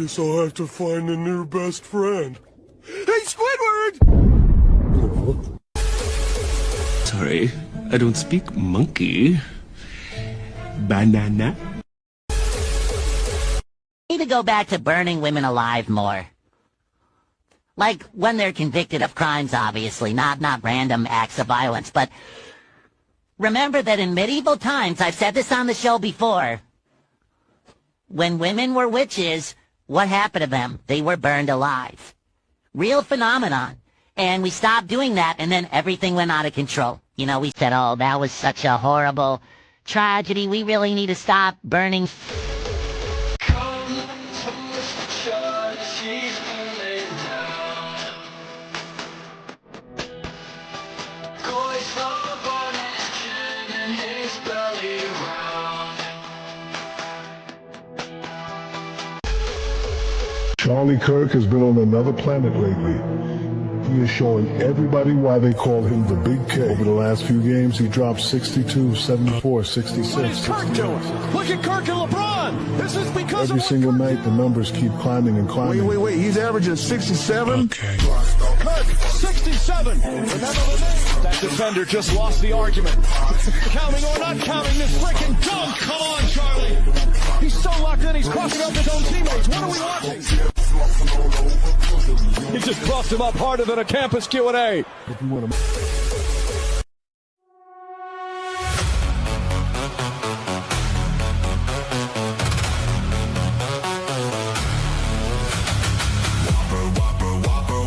Guess I'll have to find a new best friend. Hey, Squidward! Sorry, I don't speak monkey. Banana? Need to go back to burning women alive more. Like when they're convicted of crimes, obviously, not random acts of violence, but remember that in medieval times, I've said this on the show before, when women were witches, what happened to them? They were burned alive. Real phenomenon. And we stopped doing that, and then everything went out of control. You know, we said, oh, that was such a horrible tragedy. We really need to stop burning. Charlie Kirk has been on another planet lately. He is showing everybody why they call him the Big K. Over the last few games, he dropped 62, 74, 66. What is Kirk doing? Look at Kirk and LeBron. This is because every single night, the numbers keep climbing and climbing. Wait. He's averaging 67? Okay. Kirk, 67. Remember the name? That defender just lost the argument. Counting or not counting this freaking dunk. Come on, Charlie. He's so locked in, he's crossing up his own teammates. What are we watching? He just crossed him up harder than a campus Q&A. If you want to...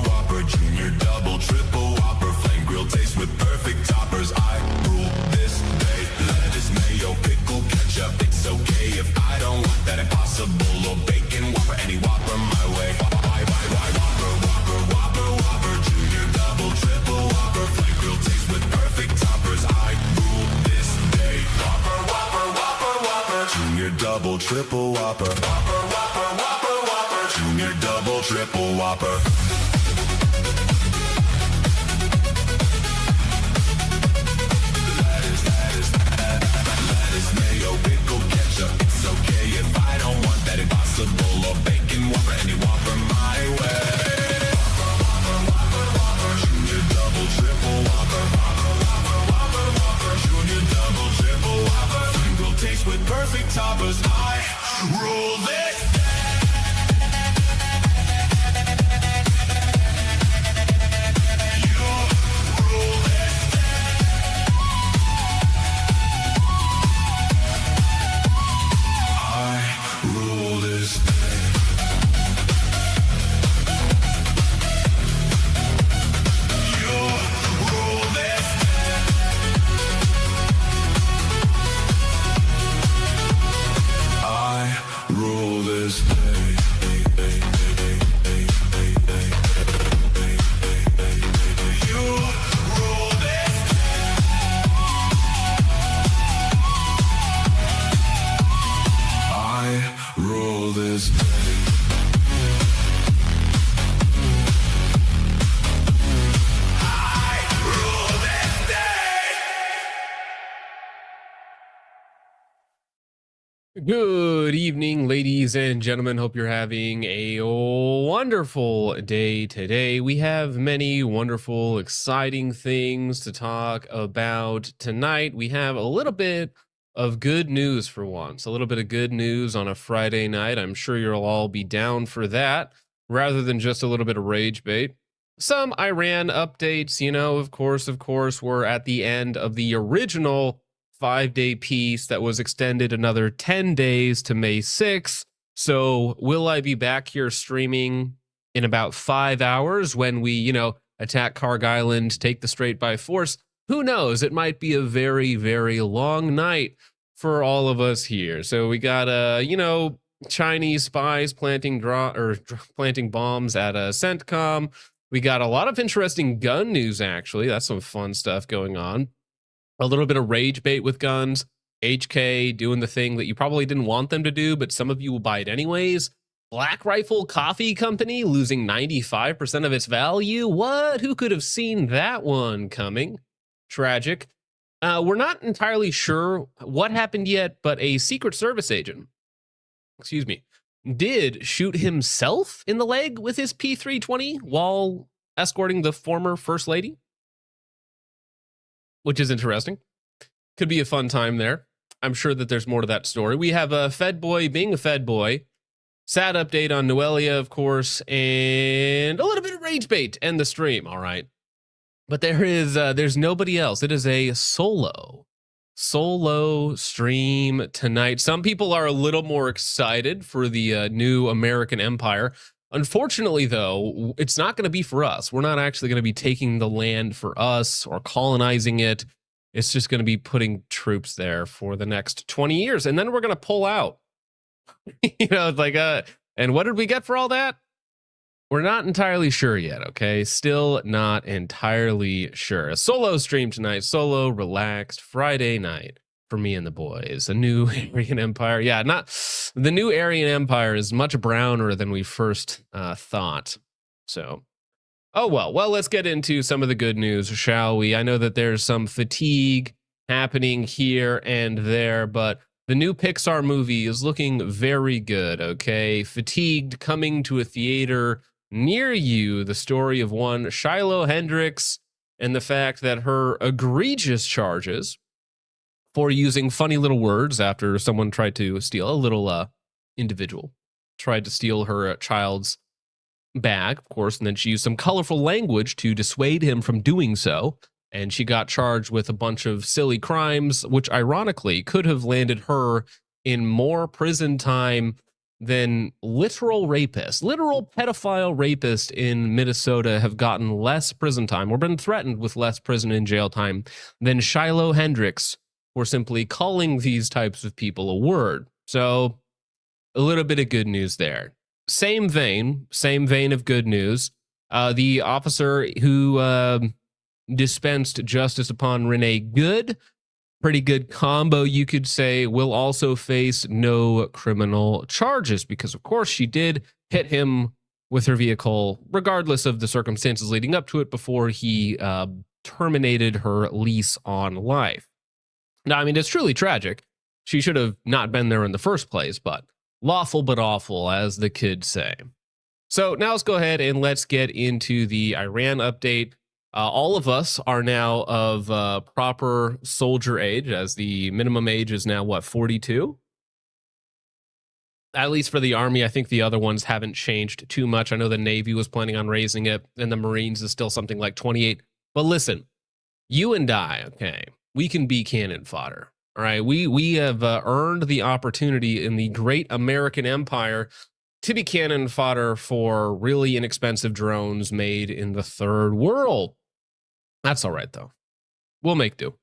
Whopper, junior, double, triple Whopper, flame grilled taste with perfect toppers. I rule this day. Lettuce, mayo, pickle, ketchup. It's okay if I don't want that impossible or bacon Whopper. Any Whopper my way. Whopper, junior, double, triple Whopper, flame grilled taste with perfect toppers. I rule this day. Whopper, junior, double, triple Whopper. Whopper, junior, double, triple Whopper. Lettuce, mayo, pickle, ketchup. It's okay if I don't want that impossible or bacon Whopper. Any Whopper my way. Whopper, junior, double, triple Whopper. Whopper, junior, double, triple Whopper. Single taste with perfect toppers. I rule this. Good evening, ladies and gentlemen. Hope you're having a wonderful day today. We have many wonderful, exciting things to talk about tonight. We have a little bit of good news for once, a little bit of good news on a Friday night. I'm sure you'll all be down for that, rather than just a little bit of rage bait. Some Iran updates, you know, of course, we're at the end of the original 5-day peace that was extended another 10 days to May 6th. So will I be back here streaming in about 5 hours when we, you know, attack Karg Island, take the Strait by force? Who knows? It might be a very, very long night for all of us here. So we got, you know, Chinese spies planting bombs at CENTCOM. We got a lot of interesting gun news, actually. That's some fun stuff going on. A little bit of rage bait with guns. HK doing the thing that you probably didn't want them to do, but some of you will buy it anyways. Black Rifle Coffee Company losing 95% of its value. What? Who could have seen that one coming? Tragic. We're not entirely sure what happened yet, but a Secret Service agent, did shoot himself in the leg with his P-320 while escorting the former First Lady, which is interesting. Could be a fun time there. I'm sure that there's more to that story. We have a Fed boy being a Fed boy. Sad update on Noelia, of course, and a little bit of rage bait and the stream. All right. But there's nobody else. It is a solo stream tonight. Some people are a little more excited for the new American empire. Unfortunately, though, it's not going to be for us. We're not actually going to be taking the land for us or colonizing it. It's just going to be putting troops there for the next 20 years. And then we're going to pull out. It's like, and what did we get for all that? We're not entirely sure yet, okay? Still not entirely sure. A solo stream tonight, solo, relaxed, Friday night for me and the boys. A new Aryan Empire. Yeah, the new Aryan Empire is much browner than we first thought. So, oh well. Well, let's get into some of the good news, shall we? I know that there's some fatigue happening here and there, but the new Pixar movie is looking very good, okay? Fatigued, coming to a theater near you, the story of one Shiloh Hendrix and the fact that her egregious charges for using funny little words after someone tried to steal, a little individual tried to steal her child's bag, of course, and then she used some colorful language to dissuade him from doing so. And she got charged with a bunch of silly crimes, which ironically could have landed her in more prison time than literal pedophile rapists in Minnesota have gotten less prison time or been threatened with less prison and jail time than Shiloh Hendrix for simply calling these types of people a word. So a little bit of good news there. Same vein of good news. The officer who dispensed justice upon Renee Good, pretty good combo, you could say, will also face no criminal charges because, of course, she did hit him with her vehicle, regardless of the circumstances leading up to it, before he terminated her lease on life. Now, I mean, it's truly tragic. She should have not been there in the first place, but lawful but awful, as the kids say. So now let's go ahead and let's get into the Iran update. All of us are now of proper soldier age, as the minimum age is now, 42? At least for the Army. I think the other ones haven't changed too much. I know the Navy was planning on raising it, and the Marines is still something like 28. But listen, you and I, okay, we can be cannon fodder. All right, we have earned the opportunity in the great American empire to be cannon fodder for really inexpensive drones made in the third world. That's all right, though. We'll make do.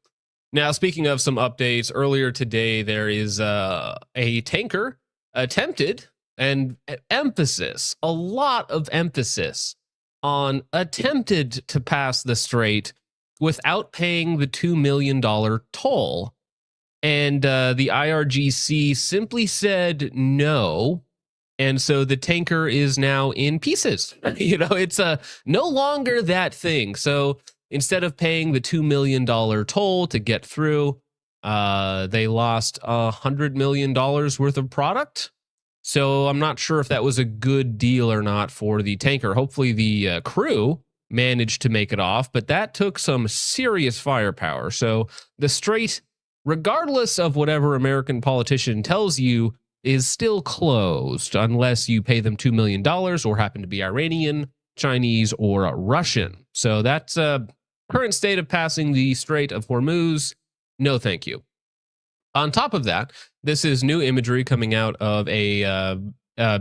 Now, speaking of some updates, earlier today, there is a tanker attempted, and a lot of emphasis on attempted to pass the strait without paying the $2 million toll. And the IRGC simply said no. And so the tanker is now in pieces. It's no longer that thing. So instead of paying the $2 million toll to get through, they lost $100 million worth of product. So I'm not sure if that was a good deal or not for the tanker. Hopefully the crew managed to make it off, but that took some serious firepower. So the strait, regardless of whatever American politician tells you, is still closed unless you pay them $2 million or happen to be Iranian, Chinese, or Russian. So that's current state of passing the Strait of Hormuz. No, thank you. On top of that, this is new imagery coming out of a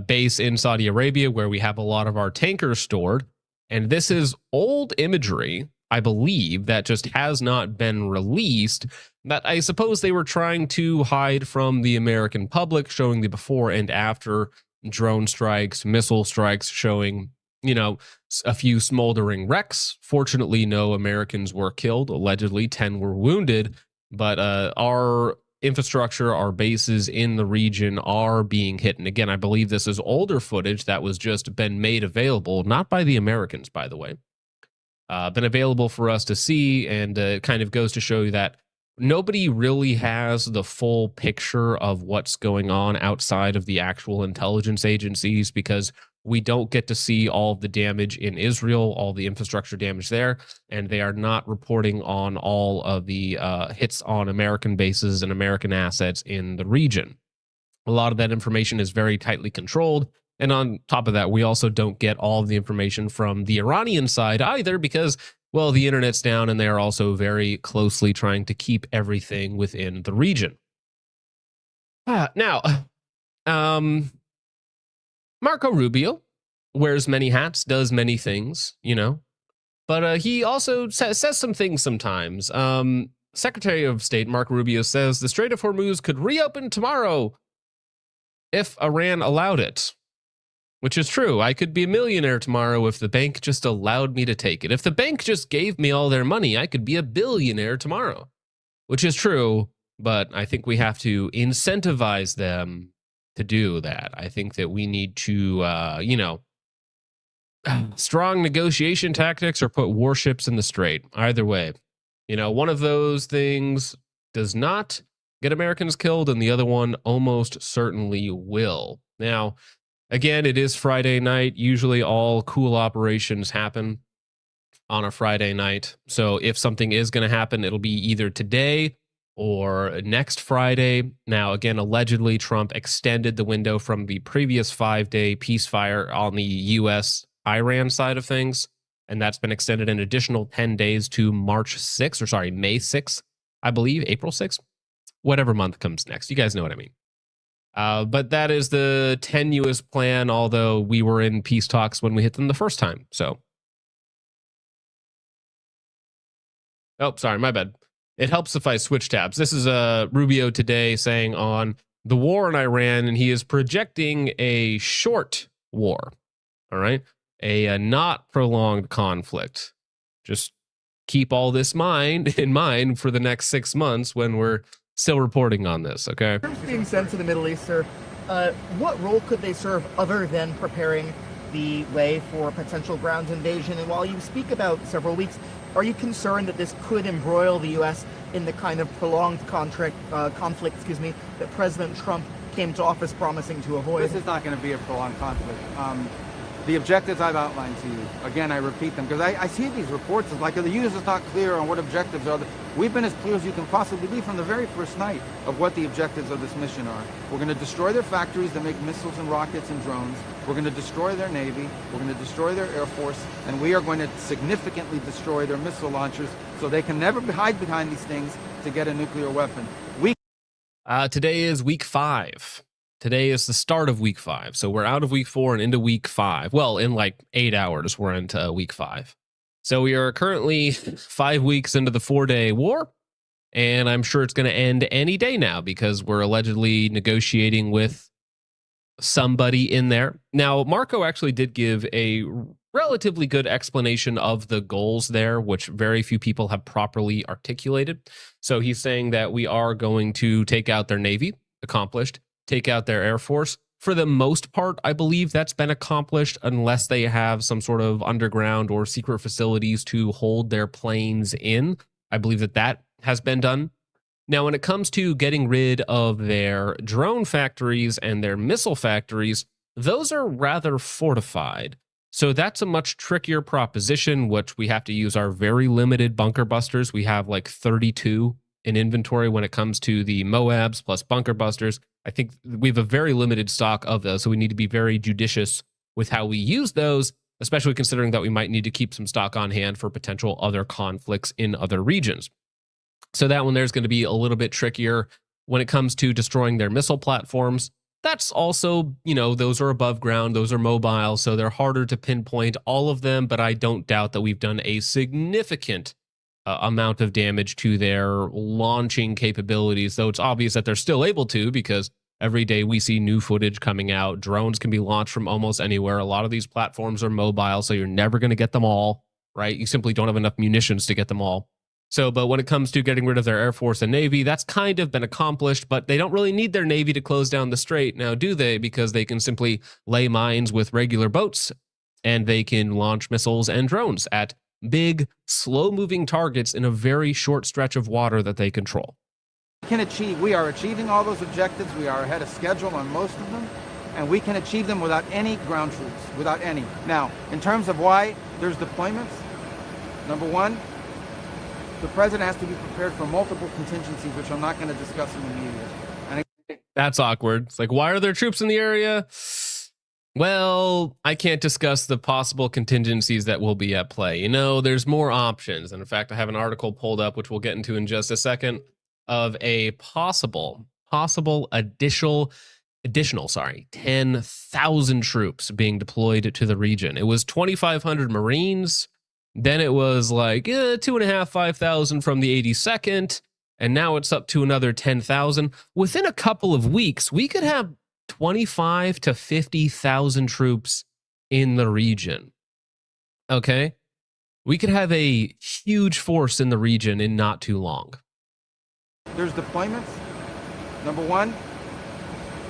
base in Saudi Arabia where we have a lot of our tankers stored. And this is old imagery, I believe, that just has not been released, that I suppose they were trying to hide from the American public, showing the before and after drone strikes, missile strikes, showing, a few smoldering wrecks. Fortunately, no Americans were killed. Allegedly, 10 were wounded. But our infrastructure, our bases in the region are being hit. And again, I believe this is older footage that was just been made available, not by the Americans, by the way. Been available for us to see, and it kind of goes to show you that nobody really has the full picture of what's going on outside of the actual intelligence agencies, because we don't get to see all of the damage in Israel, all the infrastructure damage there, and they are not reporting on all of the hits on American bases and American assets in the region. A lot of that information is very tightly controlled. And on top of that, we also don't get all of the information from the Iranian side either, because, well, the internet's down and they're also very closely trying to keep everything within the region. Now, Marco Rubio wears many hats, does many things, you know, but he also says some things sometimes. Secretary of State Marco Rubio says the Strait of Hormuz could reopen tomorrow if Iran allowed it, which is true. I could be a millionaire tomorrow if the bank just allowed me to take it. If the bank just gave me all their money, I could be a billionaire tomorrow, which is true. But I think we have to incentivize them to do that. I think that we need to, strong negotiation tactics or put warships in the strait. Either way, one of those things does not get Americans killed, and the other one almost certainly will. Now, again, it is Friday night. Usually all cool operations happen on a Friday night. So if something is going to happen, it'll be either today or next Friday. Now, again, allegedly, Trump extended the window from the previous 5-day ceasefire on the U.S.-Iran side of things, and that's been extended an additional 10 days to May 6th, I believe, April 6th, whatever month comes next. You guys know what I mean. But that is the tenuous plan, although we were in peace talks when we hit them the first time. So, oh, sorry, my bad. It helps if I switch tabs. This is Rubio today saying on the war in Iran, and he is projecting a short war, all right? A not prolonged conflict. Just keep all this in mind for the next 6 months when we're still reporting on this, okay? Troops being sent to the Middle East, sir, what role could they serve other than preparing the way for a potential ground invasion? And while you speak about several weeks, are you concerned that this could embroil the U.S. in the kind of prolonged conflict, that President Trump came to office promising to avoid? This is not going to be a prolonged conflict. The objectives I've outlined to you, again, I repeat them, because I see these reports as like the U.S. is not clear on what objectives are. We've been as clear as you can possibly be from the very first night of what the objectives of this mission are. We're going to destroy their factories that make missiles and rockets and drones. We're going to destroy their Navy. We're going to destroy their Air Force. And we are going to significantly destroy their missile launchers so they can never hide behind these things to get a nuclear weapon. Today is week 5. Today is the start of week 5. So we're out of week 4 and into week 5. Well, in like 8 hours, we're into week 5. So we are currently 5 weeks into the 4-day war. And I'm sure it's going to end any day now because we're allegedly negotiating with somebody in there. Now, Marco actually did give a relatively good explanation of the goals there, which very few people have properly articulated. So he's saying that we are going to take out their Navy, accomplished. Take out their Air Force. For the most part, I believe that's been accomplished unless they have some sort of underground or secret facilities to hold their planes in. I believe that has been done. Now, when it comes to getting rid of their drone factories and their missile factories, those are rather fortified. So that's a much trickier proposition, which we have to use our very limited bunker busters. We have like 32 in inventory when it comes to the Moabs plus bunker busters. I think we have a very limited stock of those, so we need to be very judicious with how we use those, especially considering that we might need to keep some stock on hand for potential other conflicts in other regions. So that one there's going to be a little bit trickier when it comes to destroying their missile platforms. That's also, those are above ground, those are mobile, so they're harder to pinpoint all of them, but I don't doubt that we've done a significant amount of damage to their launching capabilities, though it's obvious that they're still able to because every day we see new footage coming out. Drones can be launched from almost anywhere. A lot of these platforms are mobile, so you're never going to get them all, right? You simply don't have enough munitions to get them all. So, but when it comes to getting rid of their Air Force and Navy, that's kind of been accomplished, but they don't really need their Navy to close down the strait now, do they? Because they can simply lay mines with regular boats and they can launch missiles and drones at big, slow-moving targets in a very short stretch of water that they control. We are achieving all those objectives. We are ahead of schedule on most of them, and we can achieve them without any ground troops, without any. Now, in terms of why there's deployments, number one, the president has to be prepared for multiple contingencies, which I'm not going to discuss in the media. And that's awkward. It's like, why are there troops in the area? Well, I can't discuss the possible contingencies that will be at play. You know, there's more options. And in fact, I have an article pulled up, which we'll get into in just a second, of a possible additional 10,000 troops being deployed to the region. It was 2,500 Marines. Then it was like 2,500, 5,000 from the 82nd. And now it's up to another 10,000. Within a couple of weeks, we could have 25 to 50,000 troops in the region. Okay? We could have a huge force in the region in not too long. There's deployments. Number one,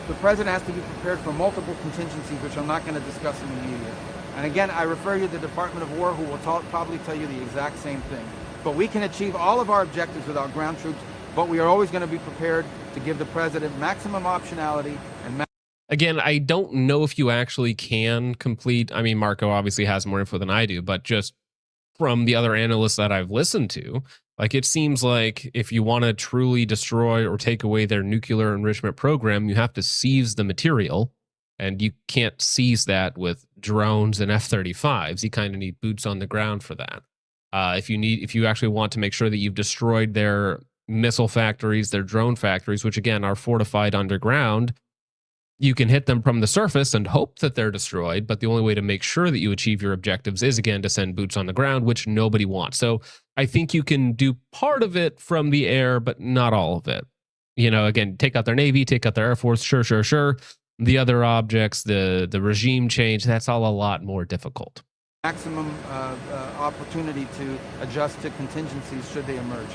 the president has to be prepared for multiple contingencies, which I'm not going to discuss in the media. And again, I refer you to the Department of War, who will probably tell you the exact same thing. But we can achieve all of our objectives without ground troops, but we are always going to be prepared to give the president maximum optionality and again, I don't know if you actually can complete. I mean, Marco obviously has more info than I do, but just from the other analysts that I've listened to, like, it seems like if you want to truly destroy or take away their nuclear enrichment program, you have to seize the material, and you can't seize that with drones and F-35s. You kind of need boots on the ground for that. If you actually want to make sure that you've destroyed their missile factories, their drone factories, which again are fortified underground, you can hit them from the surface and hope that they're destroyed, but the only way to make sure that you achieve your objectives is, again, to send boots on the ground, which nobody wants. So I think you can do part of it from the air, but not all of it. You know, again, take out their Navy, take out their Air Force, sure. The other objects, the regime change, that's all a lot more difficult. Maximum opportunity to adjust to contingencies should they emerge.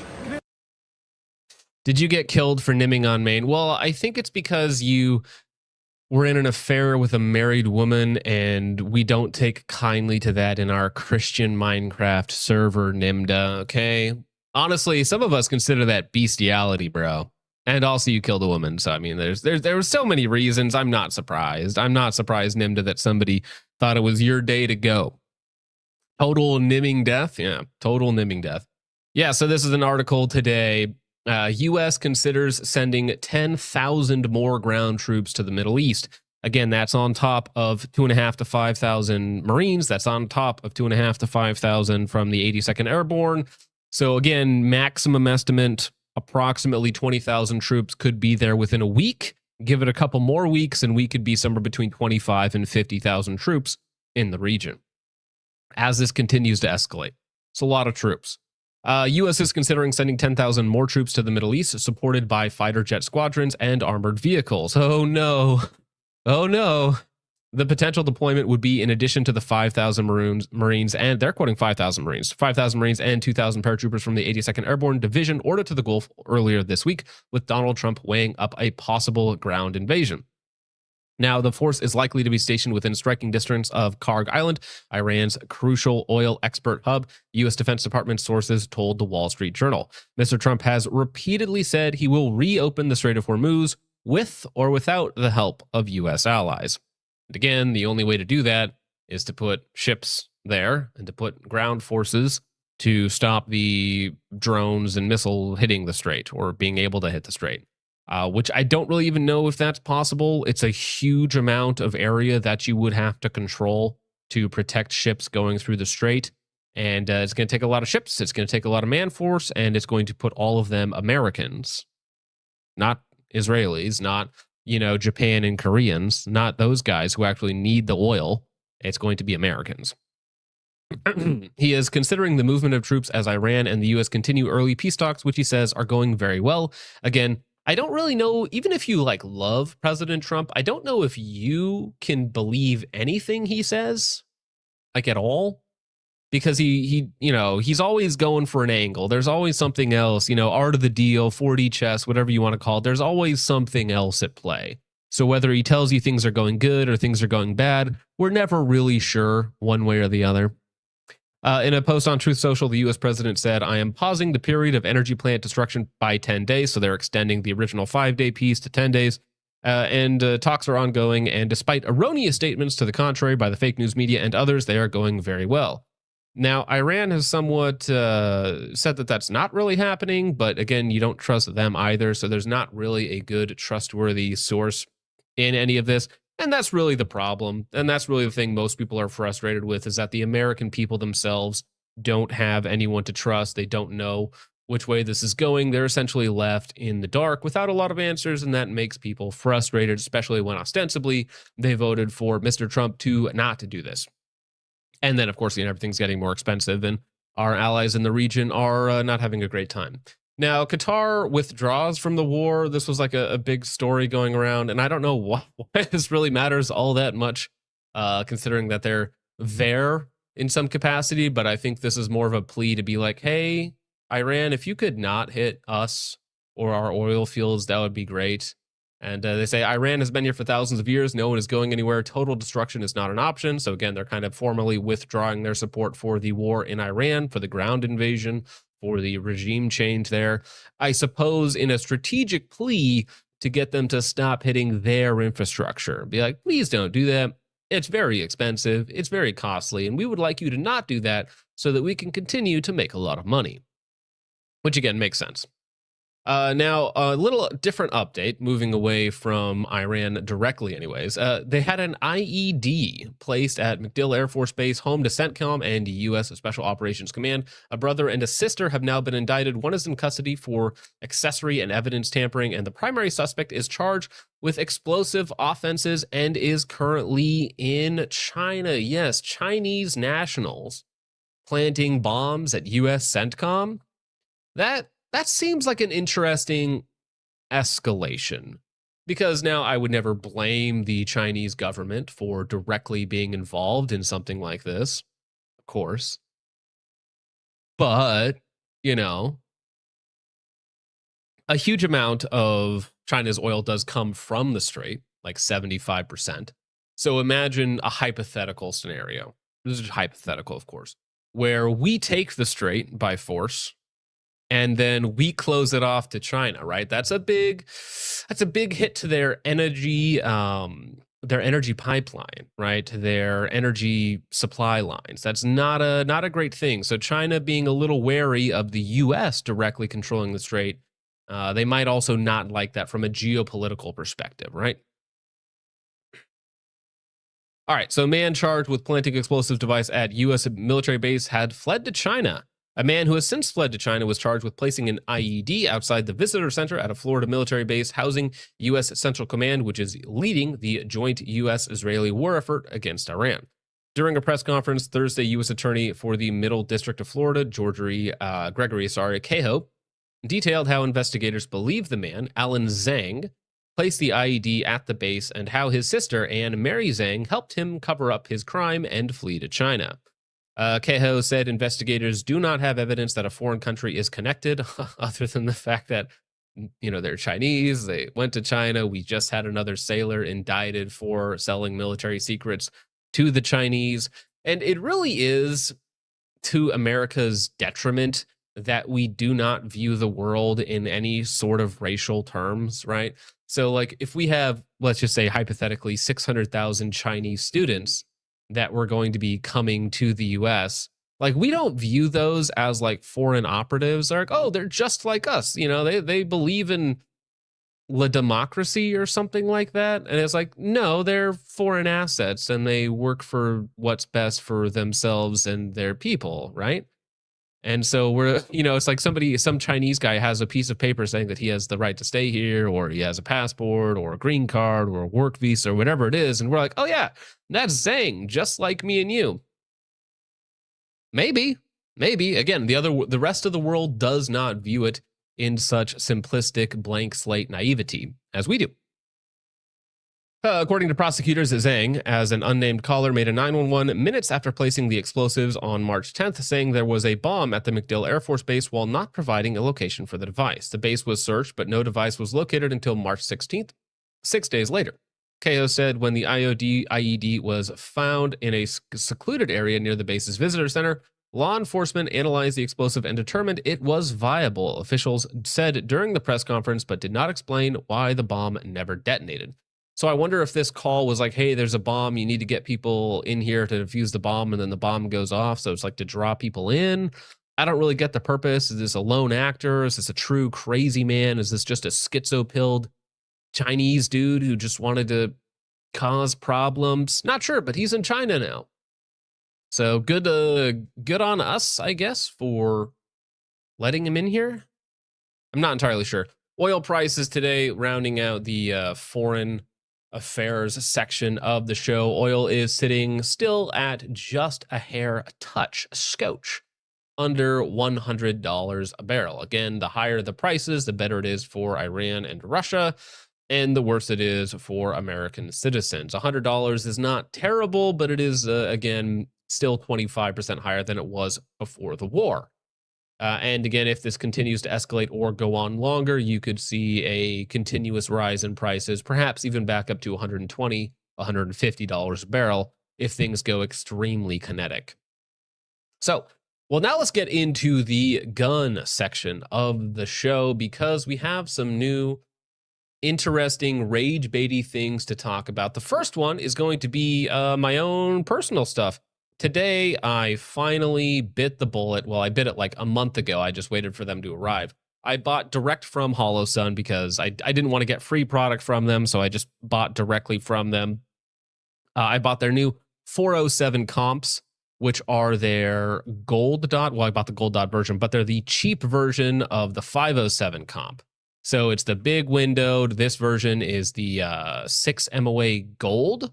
Did you get killed for nimming on Maine? Well, I think it's because you were in an affair with a married woman, and we don't take kindly to that in our Christian Minecraft server, Nimda, okay? Honestly, some of us consider that bestiality, bro. And also you killed a woman, so I mean, there were so many reasons. I'm not surprised. I'm not surprised, Nimda, that somebody thought it was your day to go. Total nimming death? Yeah, total nimming death. Yeah, so this is an article today. U.S. considers sending 10,000 more ground troops to the Middle East. Again, that's on top of 2,500 to 5,000 Marines. That's on top of 2,500 to 5,000 from the 82nd Airborne. So again, maximum estimate, approximately 20,000 troops could be there within a week. Give it a couple more weeks, and we could be somewhere between 25 and 50,000 troops in the region as this continues to escalate. It's a lot of troops. U.S. is considering sending 10,000 more troops to the Middle East, supported by fighter jet squadrons and armored vehicles. Oh no. Oh no. The potential deployment would be in addition to the 5,000 Marines, and they're quoting 5,000 Marines, 5,000 Marines and 2,000 paratroopers from the 82nd Airborne Division ordered to the Gulf earlier this week, with Donald Trump weighing up a possible ground invasion. Now, the force is likely to be stationed within striking distance of Karg Island, Iran's crucial oil export hub, U.S. Defense Department sources told the Wall Street Journal. Mr. Trump has repeatedly said he will reopen the Strait of Hormuz with or without the help of U.S. allies. And again, the only way to do that is to put ships there and to put ground forces to stop the drones and missile hitting the strait or being able to hit the strait. Which I don't really even know if that's possible. It's a huge amount of area that you would have to control to protect ships going through the strait. And it's going to take a lot of ships. It's going to take a lot of man force. And it's going to put all of them Americans, not Israelis, not, Japan and Koreans, not those guys who actually need the oil. It's going to be Americans. He is considering the movement of troops as Iran and the U.S. continue early peace talks, which he says are going very well. Again, I don't really know, even if you love President Trump, I don't know if you can believe anything he says, at all, because he's always going for an angle. There's always something else, art of the deal, 4D chess, whatever you want to call it. There's always something else at play. So whether he tells you things are going good or things are going bad, we're never really sure one way or the other. In a post on Truth Social, the U.S. president said, I am pausing the period of energy plant destruction by 10 days. So they're extending the original 5-day piece to 10 days. And talks are ongoing. And despite erroneous statements to the contrary by the fake news media and others, they are going very well. Now, Iran has somewhat said that that's not really happening. But again, you don't trust them either. So there's not really a good, trustworthy source in any of this. And that's really the problem. And that's really the thing most people are frustrated with, is that the American people themselves don't have anyone to trust. They don't know which way this is going. They're essentially left in the dark without a lot of answers. And that makes people frustrated, especially when ostensibly they voted for Mr. Trump to not to do this. And then, of course, everything's getting more expensive and our allies in the region are not having a great time. Now, Qatar withdraws from the war. This was like a big story going around, and I don't know why this really matters all that much, considering that they're there in some capacity. But I think this is more of a plea to be like, hey, Iran, if you could not hit us or our oil fields, that would be great. And they say Iran has been here for thousands of years. No one is going anywhere. Total destruction is not an option. So again, they're kind of formally withdrawing their support for the war in Iran, for the ground invasion, for the regime change there, I suppose, in a strategic plea to get them to stop hitting their infrastructure. Be like, please don't do that. It's very expensive. It's very costly. And we would like you to not do that so that we can continue to make a lot of money. Which, again, makes sense. Now, a little different update, moving away from Iran directly anyways. They had an IED placed at MacDill Air Force Base, home to CENTCOM and U.S. Special Operations Command. A brother and a sister have now been indicted. One is in custody for accessory and evidence tampering, and the primary suspect is charged with explosive offenses and is currently in China. Yes, Chinese nationals planting bombs at U.S. CENTCOM. That seems like an interesting escalation, because now I would never blame the Chinese government for directly being involved in something like this, of course. But, a huge amount of China's oil does come from the strait, like 75%. So imagine a hypothetical scenario. This is hypothetical, of course, where we take the strait by force, and then we close it off to China, right? That's a big hit to their energy pipeline, right? Their energy supply lines. That's not a great thing. So China being a little wary of the U.S. directly controlling the strait, they might also not like that from a geopolitical perspective, right? All right, so a man charged with planting explosive device at U.S. military base had fled to China. A man who has since fled to China was charged with placing an IED outside the visitor center at a Florida military base housing U.S. Central Command, which is leading the joint U.S.-Israeli war effort against Iran. During a press conference Thursday, U.S. Attorney for the Middle District of Florida, Gregory Cahill, detailed how investigators believe the man, Alan Zhang, placed the IED at the base and how his sister, Anne Mary Zhang, helped him cover up his crime and flee to China. Cahill said investigators do not have evidence that a foreign country is connected, other than the fact that, they're Chinese. They went to China. We just had another sailor indicted for selling military secrets to the Chinese. And it really is to America's detriment that we do not view the world in any sort of racial terms, right? So, like, if we have, let's just say hypothetically, 600,000 Chinese students that were going to be coming to the US, like, we don't view those as like foreign operatives. They're like, oh, they're just like us. They believe in la democracy or something like that. And it's like, no, they're foreign assets and they work for what's best for themselves and their people, right? And so we're, it's like some Chinese guy has a piece of paper saying that he has the right to stay here, or he has a passport or a green card or a work visa or whatever it is. And we're like, oh yeah, that's Zhang, just like me and you. Maybe. Again, the rest of the world does not view it in such simplistic blank slate naivety as we do. According to prosecutors, Zhang, as an unnamed caller, made a 911 minutes after placing the explosives on March 10th, saying there was a bomb at the MacDill Air Force Base while not providing a location for the device. The base was searched, but no device was located until March 16th, 6 days later. Cahill said when the IED was found in a secluded area near the base's visitor center, Law enforcement analyzed the explosive and determined it was viable, officials said during the press conference, but did not explain why the bomb never detonated. So I wonder if this call was like, hey, there's a bomb, you need to get people in here to defuse the bomb, and then the bomb goes off. So it's like to draw people in. I don't really get the purpose. Is this a lone actor? Is this a true crazy man? Is this just a schizo-pilled Chinese dude who just wanted to cause problems? Not sure, but he's in China now. So good on us, I guess, for letting him in here. I'm not entirely sure. Oil prices today, rounding out the foreign affairs section of the show. Oil is sitting still at just a hair, a touch, a scotch under $100 a barrel. Again, the higher the prices, the better it is for Iran and Russia, and the worse it is for American citizens. $100 is not terrible, but it is, again, still 25% higher than it was before the war. And again, if this continues to escalate or go on longer, you could see a continuous rise in prices, perhaps even back up to $120, $150 a barrel if things go extremely kinetic. So, well, now let's get into the gun section of the show, because we have some new interesting rage-baity things to talk about. The first one is going to be my own personal stuff. Today, I finally bit the bullet. Well, I bit it like a month ago. I just waited for them to arrive. I bought direct from HoloSun because I didn't want to get free product from them, so I just bought directly from them. I bought their new 407 comps, which are their gold dot. Well, I bought the gold dot version, but they're the cheap version of the 507 comp. So it's the big windowed. This version is the 6 MOA gold,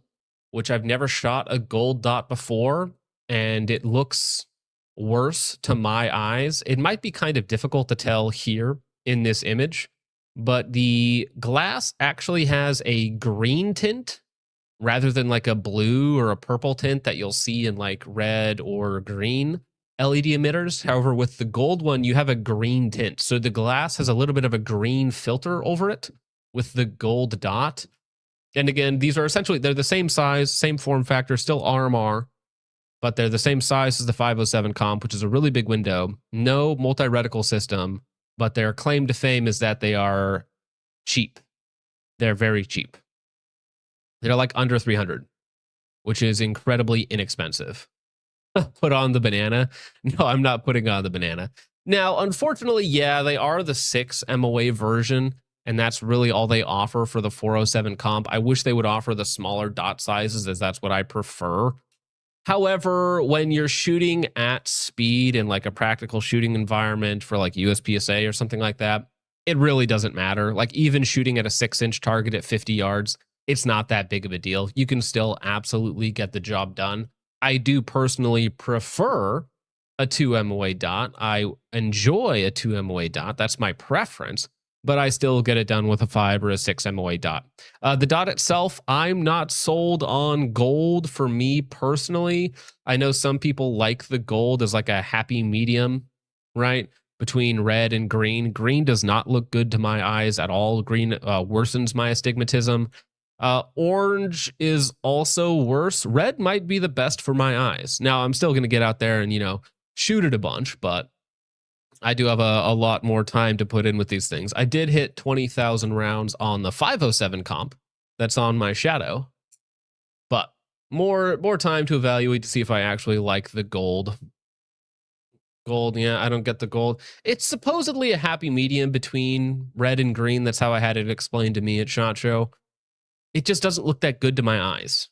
which I've never shot a gold dot before, and it looks worse to my eyes. It might be kind of difficult to tell here in this image, but the glass actually has a green tint rather than like a blue or a purple tint that you'll see in like red or green LED emitters. However, with the gold one, you have a green tint. So the glass has a little bit of a green filter over it with the gold dot. And again, these are essentially, they're the same size, same form factor, still RMR, but they're the same size as the 507 comp, which is a really big window. No multi-reticle system, but their claim to fame is that they are cheap. They're very cheap. They're like under 300, which is incredibly inexpensive. Put on the banana. No, I'm not putting on the banana. Now, unfortunately, yeah, they are the 6 MOA version, and that's really all they offer for the 407 comp. I wish they would offer the smaller dot sizes, as that's what I prefer. However, when you're shooting at speed in like a practical shooting environment for like USPSA or something like that, it really doesn't matter. Like even shooting at a 6-inch target at 50 yards, it's not that big of a deal. You can still absolutely get the job done. I do personally prefer a 2 MOA dot. I enjoy a 2 MOA dot. That's my preference, but I still get it done with a 5 or a 6 MOA dot. The dot itself, I'm not sold on gold for me personally. I know some people like the gold as like a happy medium, right? Between red and green. Green does not look good to my eyes at all. Green worsens my astigmatism. Orange is also worse. Red might be the best for my eyes. Now, I'm still going to get out there and, shoot it a bunch, but I do have a lot more time to put in with these things. I did hit 20,000 rounds on the 507 comp that's on my Shadow, but more time to evaluate to see if I actually like the gold. Gold, yeah, I don't get the gold. It's supposedly a happy medium between red and green. That's how I had it explained to me at SHOT Show. It just doesn't look that good to my eyes.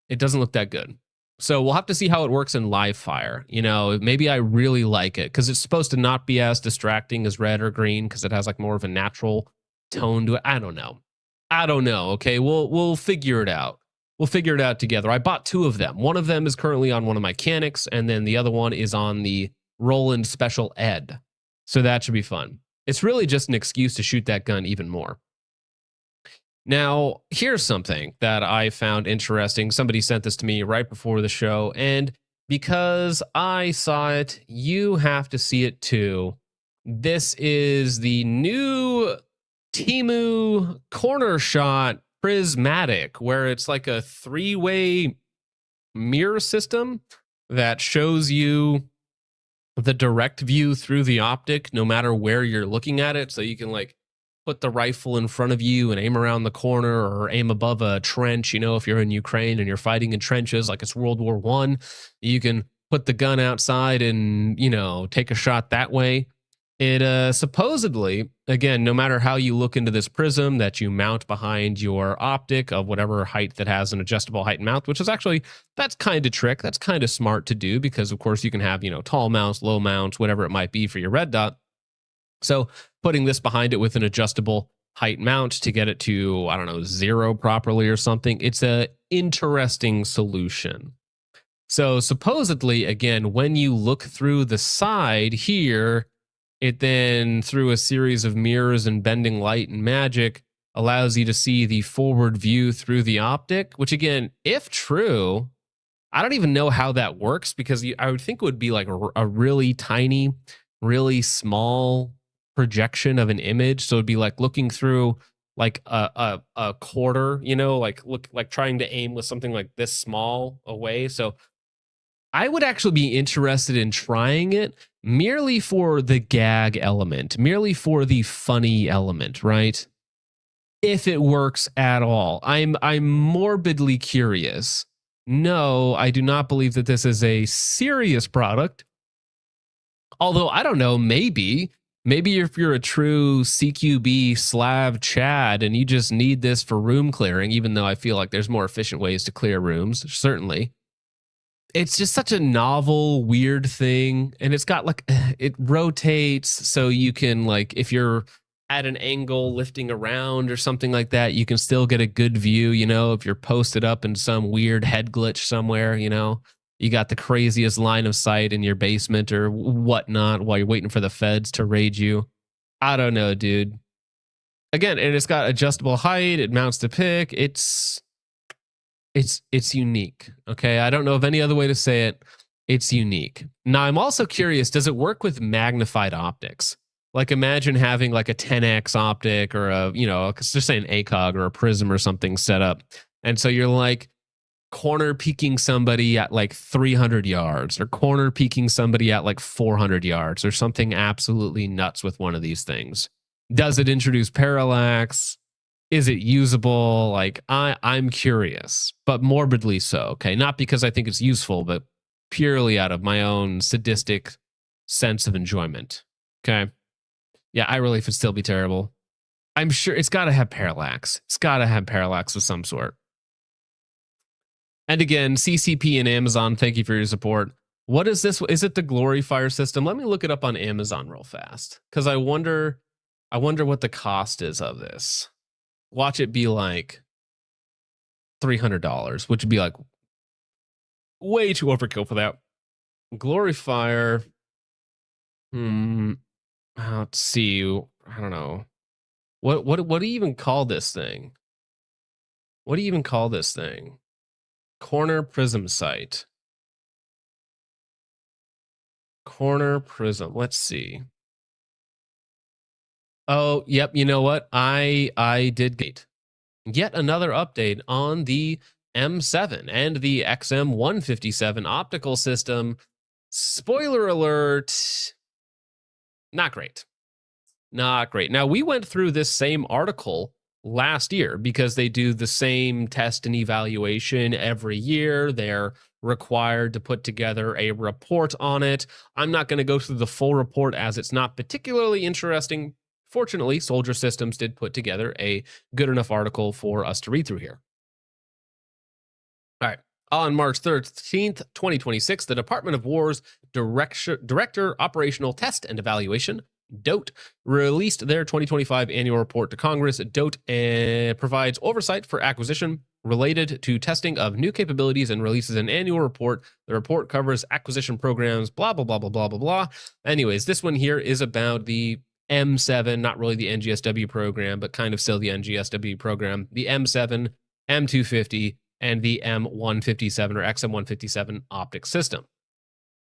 It doesn't look that good. So we'll have to see how it works in live fire. Maybe I really like it because it's supposed to not be as distracting as red or green because it has like more of a natural tone to it. I don't know. Okay, we'll figure it out. We'll figure it out together. I bought 2 of them. One of them is currently on one of my Canics, and then the other one is on the Roland Special Ed. So that should be fun. It's really just an excuse to shoot that gun even more. Now, here's something that I found interesting. Somebody sent this to me right before the show, and because I saw it, you have to see it too. This is the new Temu corner shot prismatic, where it's like a 3-way mirror system that shows you the direct view through the optic, no matter where you're looking at it. So you can like put the rifle in front of you and aim around the corner or aim above a trench. You know, if you're in Ukraine and you're fighting in trenches like it's World War I, you can put the gun outside and, you know, take a shot that way. It supposedly, again, no matter how you look into this prism that you mount behind your optic of whatever height that has an adjustable height and mount, which is actually, that's kind of trick. That's kind of smart to do because, of course, you can have, you know, tall mounts, low mounts, whatever it might be for your red dot. So putting this behind it with an adjustable height mount to get it to, I don't know, 0 properly or something, it's a interesting solution. So supposedly, again, when you look through the side here, it then, through a series of mirrors and bending light and magic, allows you to see the forward view through the optic, which again, if true, I don't even know how that works because I would think it would be like a really tiny, really small projection of an image. So it'd be like looking through like a quarter, you know, like trying to aim with something like this small away. So I would actually be interested in trying it merely for the gag element, merely for the funny element, right? If it works at all. I'm morbidly curious. No, I do not believe that this is a serious product. Although, I don't know, maybe if you're a true CQB Slav Chad and you just need this for room clearing, even though I feel like there's more efficient ways to clear rooms, certainly. It's just such a novel, weird thing. And it's got like, it rotates so you can like, if you're at an angle lifting around or something like that, you can still get a good view, you know, if you're posted up in some weird head glitch somewhere, you know, you got the craziest line of sight in your basement or whatnot while you're waiting for the feds to raid you. I don't know, dude. Again, and it's got adjustable height. It mounts to pick. It's unique. Okay. I don't know of any other way to say it. It's unique. Now, I'm also curious, does it work with magnified optics? Like imagine having like a 10x optic or a, you know, just say an ACOG or a prism or something set up. And so you're like corner peeking somebody at like 300 yards or corner peeking somebody at like 400 yards or something absolutely nuts with one of these things. Does it introduce parallax? Is it usable? Like I'm curious, but morbidly so. Okay. Not because I think it's useful, but purely out of my own sadistic sense of enjoyment. Okay. Yeah, I really would still be terrible. I'm sure it's got to have parallax. It's got to have parallax of some sort. And again, CCP and Amazon, thank you for your support. What is this? Is it the Glorifier system? Let me look it up on Amazon real fast because I wonder what the cost is of this. Watch it be like $300, which would be like way too overkill for that. Glorifier. Let's see. I don't know. What do you even call this thing? What do you even call this thing? Corner prism sight. Corner prism. Let's see. Oh, yep. You know what? I did get yet another update on the M7 and the XM157 optical system. Spoiler alert. Not great. Not great. Now, we went through this same article last year because they do the same test and evaluation every year. They're required to put together a report on it. I'm not going to go through the full report as it's not particularly interesting. Fortunately, Soldier Systems did put together a good enough article for us to read through here. All right. On March 13th, 2026, the Department of War's Director Operational Test and Evaluation, DOTE, released their 2025 annual report to Congress. DOTE provides oversight for acquisition related to testing of new capabilities and releases an annual report. The report covers acquisition programs, blah, blah, blah, blah, blah, blah, blah. Anyways, this one here is about the M7, not really the NGSW program, but kind of still the NGSW program, the M7, M250, and the M157 or XM157 optic system.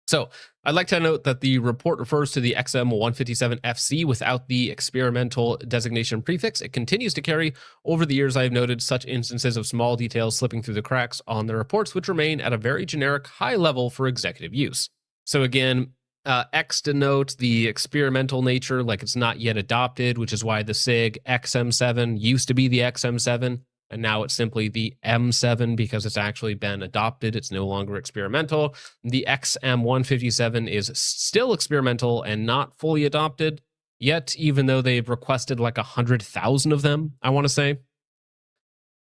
So I'd like to note that the report refers to the XM157FC without the experimental designation prefix. It continues to carry. Over the years, I have noted such instances of small details slipping through the cracks on the reports, which remain at a very generic high level for executive use. So again, X denotes the experimental nature, like it's not yet adopted, which is why the SIG XM7 used to be the XM7, and now it's simply the M7 because it's actually been adopted. It's no longer experimental. The XM157 is still experimental and not fully adopted yet, even though they've requested like 100,000 of them, I want to say.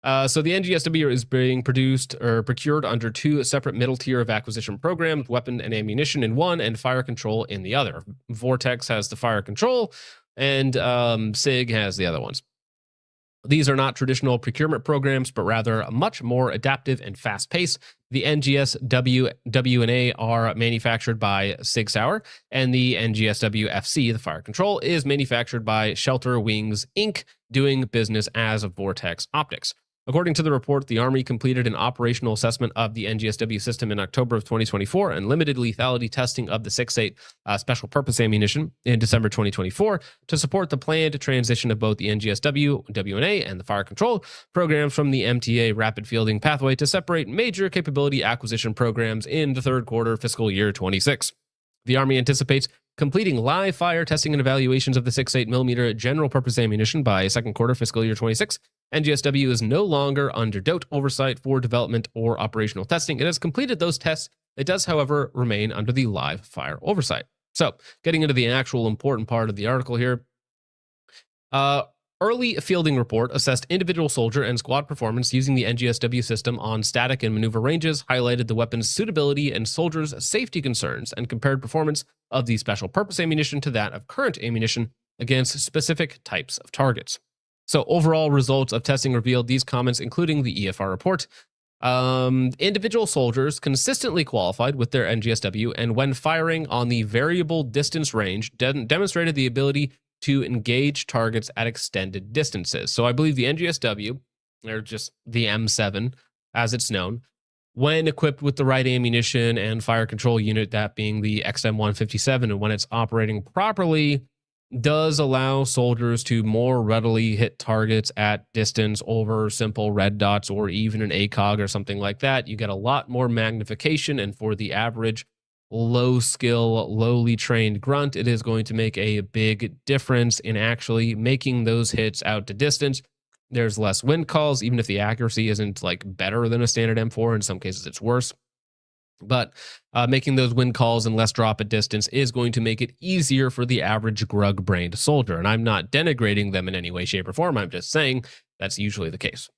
So the NGSW is being produced or procured under 2 separate middle tier of acquisition programs, weapon and ammunition in one, and fire control in the other. Vortex has the fire control, and SIG has the other ones. These are not traditional procurement programs, but rather much more adaptive and fast-paced. The NGSW W&A are manufactured by Sig Sauer, and the NGSW FC, the fire control, is manufactured by Shelter Wings Inc., doing business as Vortex Optics. According to the report, the Army completed an operational assessment of the NGSW system in October of 2024 and limited lethality testing of the 6.8 special purpose ammunition in December 2024 to support the planned transition of both the NGSW, W&A, and the fire control programs from the MTA rapid fielding pathway to separate major capability acquisition programs in the third quarter fiscal year 26. The Army anticipates completing live fire testing and evaluations of the 6.8mm general purpose ammunition by second quarter fiscal year 26. NGSW is no longer under DOT oversight for development or operational testing. It has completed those tests. It does, however, remain under the live fire oversight. So, getting into the actual important part of the article here. Early fielding report assessed individual soldier and squad performance using the NGSW system on static and maneuver ranges, highlighted the weapon's suitability and soldiers' safety concerns, and compared performance of the special purpose ammunition to that of current ammunition against specific types of targets. So overall results of testing revealed these comments, including the EFR report. Individual soldiers consistently qualified with their NGSW, and when firing on the variable distance range, demonstrated the ability to engage targets at extended distances. So I believe the NGSW, or just the M7 as it's known, when equipped with the right ammunition and fire control unit, that being the XM157, and when it's operating properly, does allow soldiers to more readily hit targets at distance over simple red dots or even an ACOG or something like that. You get a lot more magnification, and for the average low skill, lowly trained grunt, it is going to make a big difference in actually making those hits out to distance. There's less wind calls, even if the accuracy isn't like better than a standard M4. In some cases, it's worse. But making those wind calls and less drop at distance is going to make it easier for the average grug-brained soldier. And I'm not denigrating them in any way, shape, or form. I'm just saying that's usually the case.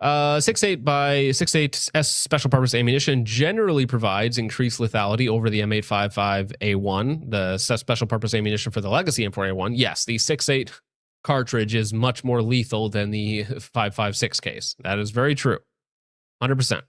6.8 by 6.8 S special purpose ammunition generally provides increased lethality over the M855A1, the special purpose ammunition for the legacy M4A1. Yes, the 6.8 cartridge is much more lethal than the 5.56 case. That is very true. 100%.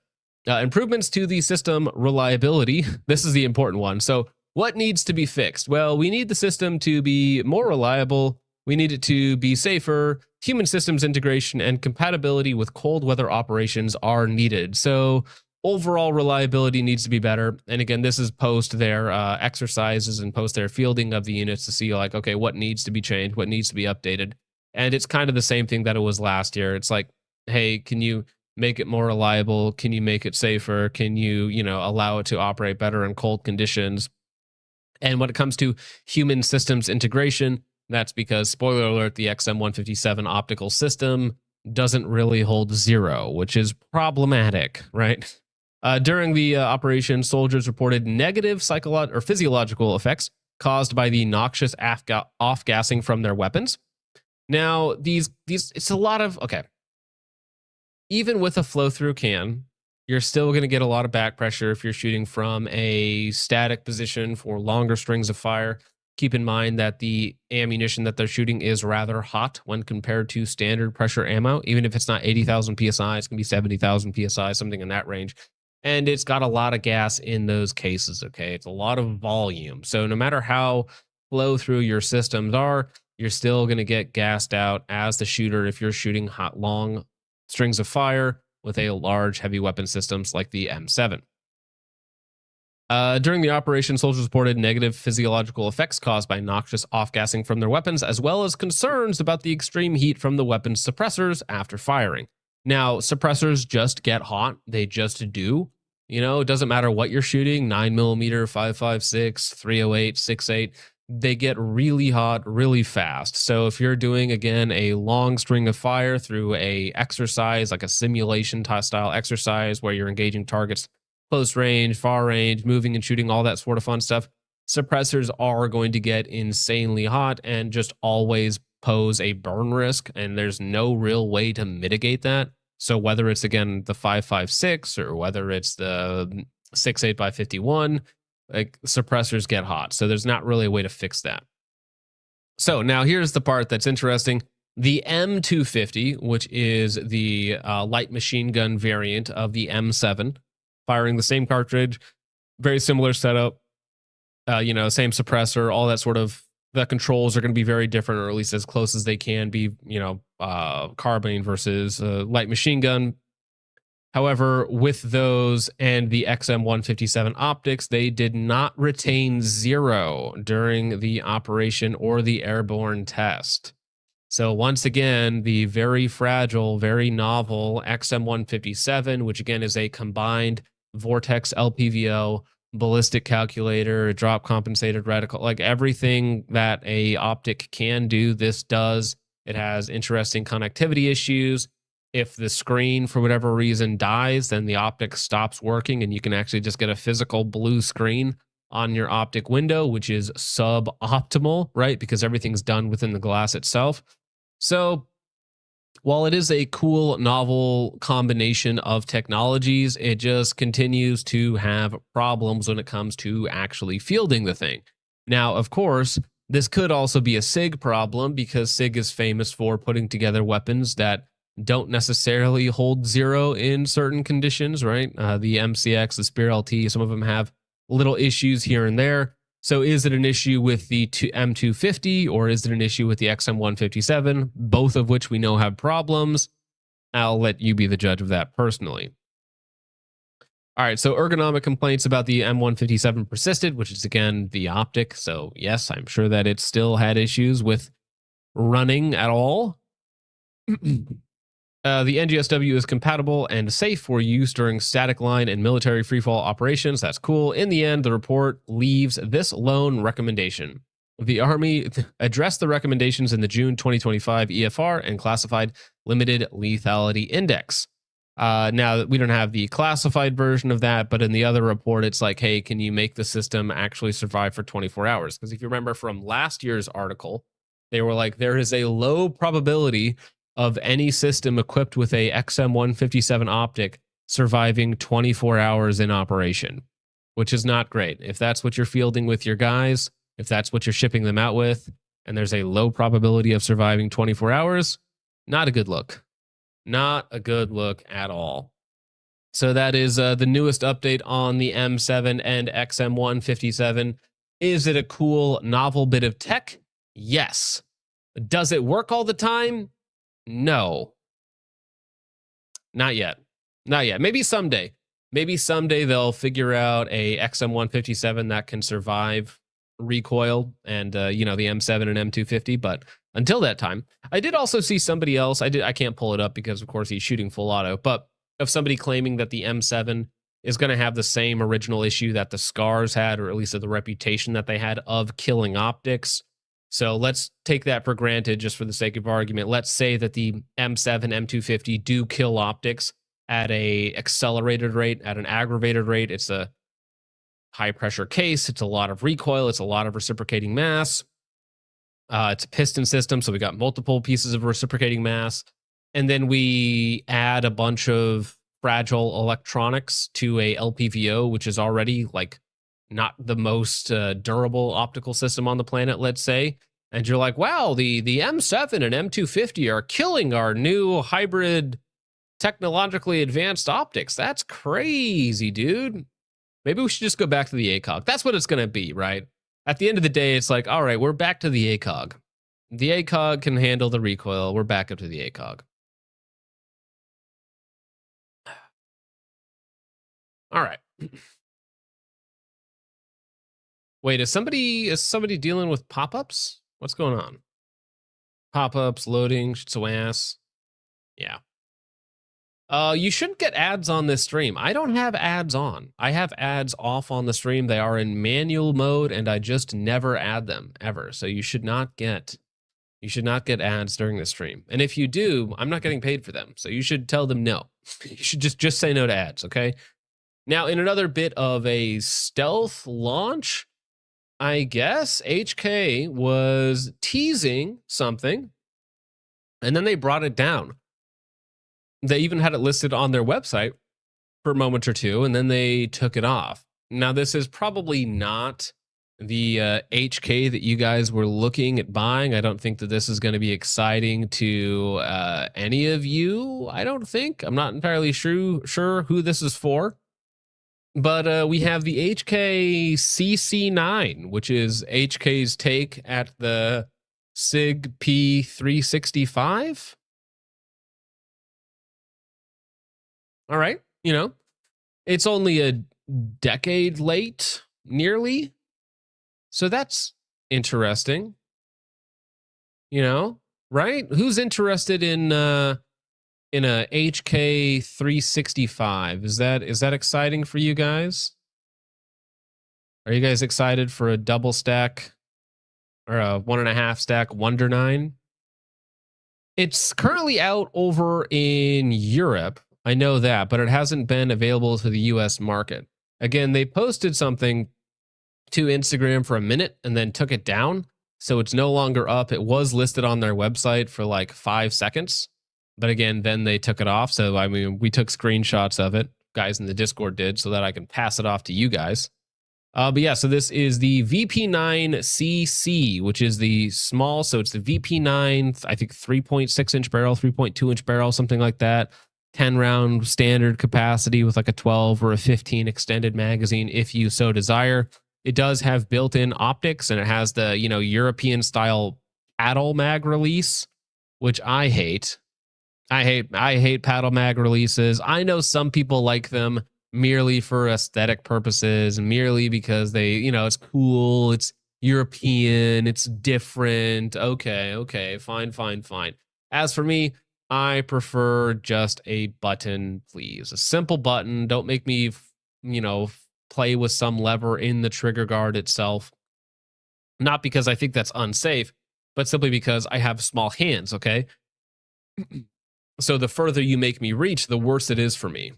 Improvements to the system reliability. This is the important one. So what needs to be fixed? Well, we need the system to be more reliable. We need it to be safer. Human systems integration and compatibility with cold weather operations are needed. So overall reliability needs to be better. And again, this is post their exercises and post their fielding of the units to see like, okay, what needs to be changed, what needs to be updated. And it's kind of the same thing that it was last year. It's like, hey, can you make it more reliable? Can you make it safer? Can you, allow it to operate better in cold conditions? And when it comes to human systems integration, that's because, spoiler alert, the XM157 optical system doesn't really hold 0, which is problematic, right? During the operation, soldiers reported negative psychological or physiological effects caused by the noxious off-gassing from their weapons. Now, these it's a lot of, okay. Even with a flow-through can, you're still going to get a lot of back pressure if you're shooting from a static position for longer strings of fire. Keep in mind that the ammunition that they're shooting is rather hot when compared to standard pressure ammo. Even if it's not 80,000 PSI, it's going to be 70,000 PSI, something in that range. And it's got a lot of gas in those cases, okay? It's a lot of volume. So no matter how flow through your systems are, you're still going to get gassed out as the shooter if you're shooting hot, long strings of fire with a large, heavy weapon systems like the M7. During the operation, soldiers reported negative physiological effects caused by noxious off-gassing from their weapons, as well as concerns about the extreme heat from the weapon's suppressors after firing. Now, suppressors just get hot. They just do. You know, it doesn't matter what you're shooting, 9mm, 5.56, 308, 6.8, they get really hot really fast. So if you're doing, again, a long string of fire through a exercise, like a simulation style exercise where you're engaging targets close range, far range, moving and shooting, all that sort of fun stuff, suppressors are going to get insanely hot and just always pose a burn risk, and there's no real way to mitigate that. So whether it's, again, the 5.56 or whether it's the 6.8 by 51, like, suppressors get hot. So there's not really a way to fix that. So now here's the part that's interesting. The M250, which is the light machine gun variant of the M7, firing the same cartridge, very similar setup, you know, same suppressor, all that sort of, the controls are going to be very different, or at least as close as they can be, you know, carbine versus light machine gun. However, with those and the XM157 optics, they did not retain 0 during the operation or the airborne test. So once again, the very fragile, very novel XM157, which again is a combined Vortex LPVO, ballistic calculator, drop compensated reticle, like everything that a optic can do, this does. It has interesting connectivity issues. If the screen, for whatever reason, dies, then the optic stops working and you can actually just get a physical blue screen on your optic window, which is suboptimal, right? Because everything's done within the glass itself. So while it is a cool, novel combination of technologies, it just continues to have problems when it comes to actually fielding the thing. Now, of course, this could also be a SIG problem, because SIG is famous for putting together weapons that don't necessarily hold 0 in certain conditions, right? The MCX, the Spear LT, some of them have little issues here and there. So is it an issue with the M250 or is it an issue with the XM157? Both of which we know have problems. I'll let you be the judge of that personally. All right, so ergonomic complaints about the M157 persisted, which is, again, the optic. So yes, I'm sure that it still had issues with running at all. The NGSW is compatible and safe for use during static line and military freefall operations. That's cool. In the end, the report leaves this lone recommendation. The Army addressed the recommendations in the June 2025 EFR and classified limited lethality index. Now, we don't have the classified version of that, but in the other report, it's like, hey, can you make the system actually survive for 24 hours? Because if you remember from last year's article, they were like, there is a low probability of any system equipped with a XM157 optic surviving 24 hours in operation, which is not great. If that's what you're fielding with your guys, if that's what you're shipping them out with, and there's a low probability of surviving 24 hours, not a good look. Not a good look at all. So that is the newest update on the M7 and XM157. Is it a cool, novel bit of tech? Yes. Does it work all the time? No. Not yet. Not yet. Maybe someday. Maybe someday they'll figure out a XM157 that can survive recoil and, you know, the M7 and M250. But until that time, I did also see somebody else. I can't pull it up because, of course, he's shooting full auto. But of somebody claiming that the M7 is going to have the same original issue that the Scars had, or at least the reputation that they had of killing optics. So let's take that for granted just for the sake of argument. Let's say that the M7, M250 do kill optics at a accelerated rate, at an aggravated rate. It's a high pressure case. It's a lot of recoil. It's a lot of reciprocating mass. It's a piston system, so we got multiple pieces of reciprocating mass. And then we add a bunch of fragile electronics to a LPVO, which is already like not the most durable optical system on the planet, let's say. And you're like, wow, the M7 and M250 are killing our new hybrid technologically advanced optics. That's crazy, dude. Maybe we should just go back to the ACOG. That's what it's going to be, right? At the end of the day, it's like, all right, we're back to the ACOG. The ACOG can handle the recoil. We're back up to the ACOG. All right. Wait, is somebody dealing with pop-ups? What's going on? Pop-ups, loading, so ass. Yeah. You shouldn't get ads on this stream. I don't have ads on. I have ads off on the stream. They are in manual mode, and I just never add them ever. So you should not get ads during the stream. And if you do, I'm not getting paid for them. So you should tell them no. You should just say no to ads, okay? Now, in another bit of a stealth launch, I guess HK was teasing something, and then they brought it down. They even had it listed on their website for a moment or two, and then they took it off. Now, this is probably not the HK that you guys were looking at buying. I don't think that this is going to be exciting to any of you. I don't think. I'm not entirely sure who this is for. But we have the HK CC9, which is HK's take at the SIG P365. All right, you know, it's only a decade late, nearly. So that's interesting. You know, right? Who's interested in a HK 365? Is that exciting for you guys? Are you guys excited for a double stack or a 1.5 stack Wonder 9? It's currently out over in Europe. I know that, but it hasn't been available to the US market. Again, they posted something to Instagram for a minute and then took it down. So it's no longer up. It was listed on their website for like 5 seconds. But again, then they took it off. So, I mean, we took screenshots of it. Guys in the Discord did, so that I can pass it off to you guys. But yeah, so this is the VP9CC, which is the small. So it's the VP9, I think 3.6 inch barrel, 3.2 inch barrel, something like that. 10 round standard capacity with like a 12 or a 15 extended magazine if you so desire. It does have built-in optics, and it has the, you know, European style paddle mag release, which I hate. I hate paddle mag releases. I know some people like them merely for aesthetic purposes, merely because they, you know, it's cool, it's European, it's different. Okay, fine. As for me, I prefer just a button, please. A simple button. Don't make me, you know, play with some lever in the trigger guard itself. Not because I think that's unsafe, but simply because I have small hands, okay? So the further you make me reach, the worse it is for me.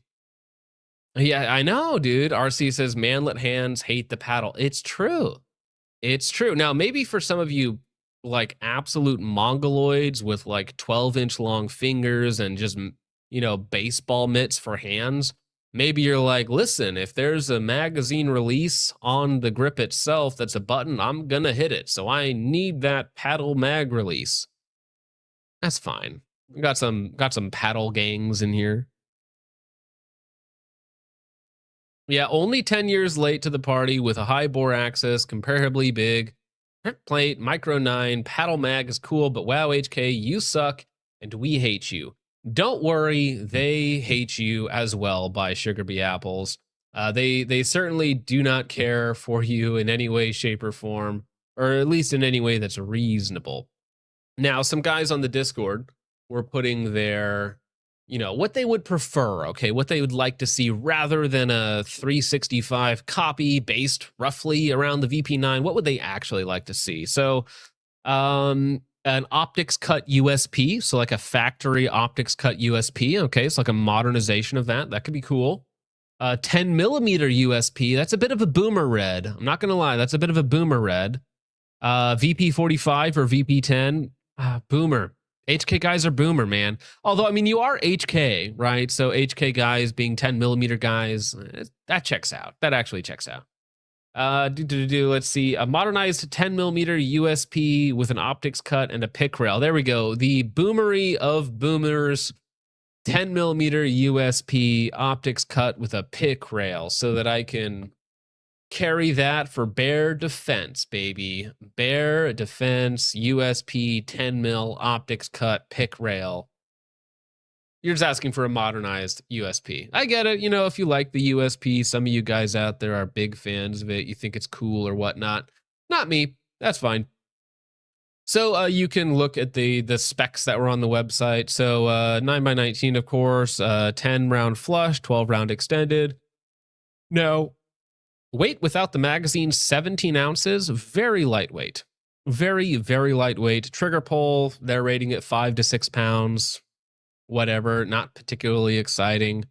Yeah, I know, dude. RC says, manlet hands hate the paddle. It's true. It's true. Now, maybe for some of you, like absolute mongoloids with like 12-inch long fingers and just, you know, baseball mitts for hands, maybe you're like, listen, if there's a magazine release on the grip itself that's a button, I'm gonna hit it. So I need that paddle mag release. That's fine. We got some paddle gangs in here. Yeah, only 10 years late to the party with a high bore axis, comparably big. Plate, micro 9, paddle mag is cool, but wow, HK, you suck, and we hate you. Don't worry, they hate you as well by Sugar Bee Apples. They certainly do not care for you in any way, shape, or form, or at least in any way that's reasonable. Now, some guys on the Discord were putting their, you know, what they would prefer, okay, what they would like to see rather than a 365 copy based roughly around the VP9. What would they actually like to see? So, an optics cut USP, so like a factory optics cut USP, okay, it's like a modernization of that. That could be cool. 10 millimeter USP, that's a bit of a boomer red. I'm not gonna lie, that's a bit of a boomer red. VP45 or VP10, boomer. HK guys are boomer, man. Although, I mean, you are HK, right? So HK guys being 10 millimeter guys, that checks out. That actually checks out. Let's see. A modernized 10 millimeter USP with an optics cut and a pick rail. There we go. The boomery of boomers. 10 millimeter USP optics cut with a pick rail so that I can carry that for bear defense, baby. Bear defense, USP, 10 mil, optics cut, pick rail. You're just asking for a modernized USP. I get it. You know, if you like the USP, some of you guys out there are big fans of it. You think it's cool or whatnot. Not me. That's fine. So you can look at the specs that were on the website. So 9x19, of course, 10 round flush, 12 round extended. Now, weight without the magazine, 17 ounces, very lightweight. Very, very lightweight. Trigger pull, they're rating it 5 to 6 pounds. Whatever, not particularly exciting.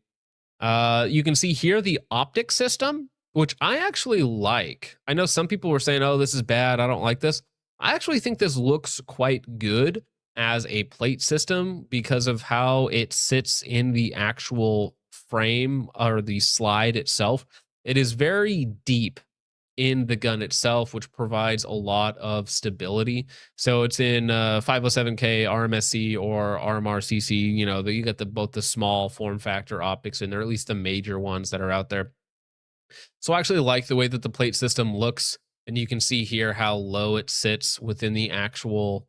You can see here the optic system, which I actually like. I know some people were saying, oh, this is bad, I don't like this. I actually think this looks quite good as a plate system because of how it sits in the actual frame or the slide itself. It is very deep in the gun itself, which provides a lot of stability. So it's in 507K RMSC or RMRCC. You know, you got both the small form factor optics in there, at least the major ones that are out there. So I actually like the way that the plate system looks, and you can see here how low it sits within the actual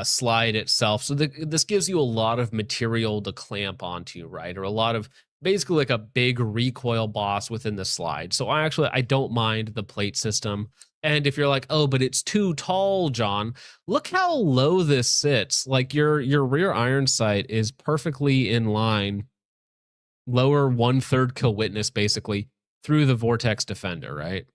slide itself. So this gives you a lot of material to clamp onto, right? Or a lot of basically like a big recoil boss within the slide. So I don't mind the plate system. And if you're like, oh, but it's too tall, John, look how low this sits. Like your rear iron sight is perfectly in line, lower 1/3 kill witness basically through the Vortex Defender, right?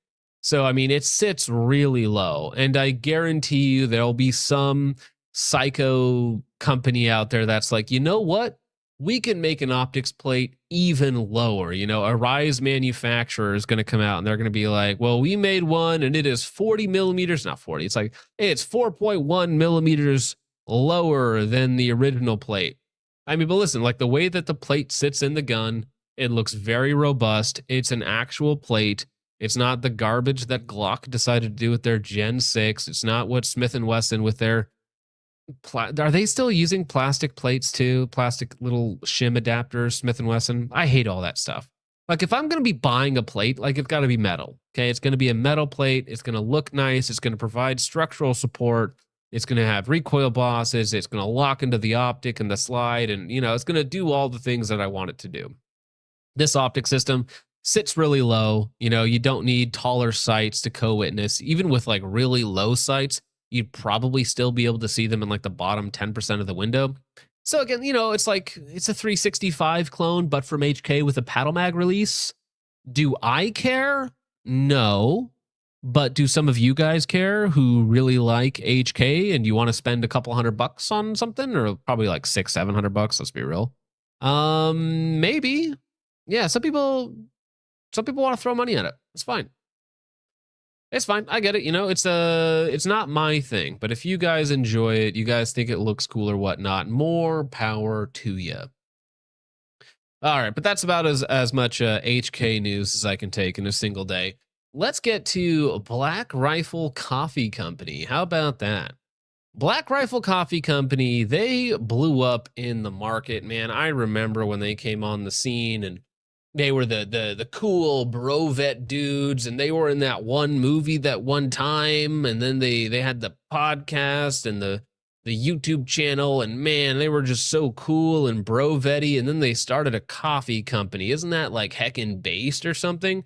So, I mean, it sits really low, and I guarantee you there'll be some psycho company out there that's like, you know what? We can make an optics plate even lower. You know, a Rise manufacturer is going to come out and they're going to be like, well, we made one and it is 40 millimeters, not 40. It's like, hey, it's 4.1 millimeters lower than the original plate. I mean, but listen, like the way that the plate sits in the gun, it looks very robust. It's an actual plate. It's not the garbage that Glock decided to do with their Gen 6. It's not what Smith & Wesson with their... Are they still using plastic plates too? Plastic little shim adapters, Smith & Wesson? I hate all that stuff. Like if I'm going to be buying a plate, like it's got to be metal. Okay, it's going to be a metal plate. It's going to look nice. It's going to provide structural support. It's going to have recoil bosses. It's going to lock into the optic and the slide. And, you know, it's going to do all the things that I want it to do. This optic system sits really low. You know, you don't need taller sights to co-witness. Even with like really low sights, you'd probably still be able to see them in like the bottom 10% of the window. So again, you know, it's like, it's a 365 clone, but from HK with a paddle mag release. Do I care? No. But do some of you guys care who really like HK and you want to spend a couple $100 on something, or probably like $600-700? Let's be real. Maybe. Yeah, some people want to throw money at it. It's fine. It's fine. I get it. You know, it's not my thing, but if you guys enjoy it, you guys think it looks cool or whatnot, more power to you. All right, but that's about as much HK news as I can take in a single day. Let's get to Black Rifle Coffee Company. How about that? Black Rifle Coffee Company, they blew up in the market, man. I remember when they came on the scene, and they were the cool bro vet dudes, and they were in that one movie that one time, and then they had the podcast and the YouTube channel, and man, they were just so cool and bro vetty, and then they started a coffee company. Isn't that like heckin' based or something?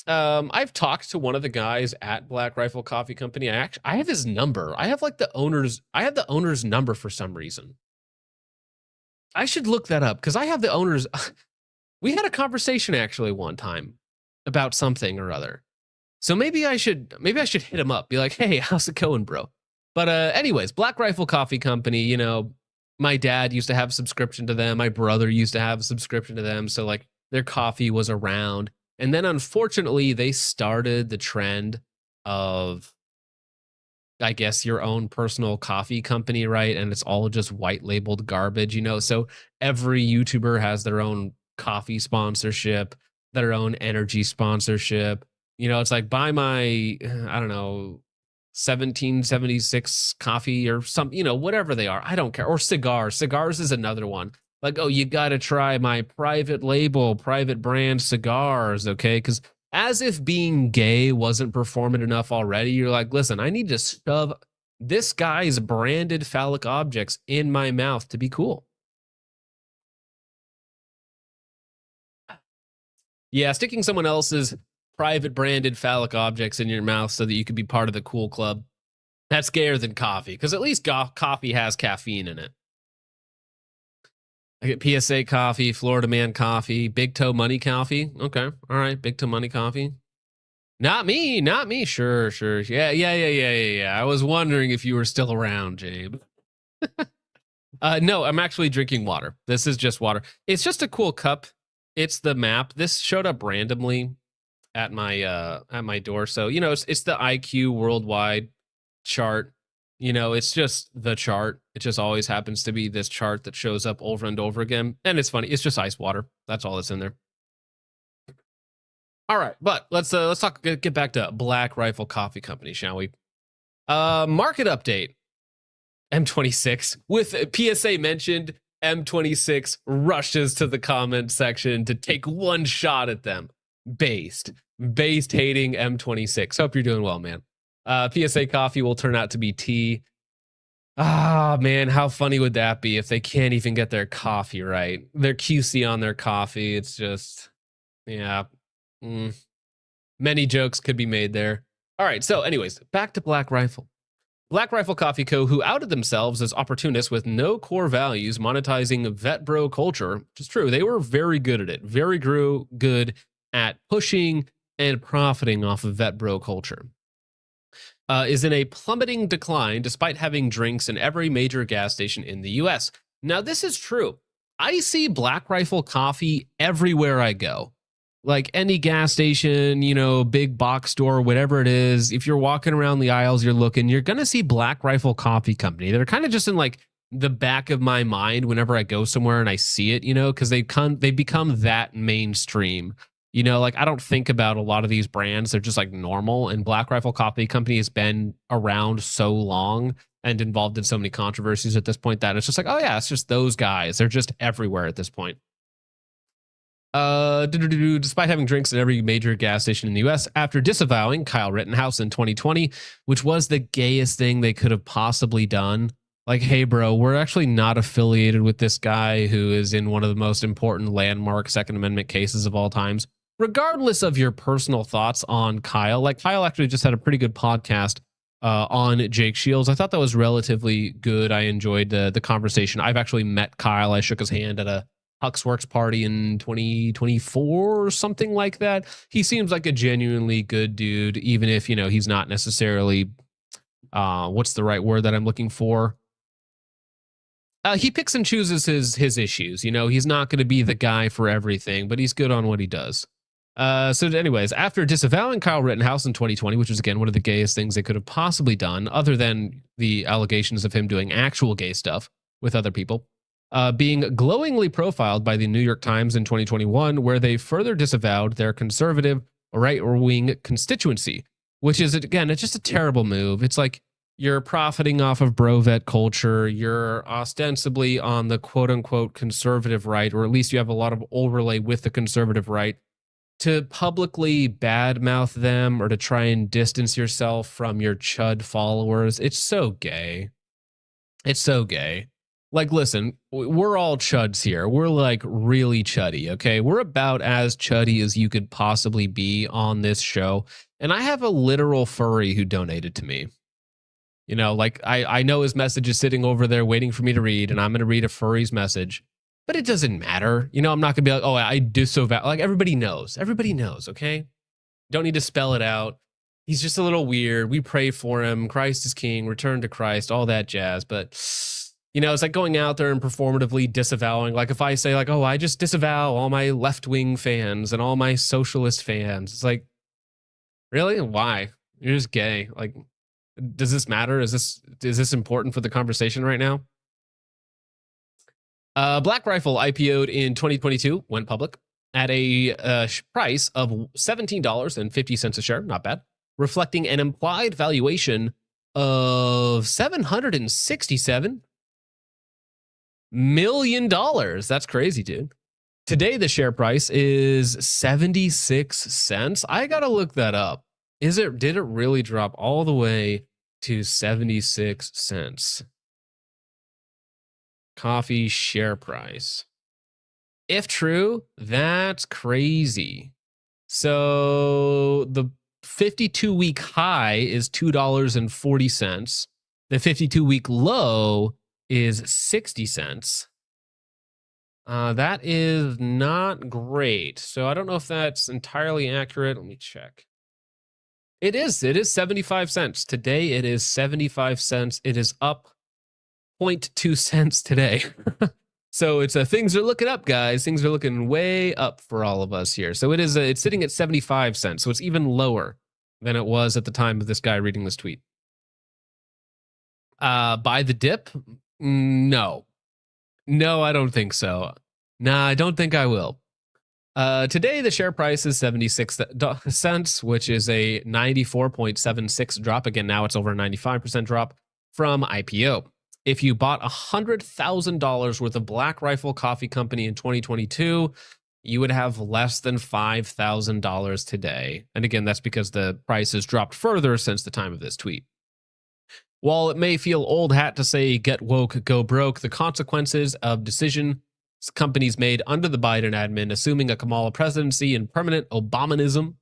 I've talked to one of the guys at Black Rifle Coffee Company. I have his number. I have the owner's number for some reason. I should look that up because I have the owner's. We had a conversation actually one time about something or other. So maybe I should hit him up, be like, hey, how's it going, bro? But anyways, Black Rifle Coffee Company, you know, my dad used to have a subscription to them. My brother used to have a subscription to them. So like their coffee was around. And then unfortunately, they started the trend of, I guess, your own personal coffee company, right? And it's all just white labeled garbage, you know? So every YouTuber has their own coffee sponsorship, their own energy sponsorship. You know, it's like buy my, I don't know, 1776 coffee or some, you know, whatever they are. I don't care. Or cigars. Cigars is another one. Like, oh, you got to try my private label, private brand cigars, okay? Because as if being gay wasn't performant enough already, you're like, listen, I need to shove this guy's branded phallic objects in my mouth to be cool. Yeah, sticking someone else's private branded phallic objects in your mouth so that you could be part of the cool club. That's gayer than coffee, because at least coffee has caffeine in it. I get PSA coffee, Florida Man coffee, Big Toe Money coffee. Okay, all right, Big Toe Money coffee. Not me. Sure. Yeah. I was wondering if you were still around, Jabe. No, I'm actually drinking water. This is just water. It's just a cool cup. It's the map. This showed up randomly at my door. So, you know, it's the IQ worldwide chart. You know, it's just the chart. It just always happens to be this chart that shows up over and over again. And it's funny. It's just ice water. That's all that's in there. All right, but let's talk. Get back to Black Rifle Coffee Company, shall we? Market update. M26 with PSA mentioned. M26 rushes to the comment section to take one shot at them. Based hating M26. Hope you're doing well, man. PSA coffee will turn out to be tea. Ah, man, how funny would that be if they can't even get their coffee right? Their QC on their coffee. It's just, yeah. Many jokes could be made there. All right, so anyways, back to Black Rifle. Black Rifle Coffee Co., who outed themselves as opportunists with no core values, monetizing vet bro culture, which is true. They were very good at it. Very good at pushing and profiting off of vet bro culture. Is in a plummeting decline despite having drinks in every major gas station in the US. Now, this is true. I see Black Rifle Coffee everywhere I go. Like any gas station, you know, big box store, whatever it is. If you're walking around the aisles, you're going to see Black Rifle Coffee Company. They're kind of just in like the back of my mind whenever I go somewhere and I see it, you know, because they become that mainstream. You know, like I don't think about a lot of these brands. They're just like normal. And Black Rifle Coffee Company has been around so long and involved in so many controversies at this point that it's just like, oh yeah, it's just those guys. They're just everywhere at this point. Despite having drinks at every major gas station in the US after disavowing Kyle Rittenhouse in 2020, which was the gayest thing they could have possibly done. Like, hey, bro, we're actually not affiliated with this guy who is in one of the most important landmark Second Amendment cases of all times. Regardless of your personal thoughts on Kyle, like Kyle actually just had a pretty good podcast on Jake Shields. I thought that was relatively good. I enjoyed the conversation. I've actually met Kyle. I shook his hand at a Huxworks party in 2024 or something like that. He seems like a genuinely good dude, even if, you know, he's not necessarily, what's the right word that I'm looking for? He picks and chooses his issues. You know, he's not going to be the guy for everything, but he's good on what he does. So anyways, after disavowing Kyle Rittenhouse in 2020, which was again one of the gayest things they could have possibly done, other than the allegations of him doing actual gay stuff with other people, being glowingly profiled by the New York Times in 2021, where they further disavowed their conservative right-wing constituency, which is, again, it's just a terrible move. It's like you're profiting off of bro-vet culture. You're ostensibly on the quote-unquote conservative right, or at least you have a lot of overlay with the conservative right, to publicly badmouth them or to try and distance yourself from your chud followers. It's so gay. It's so gay. Like, listen, we're all chuds here. We're like really chuddy, okay? We're about as chuddy as you could possibly be on this show. And I have a literal furry who donated to me. You know, like I know his message is sitting over there waiting for me to read, and I'm going to read a furry's message. But it doesn't matter. You know, I'm not going to be like, oh, I disavow. Like, everybody knows. Everybody knows, okay? Don't need to spell it out. He's just a little weird. We pray for him. Christ is king. Return to Christ. All that jazz. But, you know, it's like going out there and performatively disavowing. Like, if I say, like, oh, I just disavow all my left-wing fans and all my socialist fans. It's like, really? Why? You're just gay. Like, does this matter? Is this important for the conversation right now? Black Rifle IPO'd in 2022, went public at a price of $17.50 a share, not bad, reflecting an implied valuation of $767 million. That's crazy, dude. Today, the share price is 76 cents. I gotta look that up. Did it really drop all the way to 76 cents? Coffee share price. If true, that's crazy. So the 52-week high is $2.40. The 52-week low is 60 cents. That is not great. So I don't know if that's entirely accurate. Let me check. It is 75 cents. Today it is 75 cents. It is up 0.2 cents today. So it's things are looking up, guys. Things are looking way up for all of us here. So it's sitting at 75 cents. So it's even lower than it was at the time of this guy reading this tweet. Buy the dip? No, I don't think so. Nah, I don't think I will. Today, the share price is 76 cents, which is a 94.76 drop. Again, now it's over a 95% drop from IPO. If you bought $100,000 worth of Black Rifle Coffee Company in 2022, you would have less than $5,000 today. And again, that's because the price has dropped further since the time of this tweet. While it may feel old hat to say get woke, go broke, the consequences of decisions companies made under the Biden admin, assuming a Kamala presidency and permanent Obamanism,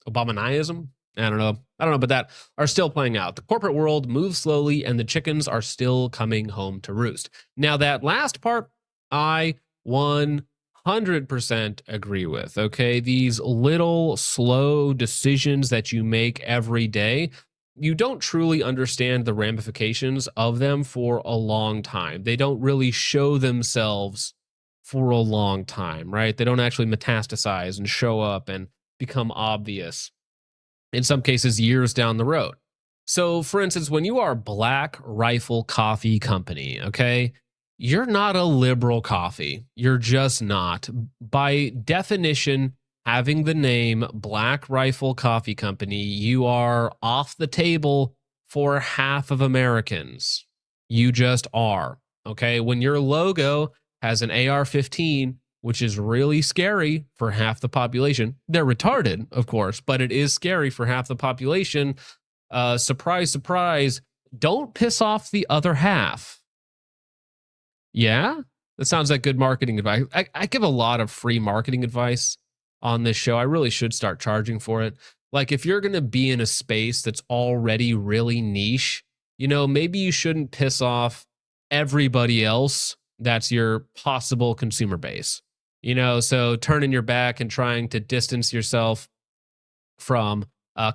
I don't know about that, are still playing out. The corporate world moves slowly and the chickens are still coming home to roost. Now that last part, I 100% agree with, okay? These little slow decisions that you make every day, you don't truly understand the ramifications of them for a long time. They don't really show themselves for a long time, right? They don't actually metastasize and show up and become obvious. In some cases, years down the road. So, for instance, when you are Black Rifle Coffee Company, okay, you're not a liberal coffee. You're just not. By definition, having the name Black Rifle Coffee Company, you are off the table for half of Americans. You just are, okay? When your logo has an AR-15, which is really scary for half the population. They're retarded, of course, but it is scary for half the population. Surprise, surprise, don't piss off the other half. Yeah? That sounds like good marketing advice. I give a lot of free marketing advice on this show. I really should start charging for it. Like, if you're going to be in a space that's already really niche, you know, maybe you shouldn't piss off everybody else that's your possible consumer base. You know, so turning your back and trying to distance yourself from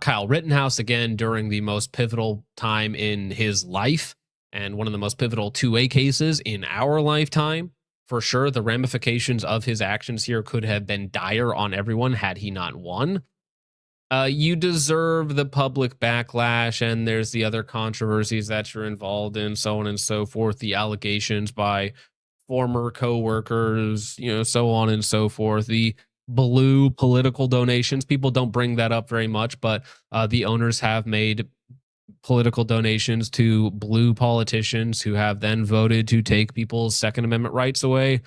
Kyle Rittenhouse again during the most pivotal time in his life and one of the most pivotal 2A cases in our lifetime. For sure, the ramifications of his actions here could have been dire on everyone had he not won. You deserve the public backlash, and there's the other controversies that you're involved in, so on and so forth, the allegations by former co-workers, you know, so on and so forth. The blue political donations, people don't bring that up very much, but the owners have made political donations to blue politicians who have then voted to take people's Second Amendment rights away.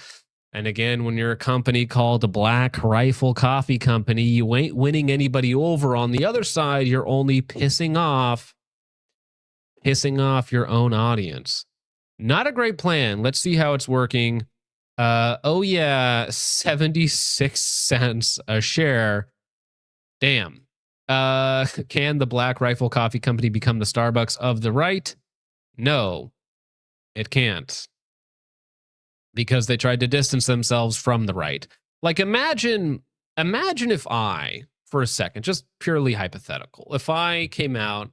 And again, when you're a company called the Black Rifle Coffee Company, you ain't winning anybody over. On the other side, you're only pissing off your own audience. Not a great plan. Let's see how it's working. Oh yeah, 76 cents a share. Damn. Can the Black Rifle Coffee Company become the Starbucks of the right? No, it can't. Because they tried to distance themselves from the right. Like, imagine if I, for a second, just purely hypothetical, if I came out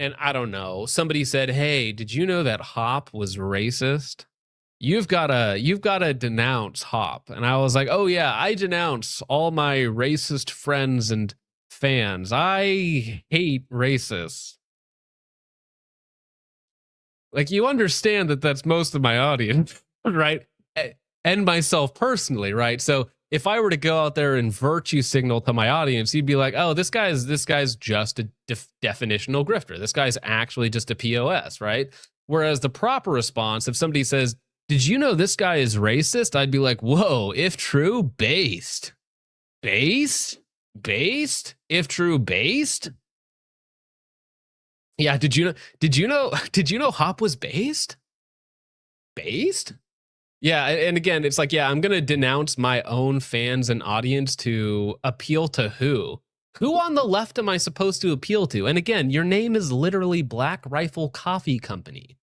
and I don't know, somebody said, "Hey, did you know that Hop was racist? You've got to denounce Hop." And I was like, "Oh yeah, I denounce all my racist friends and fans. I hate racists." Like, you understand that that's most of my audience, right? And myself personally, right? So if I were to go out there and virtue signal to my audience, you'd be like, "Oh, this guy's just a definitional grifter. This guy's actually just a POS," right? Whereas the proper response, if somebody says, "Did you know this guy is racist?" I'd be like, "Whoa, if true, based. Based? If true, based?" Yeah, did you know Hop was based? Based? Yeah, and again, it's like, yeah, I'm going to denounce my own fans and audience to appeal to who? Who on the left am I supposed to appeal to? And again, your name is literally Black Rifle Coffee Company.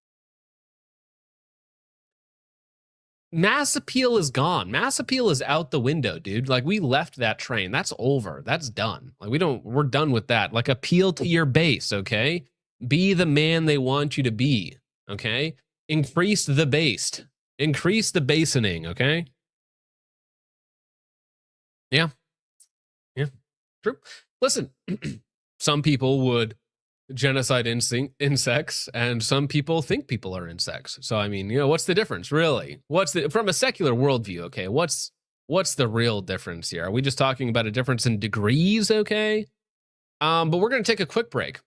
Mass appeal is gone. Mass appeal is out the window, dude. Like, we left that train. That's over. That's done. Like, we're done with that. Like, appeal to your base, okay? Be the man they want you to be, okay? Increase the based. Increase the basoning, okay? Yeah. Yeah. True. Listen, some people would genocide insects, and some people think people are insects. So, I mean, you know, what's the difference, really? From a secular worldview, okay, what's the real difference here? Are we just talking about a difference in degrees, okay? But we're going to take a quick break,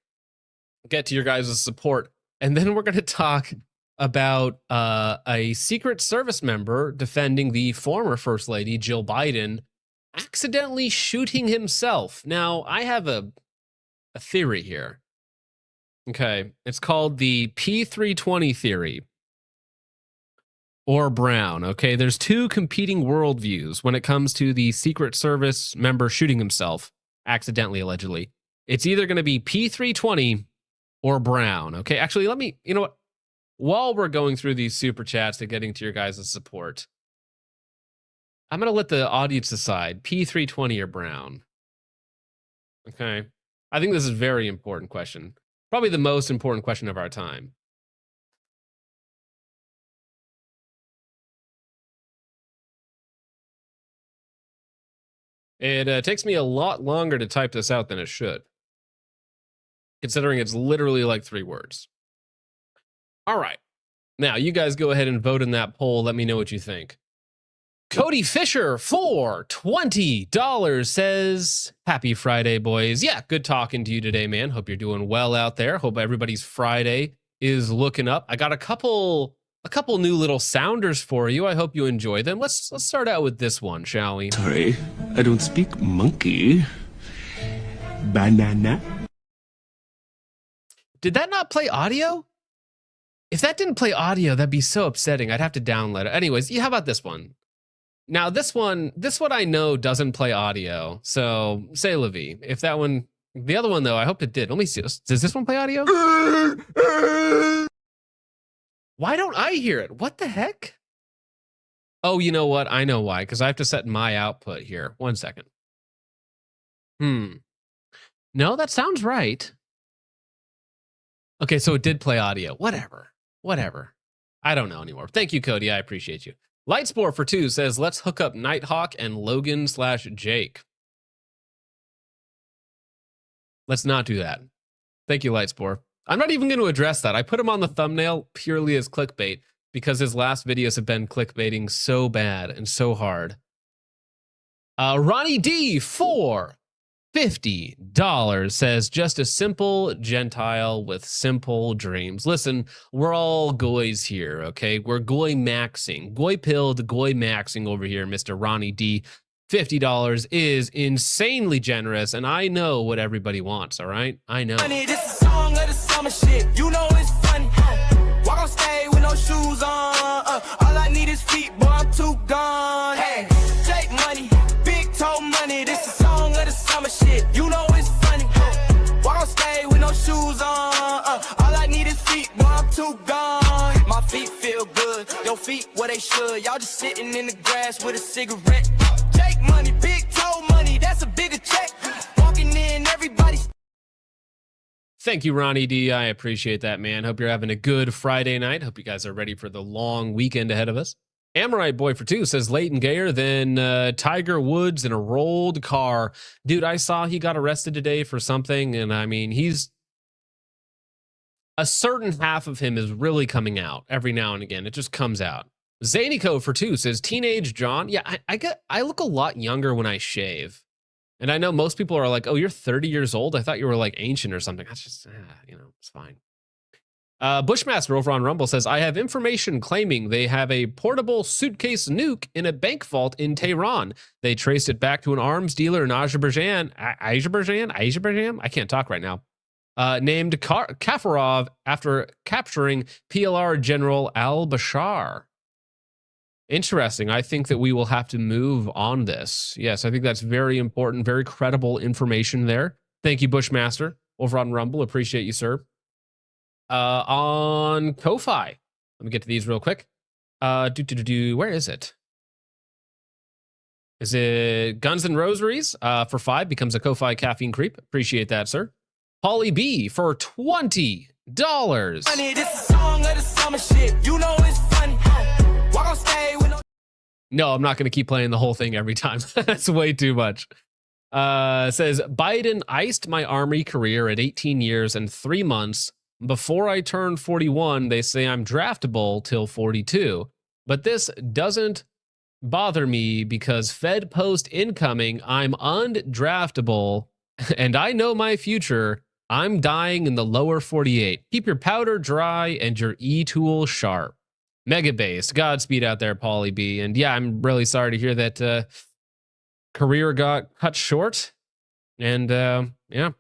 get to your guys' support, and then we're going to talk about a Secret Service member defending the former First Lady, Jill Biden, accidentally shooting himself. Now, I have a theory here. Okay, it's called the P320 theory, or Brown. Okay, there's two competing worldviews when it comes to the Secret Service member shooting himself, accidentally, allegedly. It's either going to be P320 or Brown. Okay, actually, you know what? While we're going through these super chats and getting to your guys' support, I'm going to let the audience decide, P320 or Brown. Okay, I think this is a very important question. Probably the most important question of our time. It takes me a lot longer to type this out than it should, considering it's literally like 3 words. All right. Now, you guys go ahead and vote in that poll. Let me know what you think. Cody Fisher for $20 says, happy Friday, boys. Yeah, good talking to you today, man. Hope you're doing well out there. Hope everybody's Friday is looking up. I got a couple new little sounders for you. I hope you enjoy them. Let's start out with this one, shall we? Sorry, I don't speak monkey. Banana. Did that not play audio? If that didn't play audio, that'd be so upsetting. I'd have to download it. Anyways, yeah, how about this one? Now, this one I know doesn't play audio, so say la vie. If that one, the other one though, I hope it did. Let me see. Does this one play audio? Why don't I hear it? What the heck? Oh, you know what? I know why, because I have to set my output here. 1 second. No, that sounds right. Okay, so it did play audio. Whatever. I don't know anymore. Thank you, Cody. I appreciate you. Lightspore for 2 says, let's hook up Nighthawk and Logan/Jake. Let's not do that. Thank you, Lightspore. I'm not even going to address that. I put him on the thumbnail purely as clickbait because his last videos have been clickbaiting so bad and so hard. Ronnie D for $50 says, just a simple Gentile with simple dreams. Listen, we're all goys here, okay? We're goy maxing. Goy pilled, goy maxing over here, Mr. Ronnie D. $50 is insanely generous, and I know what everybody wants, all right? I know. This is a song of the summer shit. You know it's funny. Walk on stage with no shoes on. All I need is feet, boy, I'm too gone. Hey, Jake money, big toe money. This is a song of the summer shit. You know it's funny. Walk on stage with no shoes on. All I need is feet, boy, I'm too gone. My feet feel good. Your feet where they should. Y'all just sitting in the grass with a cigarette. Jake money, big toe money. That's a bigger check. Walking in, everybody. Thank you, Ronnie D. I appreciate that, man. Hope you're having a good Friday night. Hope you guys are ready for the long weekend ahead of us. Amorite Boy for 2 says, Leighton Gayer than Tiger Woods in a rolled car. Dude, I saw he got arrested today for something, and I mean, a certain half of him is really coming out every now and again. It just comes out. Zanico for 2 says, teenage John. Yeah, I look a lot younger when I shave. And I know most people are like, oh, you're 30 years old? I thought you were like ancient or something. That's just, it's fine. Bushmaster over on Rumble says, I have information claiming they have a portable suitcase nuke in a bank vault in Tehran. They traced it back to an arms dealer in Azerbaijan. I can't talk right now. Named Kafarov after capturing PLR General al-Bashar. Interesting. I think that we will have to move on this. Yes, I think that's very important, very credible information there. Thank you, Bushmaster, over on Rumble. Appreciate you, sir. On Ko-Fi, let me get to these real quick. Where is it? Is it Guns and Rosaries? For 5 becomes a Ko-Fi caffeine creep. Appreciate that, sir. Polly B for $20. Funny, this is song of the summer shit. You know it's funny. Walk on stage with no. No, I'm not going to keep playing the whole thing every time. That's way too much. Says Biden iced my army career at 18 years and 3 months. Before I turned 41, they say I'm draftable till 42. But this doesn't bother me because Fed post incoming, I'm undraftable, and I know my future. I'm dying in the lower 48. Keep your powder dry and your e-tool sharp. Mega based. Godspeed out there, Paulie B. And yeah, I'm really sorry to hear that career got cut short. And yeah.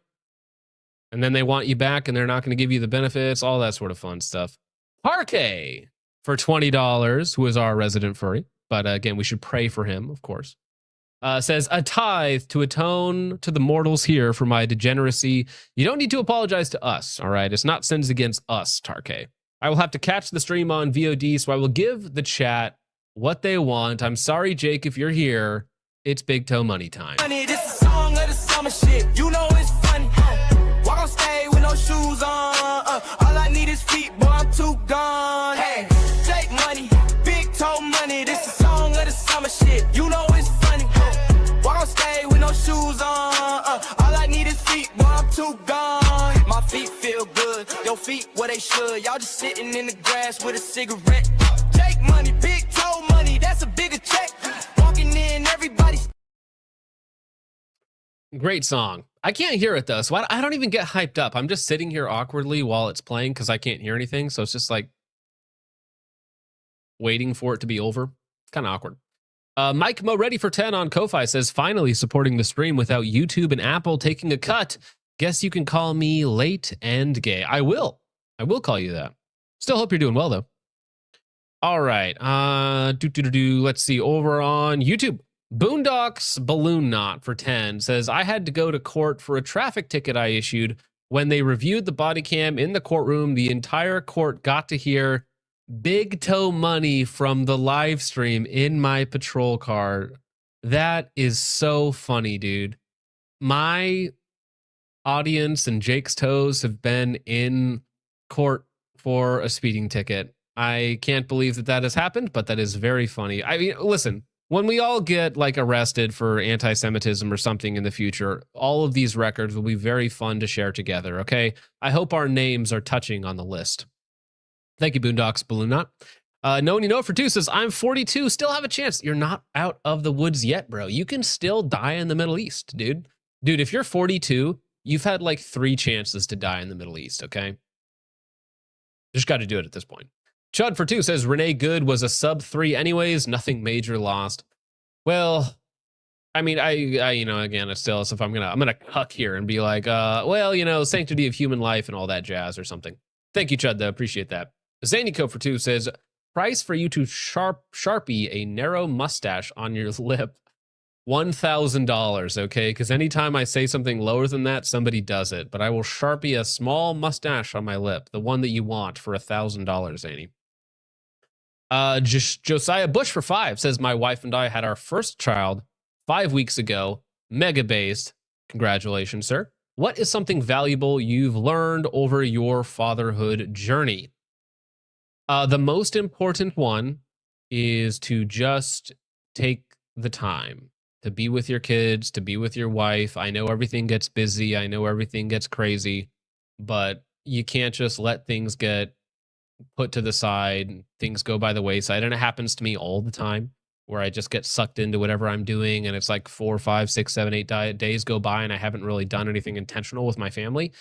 And then they want you back and they're not going to give you the benefits, all that sort of fun stuff. Parquet for $20, who is our resident furry. But again, we should pray for him, of course. Says, a tithe to atone to the mortals here for my degeneracy. You don't need to apologize to us, all right? It's not sins against us, Tarkay. I will have to catch the stream on VOD, so I will give the chat what they want. I'm sorry, Jake, if you're here. It's Big Toe Money time. Funny, this is song of the summer shit. You know it's funny. Walk on stage with no shoes on. All I need is feet, boy, I'm too gone. Hey, Jake money, Big Toe Money. This is song of the summer shit. You know it's funny. Walk on stage with no shoes on. All I need is feet, boy, I'm too gone. My feet feel good, your feet where they should. Y'all just sitting in the grass with a cigarette. Jake money, Big Toe Money, that's a bigger check. Walking in, everybody. Great song. I can't hear it though, so I don't even get hyped up. I'm just sitting here awkwardly while it's playing because I can't hear anything. So it's just like waiting for it to be over. It's kind of awkward. Mike Mo ready for 10 on Ko-Fi says, finally supporting the stream without YouTube and Apple taking a cut. Guess you can call me late and gay. I will call you that. Still hope you're doing well though. All right. Let's see. Over on YouTube, Boondocks Balloon Knot for 10 says, I had to go to court for a traffic ticket I issued. When they reviewed the body cam in the courtroom, the entire court got to hear Big Toe Money from the live stream in my patrol car. That is so funny, dude. My audience and Jake's toes have been in court for a speeding ticket. I can't believe that that has happened, but that is very funny. I mean, listen, when we all get like arrested for anti-Semitism or something in the future, all of these records will be very fun to share together, okay? I hope our names are touching on the list. Thank you, Boondocks Balloon Knot. No one you know for 2 says, I'm 42, still have a chance. You're not out of the woods yet, bro. You can still die in the Middle East, dude. Dude, if you're 42, you've had like 3 chances to die in the Middle East, okay? Just got to do it at this point. Chud for 2 says, Renee Good was a sub 3 anyways. Nothing major lost. Well, I mean, I you know, again, it's still, so if I'm gonna cuck here and be like, well, you know, sanctity of human life and all that jazz or something. Thank you, Chud, though. Appreciate that. Zanyco for 2 says, price for you to Sharpie a narrow mustache on your lip, $1,000, okay? Because anytime I say something lower than that, somebody does it. But I will Sharpie a small mustache on my lip, the one that you want, for $1,000, Zany. Josiah Bush for 5 says, my wife and I had our first child 5 weeks ago, mega based. Congratulations, sir. What is something valuable you've learned over your fatherhood journey? The most important one is to just take the time to be with your kids, to be with your wife. I know everything gets busy. I know everything gets crazy, but you can't just let things get put to the side. Things go by the wayside. And it happens to me all the time where I just get sucked into whatever I'm doing. And it's like 4, 5, 6, 7, 8 days go by and I haven't really done anything intentional with my family.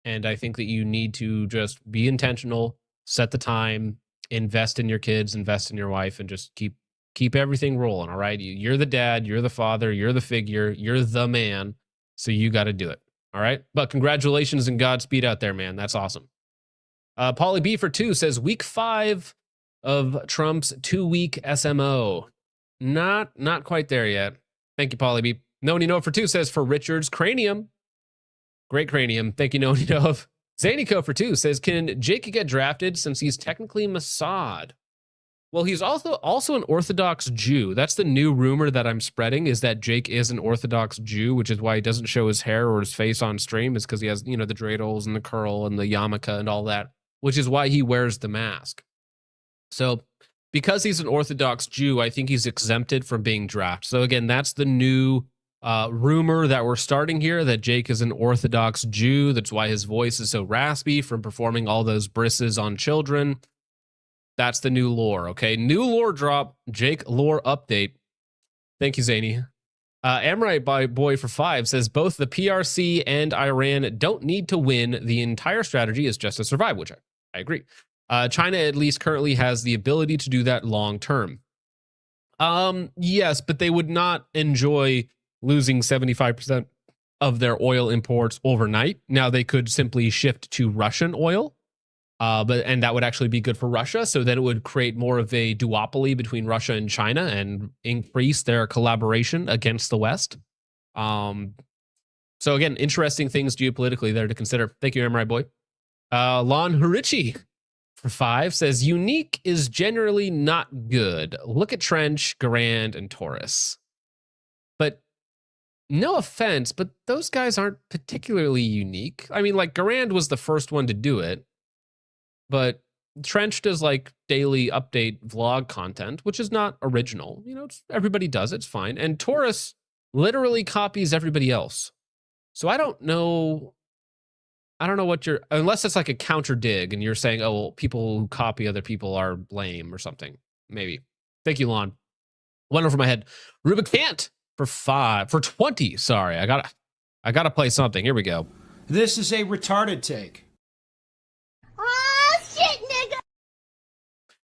And I think that you need to just be intentional, set the time, invest in your kids, invest in your wife, and just keep everything rolling. All right. You're the dad, you're the father, you're the figure, you're the man. So you got to do it. All right. But congratulations and Godspeed out there, man. That's awesome. Paulie B for 2 says, week 5 of Trump's 2-week SMO. Not quite there yet. Thank you, Pauly B. No one you know for 2 says for Richard's cranium. Great cranium. Thank you, no one you know of. Zanico for 2 says, can Jake get drafted since he's technically Mossad? Well, he's also an Orthodox Jew. That's the new rumor that I'm spreading, is that Jake is an Orthodox Jew, which is why he doesn't show his hair or his face on stream, is because he has, the dreidels and the curl and the yarmulke and all that, which is why he wears the mask. So because he's an Orthodox Jew, I think he's exempted from being drafted. So again, that's the new rumor that we're starting here, that Jake is an Orthodox Jew. That's why his voice is so raspy from performing all those brisses on children. That's the new lore, okay? New lore drop, Jake lore update. Thank you, Zany. Amrite by Boy for 5 says, both the PRC and Iran don't need to win. The entire strategy is just to survive, which I agree. China at least currently has the ability to do that long term. Yes, but they would not enjoy losing 75% of their oil imports overnight. Now they could simply shift to Russian oil. And that would actually be good for Russia. So then it would create more of a duopoly between Russia and China and increase their collaboration against the West. So again, interesting things geopolitically there to consider. Thank you, Emery Boy. Lon Hurichi for 5 says, unique is generally not good. Look at Trench, Garand, and Taurus. But no offense, but those guys aren't particularly unique. I mean, like, Garand was the first one to do it. But Trench does like daily update vlog content, which is not original. Everybody does it, it's fine. And Taurus literally copies everybody else. So I don't know what you're, unless it's like a counter dig and you're saying, oh, well, people who copy other people are lame or something. Maybe. Thank you, Lon. One over my head. Rubicant for 20. Sorry, I gotta play something. Here we go. This is a retarded take.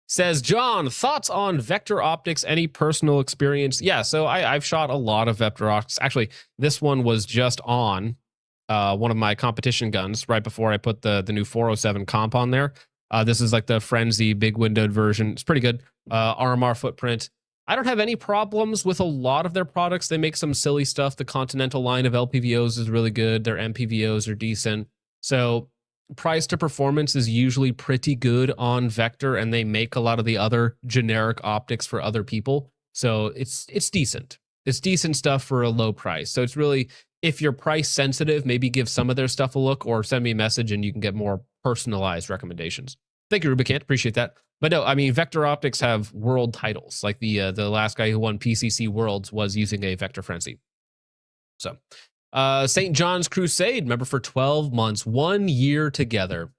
Says John, thoughts on vector optics? Any personal experience? Yeah, so I've shot a lot of vector optics. Actually, this one was just on one of my competition guns right before I put the new 407 comp on there. This is like the Frenzy big windowed version. It's pretty good. RMR footprint. I don't have any problems with a lot of their products. They make some silly stuff. The Continental line of LPVOs is really good. Their MPVOs are decent. So price to performance is usually pretty good on Vector, and they make a lot of the other generic optics for other people. So it's decent. It's decent stuff for a low price. So it's really, if you're price sensitive, maybe give some of their stuff a look or send me a message and you can get more personalized recommendations. Thank you, Rubicant. Appreciate that. But no, I mean, Vector optics have world titles. Like the last guy who won PCC Worlds was using a Vector Frenzy. So St. John's Crusade, member for 12 months, 1 year together.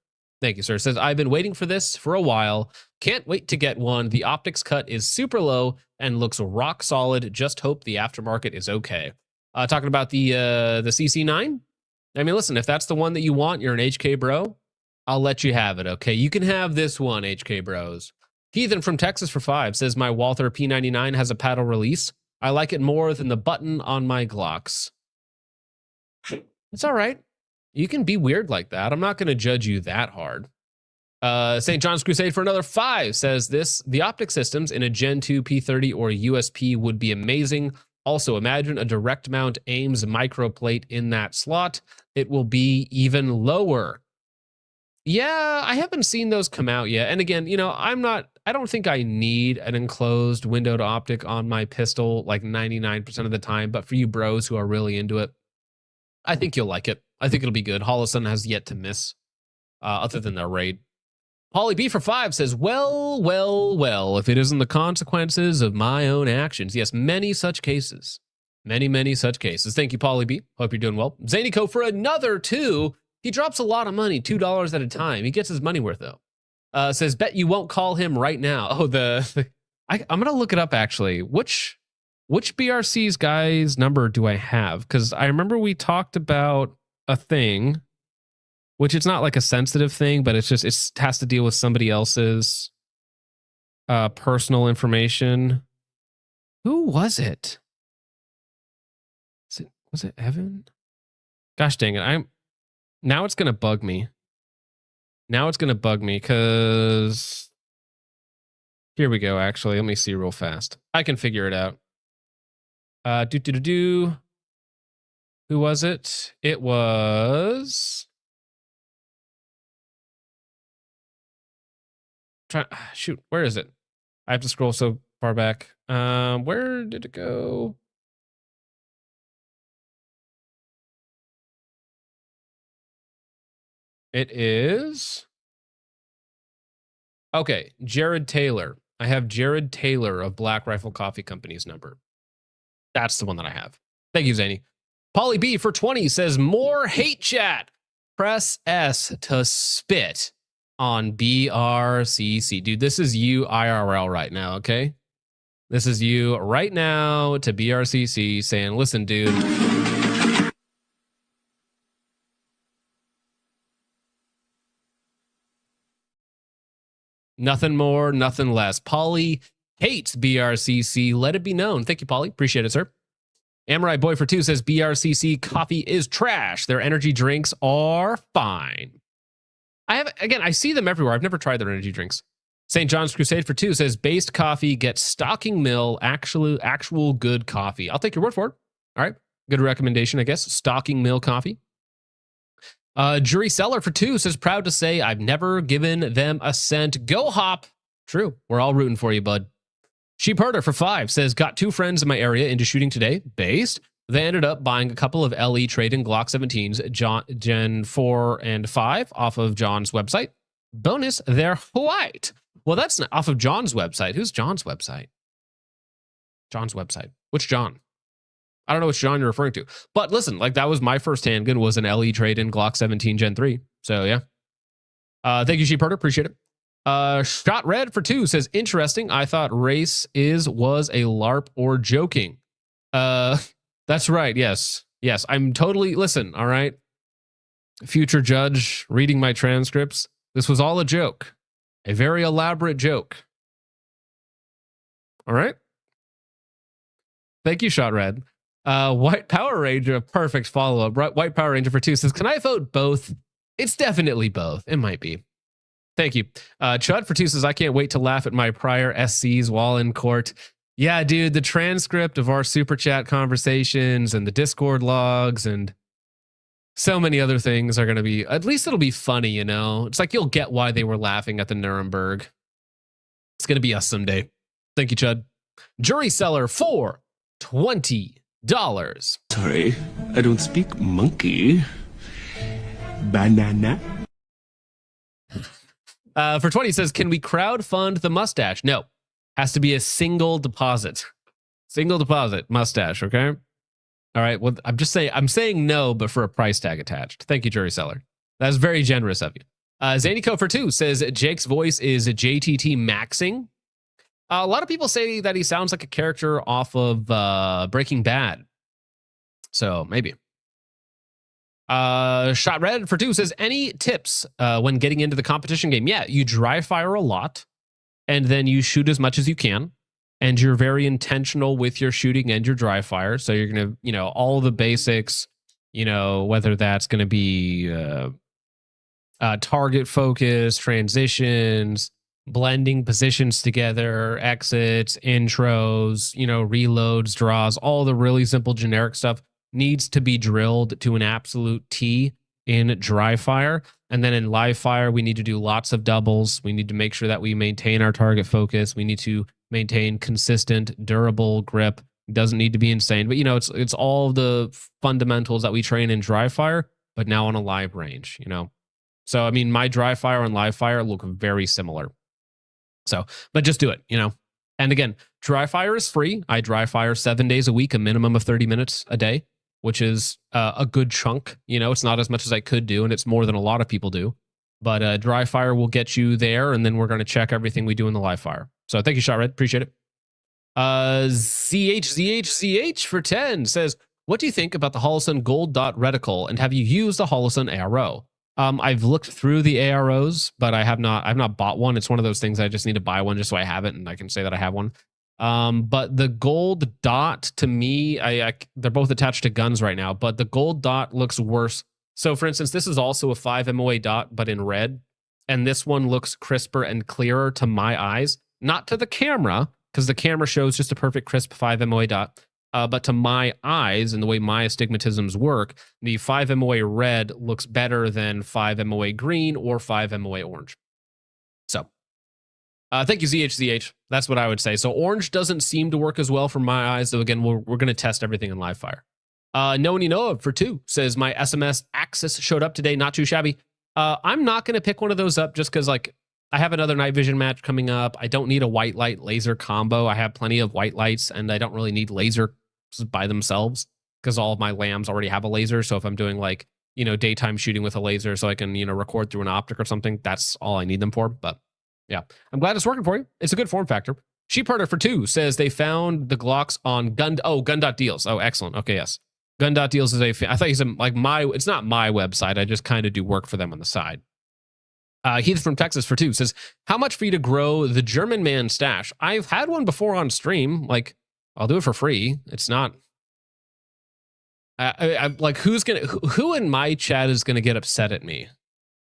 Thank you, sir. It says, I've been waiting for this for a while. Can't wait to get one. The optics cut is super low and looks rock solid. Just hope the aftermarket is okay. Talking about the CC9. I mean, listen, if that's the one that you want, you're an HK bro, I'll let you have it, okay? You can have this one, HK bros. Heathen from Texas for 5 says, my Walther P99 has a paddle release. I like it more than the button on my Glocks. It's all right. You can be weird like that. I'm not going to judge you that hard. St. John's Crusade for another 5 says this, the optic systems in a Gen 2 P30 or USP would be amazing. Also, imagine a direct mount Ames microplate in that slot. It will be even lower. Yeah, I haven't seen those come out yet. And again, I don't think I need an enclosed windowed optic on my pistol like 99% of the time. But for you bros who are really into it, I think you'll like it. I think it'll be good. Holosun has yet to miss, other than their raid. Polly B for 5 says, well, if it isn't the consequences of my own actions. Yes, many such cases. Many such cases. Thank you, Polly B. Hope you're doing well. Zanico for another 2. He drops a lot of money, $2 at a time. He gets his money worth, though. Says, bet you won't call him right now. Oh, I'm going to look it up, actually. Which BRC's guy's number do I have? Because I remember we talked about a thing, which it's not like a sensitive thing, but it has to deal with somebody else's personal information. Who was it? Was it Evan? Gosh dang it. Now it's going to bug me. Because Here we go, actually. Let me see real fast. I can figure it out. Who was it? It was... Shoot, where is it? I have to scroll so far back. Where did it go? It is... Okay, Jared Taylor. I have Jared Taylor of Black Rifle Coffee Company's number. That's the one that I have. Thank you, Zany. Polly B for 20 says, more hate chat. Press S to spit on BRCC. Dude, this is you IRL right now, okay? This is you right now to BRCC saying, listen, dude. Nothing more, nothing less. Polly hates BRCC. Let it be known. Thank you, Polly. Appreciate it, sir. Amorai Boy for 2 says BRCC coffee is trash. Their energy drinks are fine. I see them everywhere. I've never tried their energy drinks. St. John's Crusade for 2 says based coffee gets stocking mill, actual good coffee. I'll take your word for it. All right. Good recommendation, I guess. Stocking mill coffee. Jury Seller for 2 says, proud to say I've never given them a cent. Go Hop. True. We're all rooting for you, bud. Sheep Herder for 5 says, got 2 friends in my area into shooting today. Based. They ended up buying a couple of LE trading Glock 17s, Gen 4 and 5 off of John's website. Bonus, they're white. Well, that's not off of John's website. Who's John's website? John's website. Which John? I don't know which John you're referring to. But listen, like that was my first handgun was an LE trade-in Glock 17 Gen 3. So yeah. Thank you, Sheep Herder. Appreciate it. Shot Red for 2 says, interesting. I thought race was a LARP or joking. That's right. Yes. Yes. I'm totally, listen, all right. Future judge reading my transcripts. This was all a joke. A very elaborate joke. All right. Thank you, Shot Red. White Power Ranger, a perfect follow-up. White Power Ranger for 2 says, can I vote both? It's definitely both. It might be. Thank you. Chud for 2 says, I can't wait to laugh at my prior SCs while in court. Yeah, dude, the transcript of our super chat conversations and the Discord logs and so many other things are going to be, at least it'll be funny, you know? It's like you'll get why they were laughing at the Nuremberg. It's going to be us someday. Thank you, Chud. Jury Seller for $20. Sorry, I don't speak monkey. Banana. For 20 says, can we crowdfund the mustache? No. Has to be a single deposit. Single deposit mustache, okay? All right, well, I'm saying no, but for a price tag attached. Thank you, Jury Seller. That's very generous of you. Zanico for 2 says, Jake's voice is JTT maxing. A lot of people say that he sounds like a character off of Breaking Bad. So maybe. Shot Red for 2 says, any tips when getting into the competition game? Yeah, you dry fire a lot, and then you shoot as much as you can, and you're very intentional with your shooting and your dry fire. So you're going to, all the basics, whether that's going to be target focus, transitions, blending positions together, exits, intros, reloads, draws, all the really simple generic stuff needs to be drilled to an absolute T in dry fire. And then in live fire, we need to do lots of doubles. We need to make sure that we maintain our target focus. We need to maintain consistent, durable grip. It doesn't need to be insane, but it's all the fundamentals that we train in dry fire, but now on a live range, So, I mean, my dry fire and live fire look very similar. So, but just do it, And again, dry fire is free. I dry fire 7 days a week, a minimum of 30 minutes a day, which is a good chunk. It's not as much as I could do, and it's more than a lot of people do. But dry fire will get you there, and then we're going to check everything we do in the live fire. So thank you, Shot Red. Appreciate it. ZH for 10 says, what do you think about the Holosun Gold Dot Reticle, and have you used the Holosun ARO? I've looked through the AROs, but I've not bought one. It's one of those things I just need to buy one just so I have it and I can say that I have one. But the gold dot to me, they're both attached to guns right now, but the gold dot looks worse. So for instance, this is also a 5 MOA dot, but in red. And this one looks crisper and clearer to my eyes. not to the camera, because the camera shows just a perfect crisp 5 MOA dot, but to my eyes and the way my astigmatisms work, the 5 MOA red looks better than 5 MOA green or 5 MOA orange. So, thank you, ZHZH. That's what I would say. So orange doesn't seem to work as well for my eyes. So again, we're going to test everything in live fire. No one you know of for 2 says my SMS Axis showed up today. Not too shabby. I'm not going to pick one of those up just because like I have another night vision match coming up. I don't need a white light laser combo. I have plenty of white lights and I don't really need lasers by themselves because all of my lambs already have a laser. So if I'm doing like, you know, daytime shooting with a laser so I can, you know, record through an optic or something, that's all I need them for. But yeah, I'm glad it's working for you. It's a good form factor. Sheepherder for 2 says they found the Glocks on gun.deals. Oh, excellent. Okay, yes. Gun.deals is I thought you said like it's not my website. I just kind of do work for them on the side. Heath from Texas for 2 says, how much for you to grow the German man stash? I've had one before on stream. Like, I'll do it for free. It's not. I'm like, who in my chat is gonna get upset at me?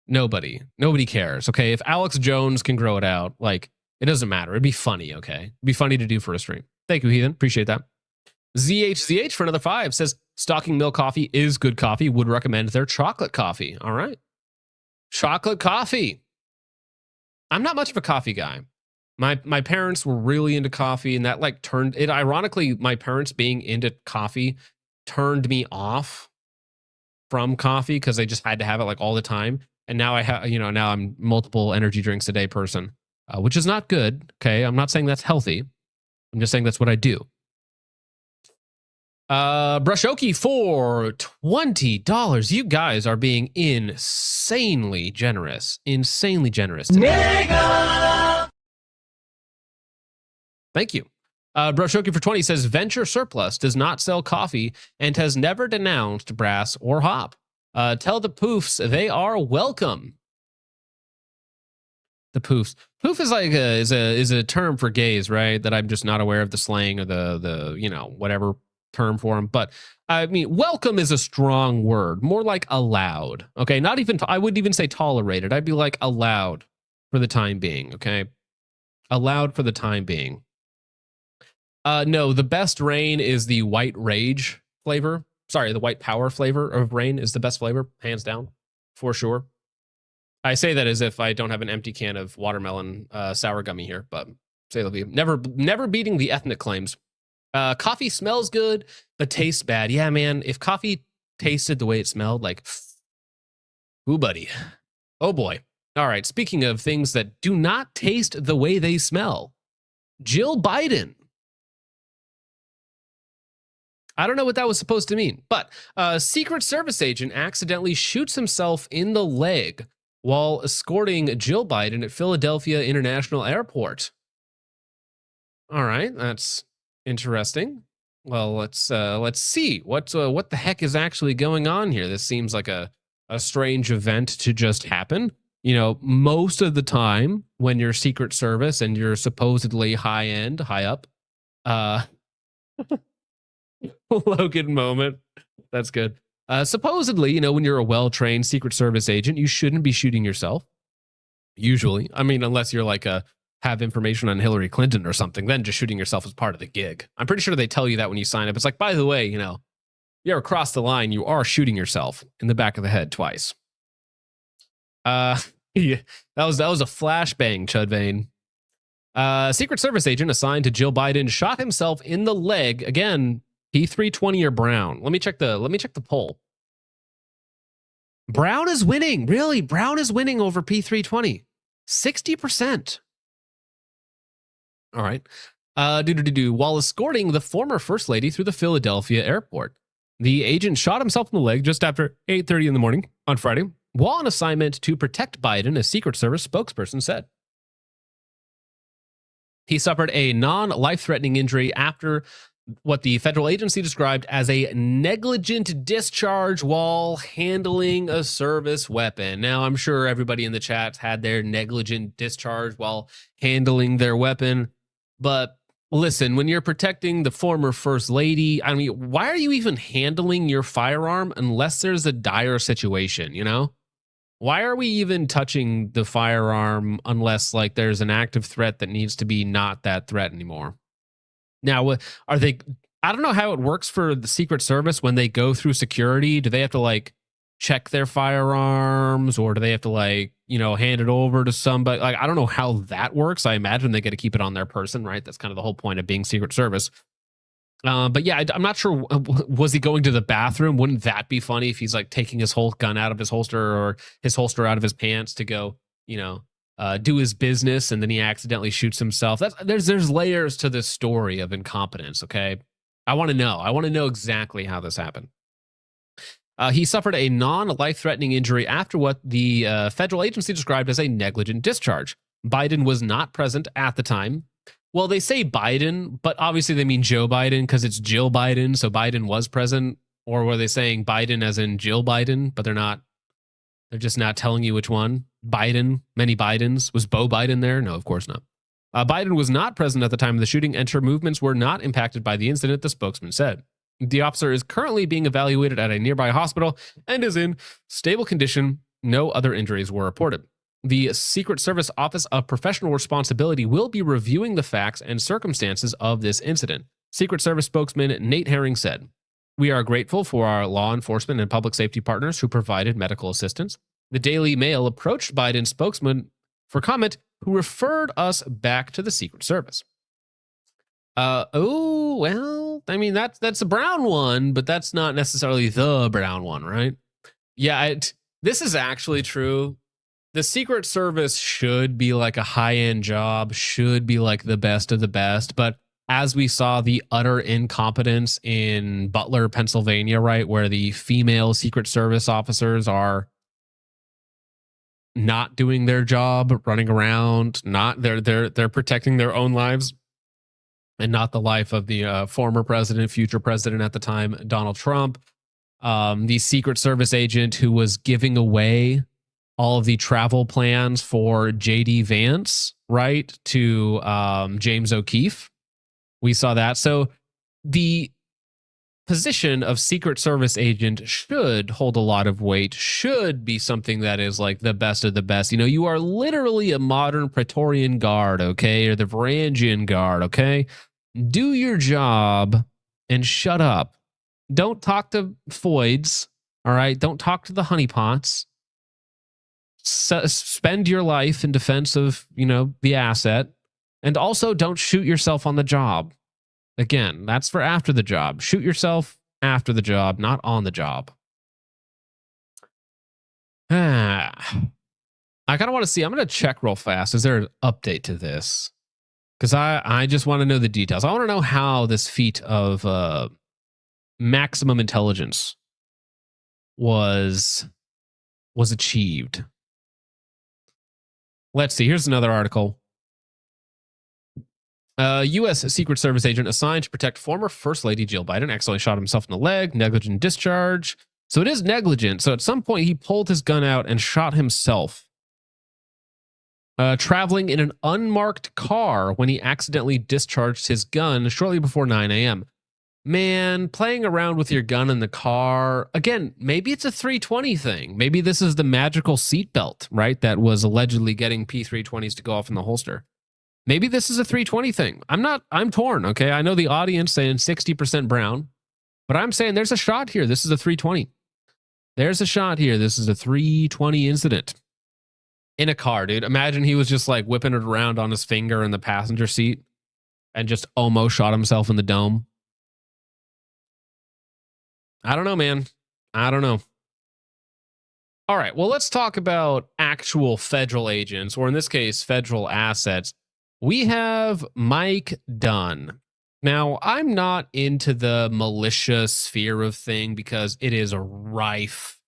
Nobody cares. Okay, if Alex Jones can grow it out, like it doesn't matter. It'd be funny. Okay, it'd be funny to do for a stream. Thank you, Heathen. Appreciate that. ZHZH for another 5 says Stocking Mill Coffee is good coffee. Would recommend their chocolate coffee. All right, chocolate coffee. I'm not much of a coffee guy. My parents were really into coffee, and that like turned it. Ironically, my parents being into coffee turned me off from coffee because they just had to have it like all the time. And now I have, you know, now I'm multiple energy drinks a day person, which is not good. Okay, I'm not saying that's healthy. I'm just saying that's what I do. Brushoki for $20. You guys are being insanely generous. Insanely generous today. Thank you. Brushoki for 20 says Venture Surplus does not sell coffee and has never denounced brass or hop. Tell the poofs they are welcome. The poofs. Poof is like is a term for gays, right? That I'm just not aware of the slang or the you know whatever term for them. But I mean, welcome is a strong word. More like allowed. Okay, not even I wouldn't even say tolerated. I'd be like allowed for the time being. Okay, allowed for the time being. No, the best rain is the white rage flavor. Sorry, the white power flavor of rain is the best flavor, hands down, for sure. I say that as if I don't have an empty can of watermelon sour gummy here, but say it'll be never beating the ethnic claims. Coffee smells good, but tastes bad. Yeah, man, if coffee tasted the way it smelled, like, ooh, buddy. Oh, boy. All right, speaking of things that do not taste the way they smell, Jill Biden. I don't know what that was supposed to mean, but a Secret Service agent accidentally shoots himself in the leg while escorting Jill Biden at Philadelphia International Airport. All right, that's interesting. Well, let's see what the heck is actually going on here. This seems like a strange event to just happen. You know, most of the time when you're Secret Service and you're supposedly high up, Logan moment. That's good. Supposedly, you know, when you're a well-trained Secret Service agent, you shouldn't be shooting yourself. Usually. I mean, unless you're like have information on Hillary Clinton or something, then just shooting yourself is part of the gig. I'm pretty sure they tell you that when you sign up. It's like, by the way, you know, you ever cross the line, you are shooting yourself in the back of the head twice. Yeah, that was a flashbang, Chudvane. Secret Service agent assigned to Jill Biden shot himself in the leg. Again, P320 or Brown? Let me check the poll. Brown is winning. Really? Brown is winning over P320. 60%. All right. While escorting the former First Lady through the Philadelphia airport, the agent shot himself in the leg just after 8:30 in the morning on Friday while on assignment to protect Biden, a Secret Service spokesperson said. He suffered a non-life-threatening injury after what the federal agency described as a negligent discharge while handling a service weapon. Now, I'm sure everybody in the chat had their negligent discharge while handling their weapon. But listen, when you're protecting the former First Lady, I mean, why are you even handling your firearm unless there's a dire situation, you know? Why are we even touching the firearm unless like there's an active threat that needs to be not that threat anymore? Now, are they, I don't know how it works for the Secret Service when they go through security. Do they have to like check their firearms, or do they have to like, you know, hand it over to somebody? Like, I don't know how that works. I imagine they get to keep it on their person, right? That's kind of the whole point of being Secret Service. But yeah, I'm not sure. Was he going to the bathroom? Wouldn't that be funny if he's like taking his whole gun out of his holster or his holster out of his pants to go, you know, do his business, and then he accidentally shoots himself? There's layers to this story of incompetence. Okay, I want to know. I want to know exactly how this happened. He suffered a non-life-threatening injury after what the federal agency described as a negligent discharge. Biden was not present at the time. Well, they say Biden, but obviously they mean Joe Biden because it's Jill Biden, so Biden was present. Or were they saying Biden as in Jill Biden, but they're not? They're just not telling you which one. Biden, many Bidens. Was Beau Biden there? No, of course not. Biden was not present at the time of the shooting, and her movements were not impacted by the incident, the spokesman said. The officer is currently being evaluated at a nearby hospital and is in stable condition. No other injuries were reported. The Secret Service Office of Professional Responsibility will be reviewing the facts and circumstances of this incident. Secret Service spokesman Nate Herring said, "We are grateful for our law enforcement and public safety partners who provided medical assistance." The Daily Mail approached Biden's spokesman for comment, who referred us back to the Secret Service. Oh, well, I mean, that's a brown one, but that's not necessarily the brown one, right? Yeah, this is actually true. The Secret Service should be like a high-end job, should be like the best of the best. But as we saw the utter incompetence in Butler, Pennsylvania, right, where the female Secret Service officers are not doing their job, running around, not they're protecting their own lives and not the life of the former president, future president at the time, Donald Trump. The Secret Service agent who was giving away all of the travel plans for J.D. Vance, right, to James O'Keefe. We saw that. So the position of Secret Service agent should hold a lot of weight, should be something that is like the best of the best. You know, you are literally a modern Praetorian Guard, okay, or the Varangian Guard, okay? Do your job and shut up. Don't talk to foids, all right? Don't talk to the honeypots. Spend your life in defense of, you know, the asset, and also don't shoot yourself on the job. Again, that's for after the job. Shoot yourself after the job, not on the job. I kind of want to see. I'm going to check real fast. Is there an update to this? Because I just want to know the details. I want to know how this feat of maximum intelligence was achieved. Let's see. Here's another article. U.S. Secret Service agent assigned to protect former First Lady Jill Biden accidentally shot himself in the leg. Negligent discharge. So it is negligent. So at some point he pulled his gun out and shot himself. Traveling in an unmarked car when he accidentally discharged his gun shortly before 9 a.m. Man, playing around with your gun in the car. Again, maybe it's a 320 thing. Maybe this is the magical seatbelt, right? That was allegedly getting P320s to go off in the holster. Maybe this is a 320 thing. I'm torn, okay? I know the audience saying 60% brown, but I'm saying there's a shot here. This is a 320. There's a shot here. This is a 320 incident. In a car, dude. Imagine he was just like whipping it around on his finger in the passenger seat and just almost shot himself in the dome. I don't know, man. I don't know. All right, well, let's talk about actual federal agents, or in this case, federal assets. We have Mike Dunn. Now, I'm not into the militia sphere of thing because it is rife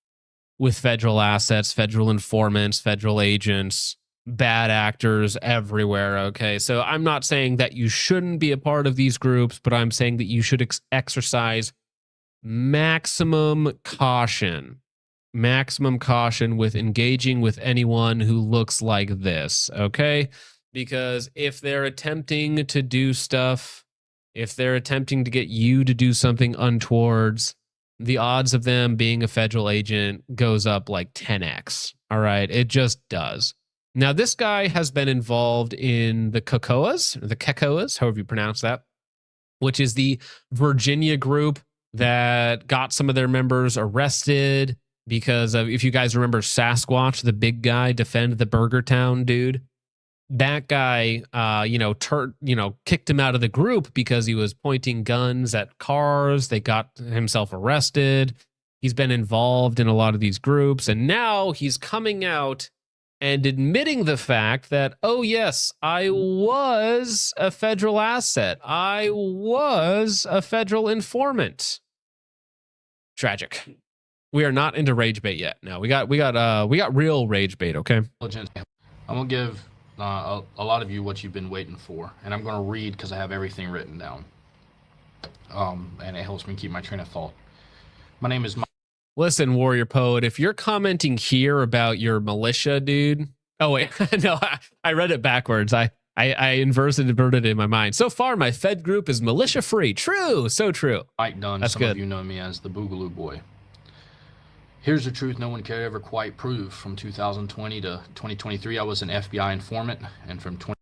with federal assets, federal informants, federal agents, bad actors everywhere, okay? So I'm not saying that you shouldn't be a part of these groups, but I'm saying that you should exercise maximum caution with engaging with anyone who looks like this, okay? Because if they're attempting to do stuff, if they're attempting to get you to do something untowards, the odds of them being a federal agent goes up like 10x, All right. It just does. Now, this guy has been involved in the Kekoas, however you pronounce that, which is the Virginia group that got some of their members arrested because of, if you guys remember Sasquatch, the big guy, defend the Burger Town dude. That guy, kicked him out of the group because he was pointing guns at cars. They got himself arrested. He's been involved in a lot of these groups, and now he's coming out and admitting the fact that, oh yes, I was a federal asset. I was a federal informant. Tragic. We are not into rage bait yet. No, we got real rage bait. Okay. I'm gonna give a lot of you what you've been waiting for, and I'm gonna read because I have everything written down. And it helps me keep my train of thought. My name is. Listen, Warrior Poet, if you're commenting here about your militia, dude. Oh wait, no, I read it backwards. I inverted it in my mind. So far, my Fed group is militia free. True, so true. Mike Dunn. That's some good. Of you know me as the Boogaloo Boy. Here's the truth no one could ever quite prove. From 2020 to 2023, I was an FBI informant, and from 20.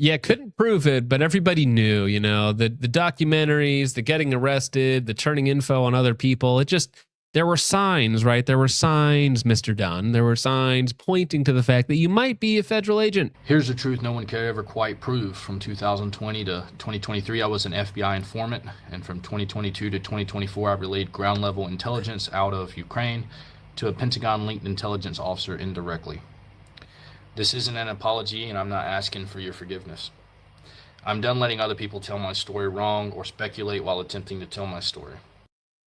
Yeah, couldn't prove it, but everybody knew, the documentaries, the getting arrested, the turning info on other people. There were signs, right? There were signs, Mr. Dunn. There were signs pointing to the fact that you might be a federal agent. Here's the truth no one could ever quite prove. From 2020 to 2023, I was an FBI informant, and from 2022 to 2024, I relayed ground-level intelligence out of Ukraine to a Pentagon-linked intelligence officer indirectly. This isn't an apology, and I'm not asking for your forgiveness. I'm done letting other people tell my story wrong or speculate while attempting to tell my story.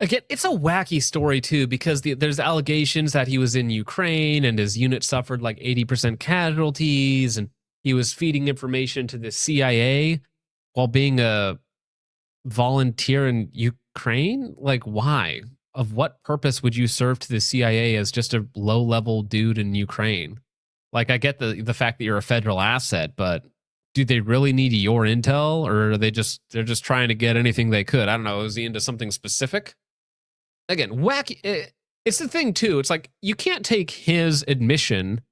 Again, it's a wacky story, too, because there's allegations that he was in Ukraine and his unit suffered like 80% casualties, and he was feeding information to the CIA while being a volunteer in Ukraine? Like, why? Of what purpose would you serve to the CIA as just a low-level dude in Ukraine? Like, I get the fact that you're a federal asset, but do they really need your intel, or are they're just trying to get anything they could? I don't know. Is he into something specific? Again, wacky. It's the thing too. It's like you can't take his admission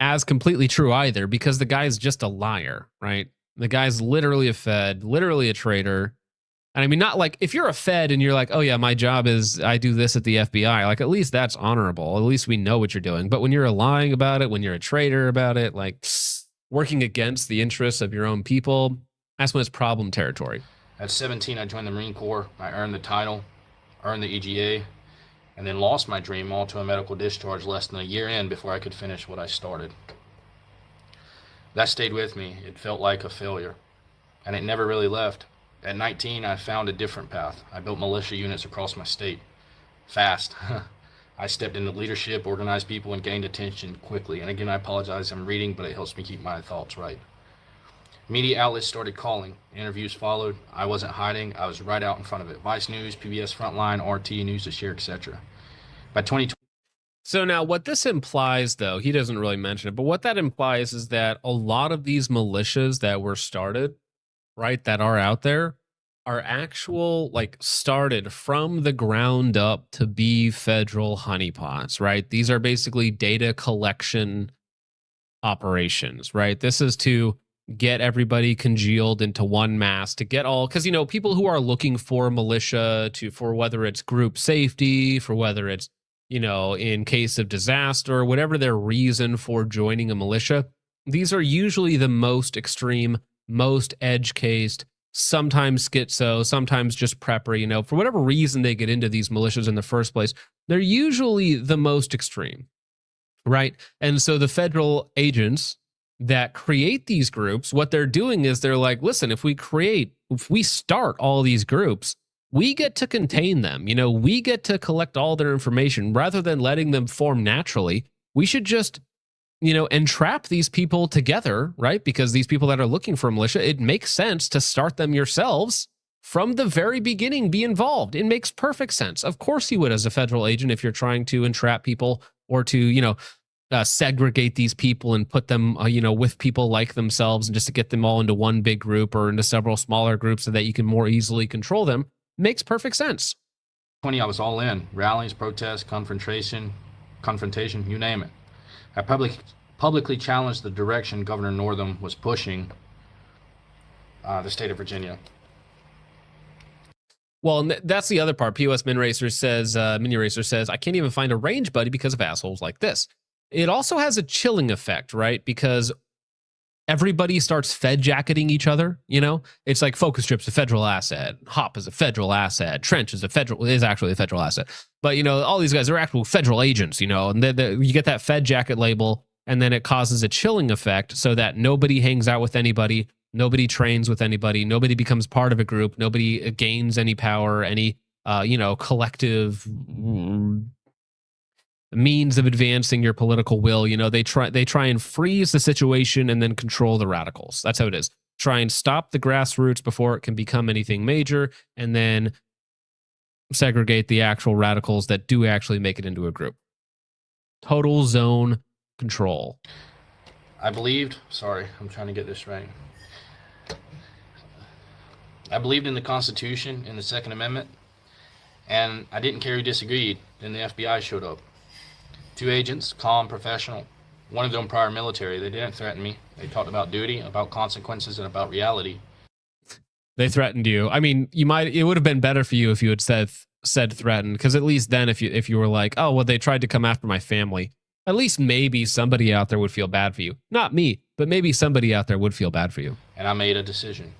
as completely true either, because the guy's just a liar, right? The guy's literally a Fed, literally a traitor. And I mean, not like if you're a Fed and you're like, oh yeah, my job is I do this at the FBI, like at least that's honorable. At least we know what you're doing. But when you're lying about it, when you're a traitor about it, like working against the interests of your own people, that's when it's problem territory. At 17, I joined the Marine Corps. I earned the title, earned the EGA, and then lost my dream all to a medical discharge less than a year in before I could finish what I started. That stayed with me. It felt like a failure, and it never really left. At 19, I found a different path. I built militia units across my state. Fast. I stepped into leadership, organized people, and gained attention quickly. And again, I apologize, I'm reading, but it helps me keep my thoughts right. Media outlets started calling. Interviews followed. I wasn't hiding. I was right out in front of it. Vice News, PBS Frontline, RT, News to Share, etc. By 2020. So now what this implies, though, he doesn't really mention it, but what that implies is that a lot of these militias that were started, right, that are out there, are actual, like, started from the ground up to be federal honeypots, right? These are basically data collection operations, right? This is to get everybody congealed into one mass, to get all, because, people who are looking for militia for whether it's group safety, for whether it's, in case of disaster, whatever their reason for joining a militia, these are usually the most extreme, most edge-cased, sometimes schizo, sometimes just prepper, for whatever reason they get into these militias in the first place, they're usually the most extreme, right? And so the federal agents that create these groups, what they're doing is they're like, listen, if we start all these groups, we get to contain them. We get to collect all their information rather than letting them form naturally. We should just entrap these people together, right? Because these people that are looking for a militia, it makes sense to start them yourselves from the very beginning, be involved. It makes perfect sense. Of course you would as a federal agent if you're trying to entrap people or to, segregate these people and put them, with people like themselves and just to get them all into one big group or into several smaller groups so that you can more easily control them. Makes perfect sense. 20, I was all in. Rallies, protests, confrontation, confrontation, you name it. I publicly challenged the direction Governor Northam was pushing the state of Virginia. Well, and that's the other part. POS Mini Racer says, I can't even find a range buddy because of assholes like this. It also has a chilling effect, right? Because everybody starts Fed jacketing each other. You know, it's like Focus Strip's a federal asset, Hop is a federal asset, Trench is actually a federal asset. But you know, all these guys are actual federal agents. You know, and you get that Fed jacket label, and then it causes a chilling effect, so that nobody hangs out with anybody. Nobody trains with anybody. Nobody becomes part of a group. Nobody gains any power, any collective means of advancing your political will. You know, they try and freeze the situation and then control the radicals. That's how it is. Try and stop the grassroots before it can become anything major, and then segregate the actual radicals that do actually make it into a group. Total zone control. I'm trying to get this right. I believed in the Constitution, in the Second Amendment, and I didn't care who disagreed. Then the FBI showed up. 2 agents, calm, professional. One of them prior military. They didn't threaten me. They talked about duty, about consequences, and about reality. They threatened you. I mean, it would have been better for you if you had said threatened, because at least then if you were like, oh, well, they tried to come after my family, at least maybe somebody out there would feel bad for you. Not me, but maybe somebody out there would feel bad for you. And I made a decision.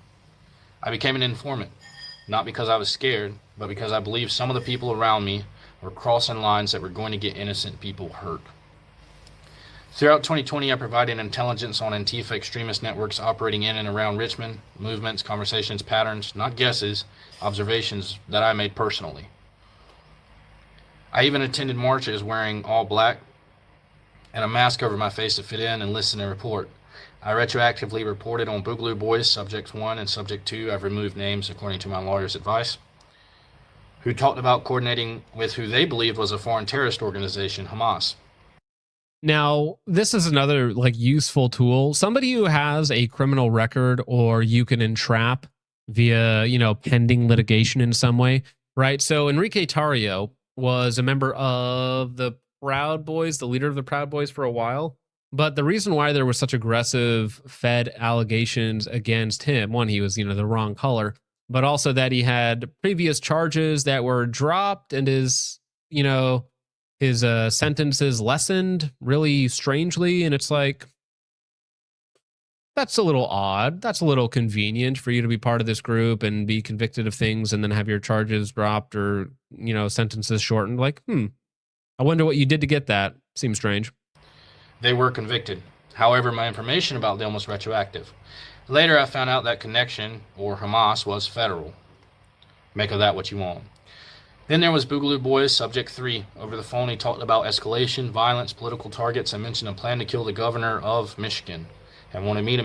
I became an informant, not because I was scared, but because I believed some of the people around me were crossing lines that were going to get innocent people hurt. Throughout 2020, I provided intelligence on Antifa extremist networks operating in and around Richmond, movements, conversations, patterns, not guesses, observations that I made personally. I even attended marches wearing all black and a mask over my face to fit in and listen and report. I retroactively reported on Boogaloo Boys, Subject 1 and Subject 2. I've removed names according to my lawyer's advice, who talked about coordinating with who they believed was a foreign terrorist organization, Hamas. Now, this is another useful tool. Somebody who has a criminal record, or you can entrap via, pending litigation in some way, right? So Enrique Tarrio was a member of the Proud Boys, the leader of the Proud Boys for a while. But the reason why there was such aggressive Fed allegations against him, one, he was, the wrong color, but also that he had previous charges that were dropped and his sentences lessened really strangely. And it's like, that's a little odd. That's a little convenient for you to be part of this group and be convicted of things and then have your charges dropped or, sentences shortened. Like, I wonder what you did to get that. Seems strange. They were convicted. However, my information about them was retroactive. Later, I found out that connection, or Hamas, was federal. Make of that what you want. Then there was Boogaloo Boys, Subject 3. Over the phone, he talked about escalation, violence, political targets, and mentioned a plan to kill the governor of Michigan and wanted me to...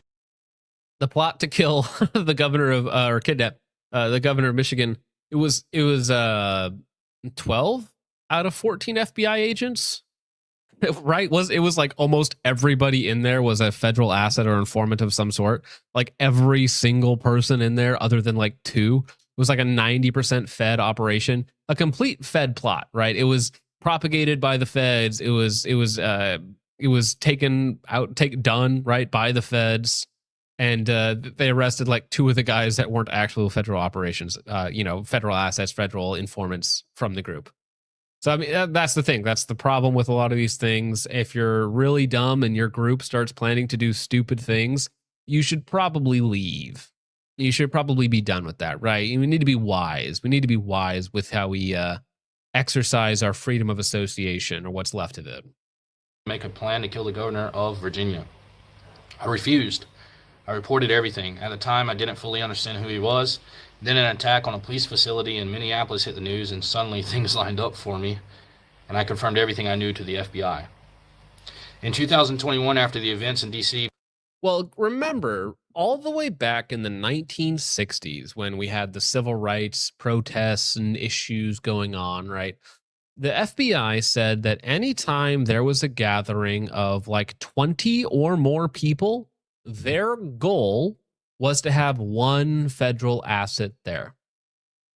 The plot to kill the governor of, or kidnap the governor of Michigan. It was 12 out of 14 FBI agents. Right? It was like almost everybody in there was a federal asset or informant of some sort. Like every single person in there, other than 2, it was like a 90% Fed operation, a complete Fed plot, right? It was propagated by the Feds. It was done right by the Feds, and they arrested 2 of the guys that weren't actual federal operations, federal assets, federal informants from the group. So, I mean, that's the thing. That's the problem with a lot of these things. If you're really dumb and your group starts planning to do stupid things, you should probably leave. You should probably be done with that, right? We need to be wise. We need to be wise with how we exercise our freedom of association, or what's left of it. Make a plan to kill the governor of Virginia. I refused. I reported everything. At the time, I didn't fully understand who he was. Then an attack on a police facility in Minneapolis hit the news, and suddenly things lined up for me, and I confirmed everything I knew to the FBI. In 2021, after the events in D.C. Well, remember, all the way back in the 1960s, when we had the civil rights protests and issues going on, right? The FBI said that anytime there was a gathering of 20 or more people, their goal was to have one federal asset there.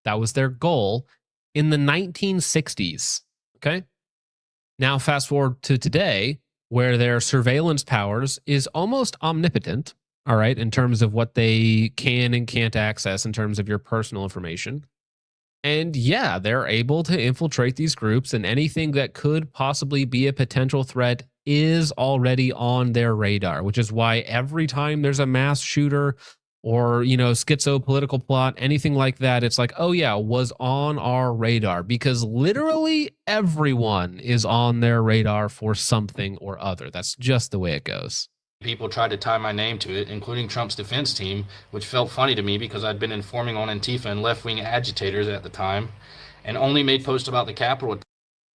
That was their goal in the 1960s. Okay. Now, fast forward to today, where their surveillance powers is almost omnipotent, all right, in terms of what they can and can't access in terms of your personal information. And yeah, they're able to infiltrate these groups, and anything that could possibly be a potential threat is already on their radar, which is why every time there's a mass shooter or, schizo political plot, anything like that, it's like, oh yeah, was on our radar, because literally everyone is on their radar for something or other. That's just the way it goes. People tried to tie my name to it, including Trump's defense team, which felt funny to me because I'd been informing on Antifa and left-wing agitators at the time, and only made posts about the Capitol.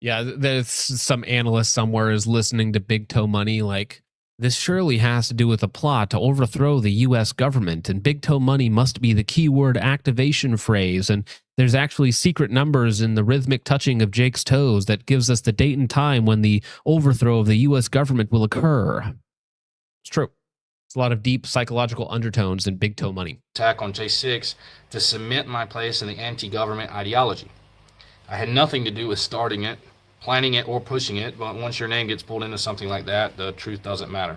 Yeah, there's some analyst somewhere is listening to Big Toe Money like, this surely has to do with a plot to overthrow the U.S. government, and Big Toe Money must be the keyword activation phrase, and there's actually secret numbers in the rhythmic touching of Jake's toes that gives us the date and time when the overthrow of the U.S. government will occur. It's true. It's a lot of deep psychological undertones in Big Toe Money. Attack on J6 to cement my place in the anti-government ideology. I had nothing to do with starting it, planning it, or pushing it, but once your name gets pulled into something like that, the truth doesn't matter.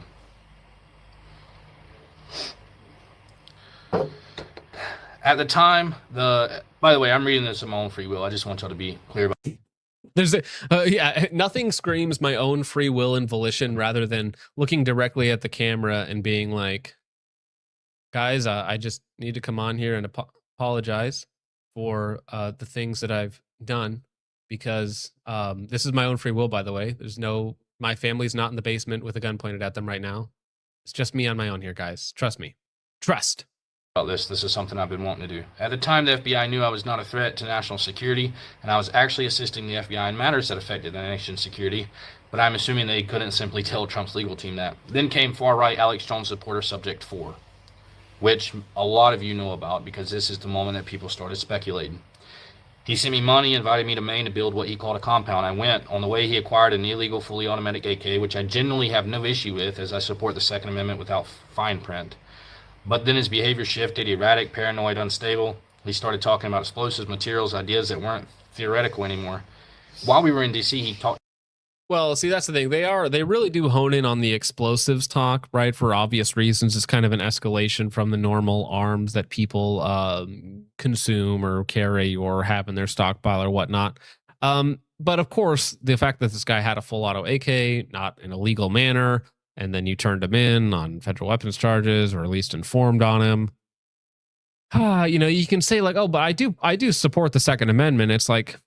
At the time, by the way, I'm reading this of my own free will. I just want y'all to be clear about it. There's nothing screams my own free will and volition rather than looking directly at the camera and being like, guys, I just need to come on here and apologize for the things that I've done, because this is my own free will, by the way. My family's not in the basement with a gun pointed at them right now. It's just me on my own here, guys. Trust me. Trust. About this is something I've been wanting to do. At the time, the FBI knew I was not a threat to national security, and I was actually assisting the FBI in matters that affected the nation's security, but I'm assuming they couldn't simply tell Trump's legal team that. Then came far-right Alex Jones supporter Subject 4, which a lot of you know about because this is the moment that people started speculating. He sent me money, invited me to Maine to build what he called a compound. I went. On the way, he acquired an illegal fully automatic AK, which I genuinely have no issue with, as I support the Second Amendment without fine print. But then his behavior shifted, erratic, paranoid, unstable. He started talking about explosives, materials, ideas that weren't theoretical anymore. While we were in D.C., he talked... Well, see, that's the thing. They really do hone in on the explosives talk, right? For obvious reasons. It's kind of an escalation from the normal arms that people consume or carry or have in their stockpile or whatnot. But of course, the fact that this guy had a full auto AK, not in a legal manner, and then you turned him in on federal weapons charges, or at least informed on him. You can say like, oh, but I do support the Second Amendment. It's like,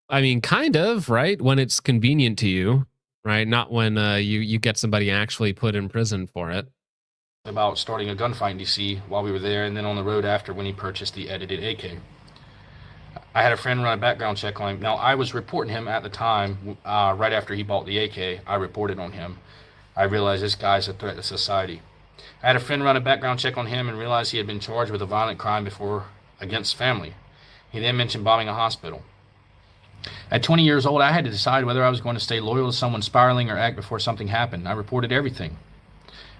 I mean, kind of, right? When it's convenient to you, right? Not when you get somebody actually put in prison for it. About starting a gunfight in D.C. while we were there, and then on the road after when he purchased the edited AK. I had a friend run a background check on him. Now, I was reporting him at the time, right after he bought the AK. I reported on him. I realized this guy's a threat to society. I had a friend run a background check on him and realized he had been charged with a violent crime before against family. He then mentioned bombing a hospital. At 20 years old, I had to decide whether I was going to stay loyal to someone spiraling or act before something happened. I reported everything.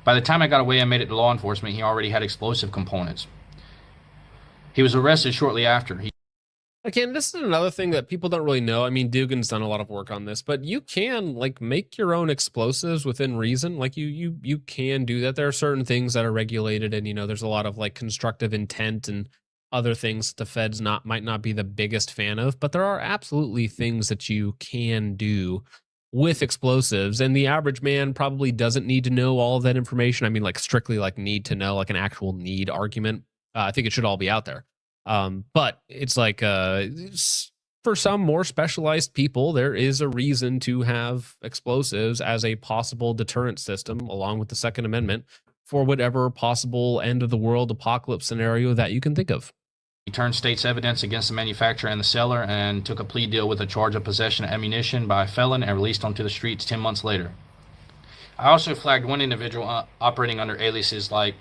By the time I got away and made it to law enforcement, he already had explosive components. He was arrested shortly after. Again, this is another thing that people don't really know. I mean, Dugan's done a lot of work on this, but you can make your own explosives within reason. Like you can do that. There are certain things that are regulated, and there's a lot of constructive intent and other things the feds might not be the biggest fan of, but there are absolutely things that you can do with explosives, and the average man probably doesn't need to know all of that information. I mean, strictly need to know, an actual need argument. I think it should all be out there. But it's for some more specialized people, there is a reason to have explosives as a possible deterrent system, along with the Second Amendment, for whatever possible end of the world apocalypse scenario that you can think of. He turned state's evidence against the manufacturer and the seller and took a plea deal with a charge of possession of ammunition by a felon and released onto the streets 10 months later. I also flagged one individual operating under aliases like...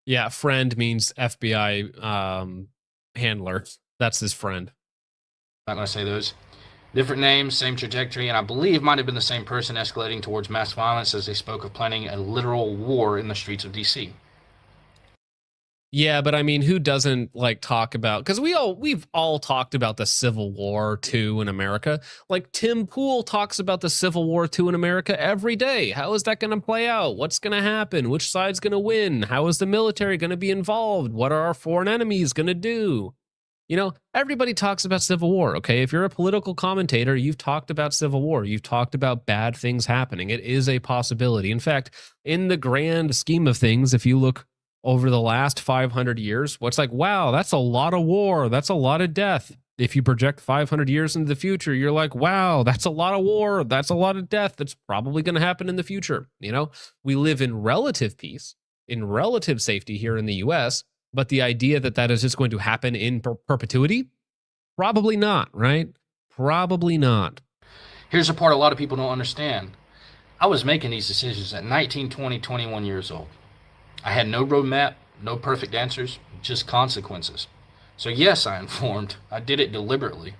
Yeah, friend means FBI handler. That's his friend. I'm not going to say those. Different names, same trajectory, and I believe might have been the same person escalating towards mass violence as they spoke of planning a literal war in the streets of D.C. Yeah, but I mean, who doesn't like talk about, because we've all talked about the Civil War II in America. Like Tim Pool talks about the Civil War II in America every day. How is that going to play out? What's going to happen? Which side's going to win? How is the military going to be involved? What are our foreign enemies going to do? You know, everybody talks about Civil War, okay? If you're a political commentator, you've talked about Civil War. You've talked about bad things happening. It is a possibility. In fact, in the grand scheme of things, if you look over the last 500 years, what's like, wow, that's a lot of war. That's a lot of death. If you project 500 years into the future, you're like, wow, that's a lot of war. That's a lot of death. That's probably going to happen in the future. You know, we live in relative peace, in relative safety here in the US, but the idea that that is just going to happen in perpetuity, probably not, right? Probably not. Here's the part a lot of people don't understand. I was making these decisions at 19, 20, 21 years old. I had no roadmap, no perfect answers, just consequences. So yes, I informed. I did it deliberately.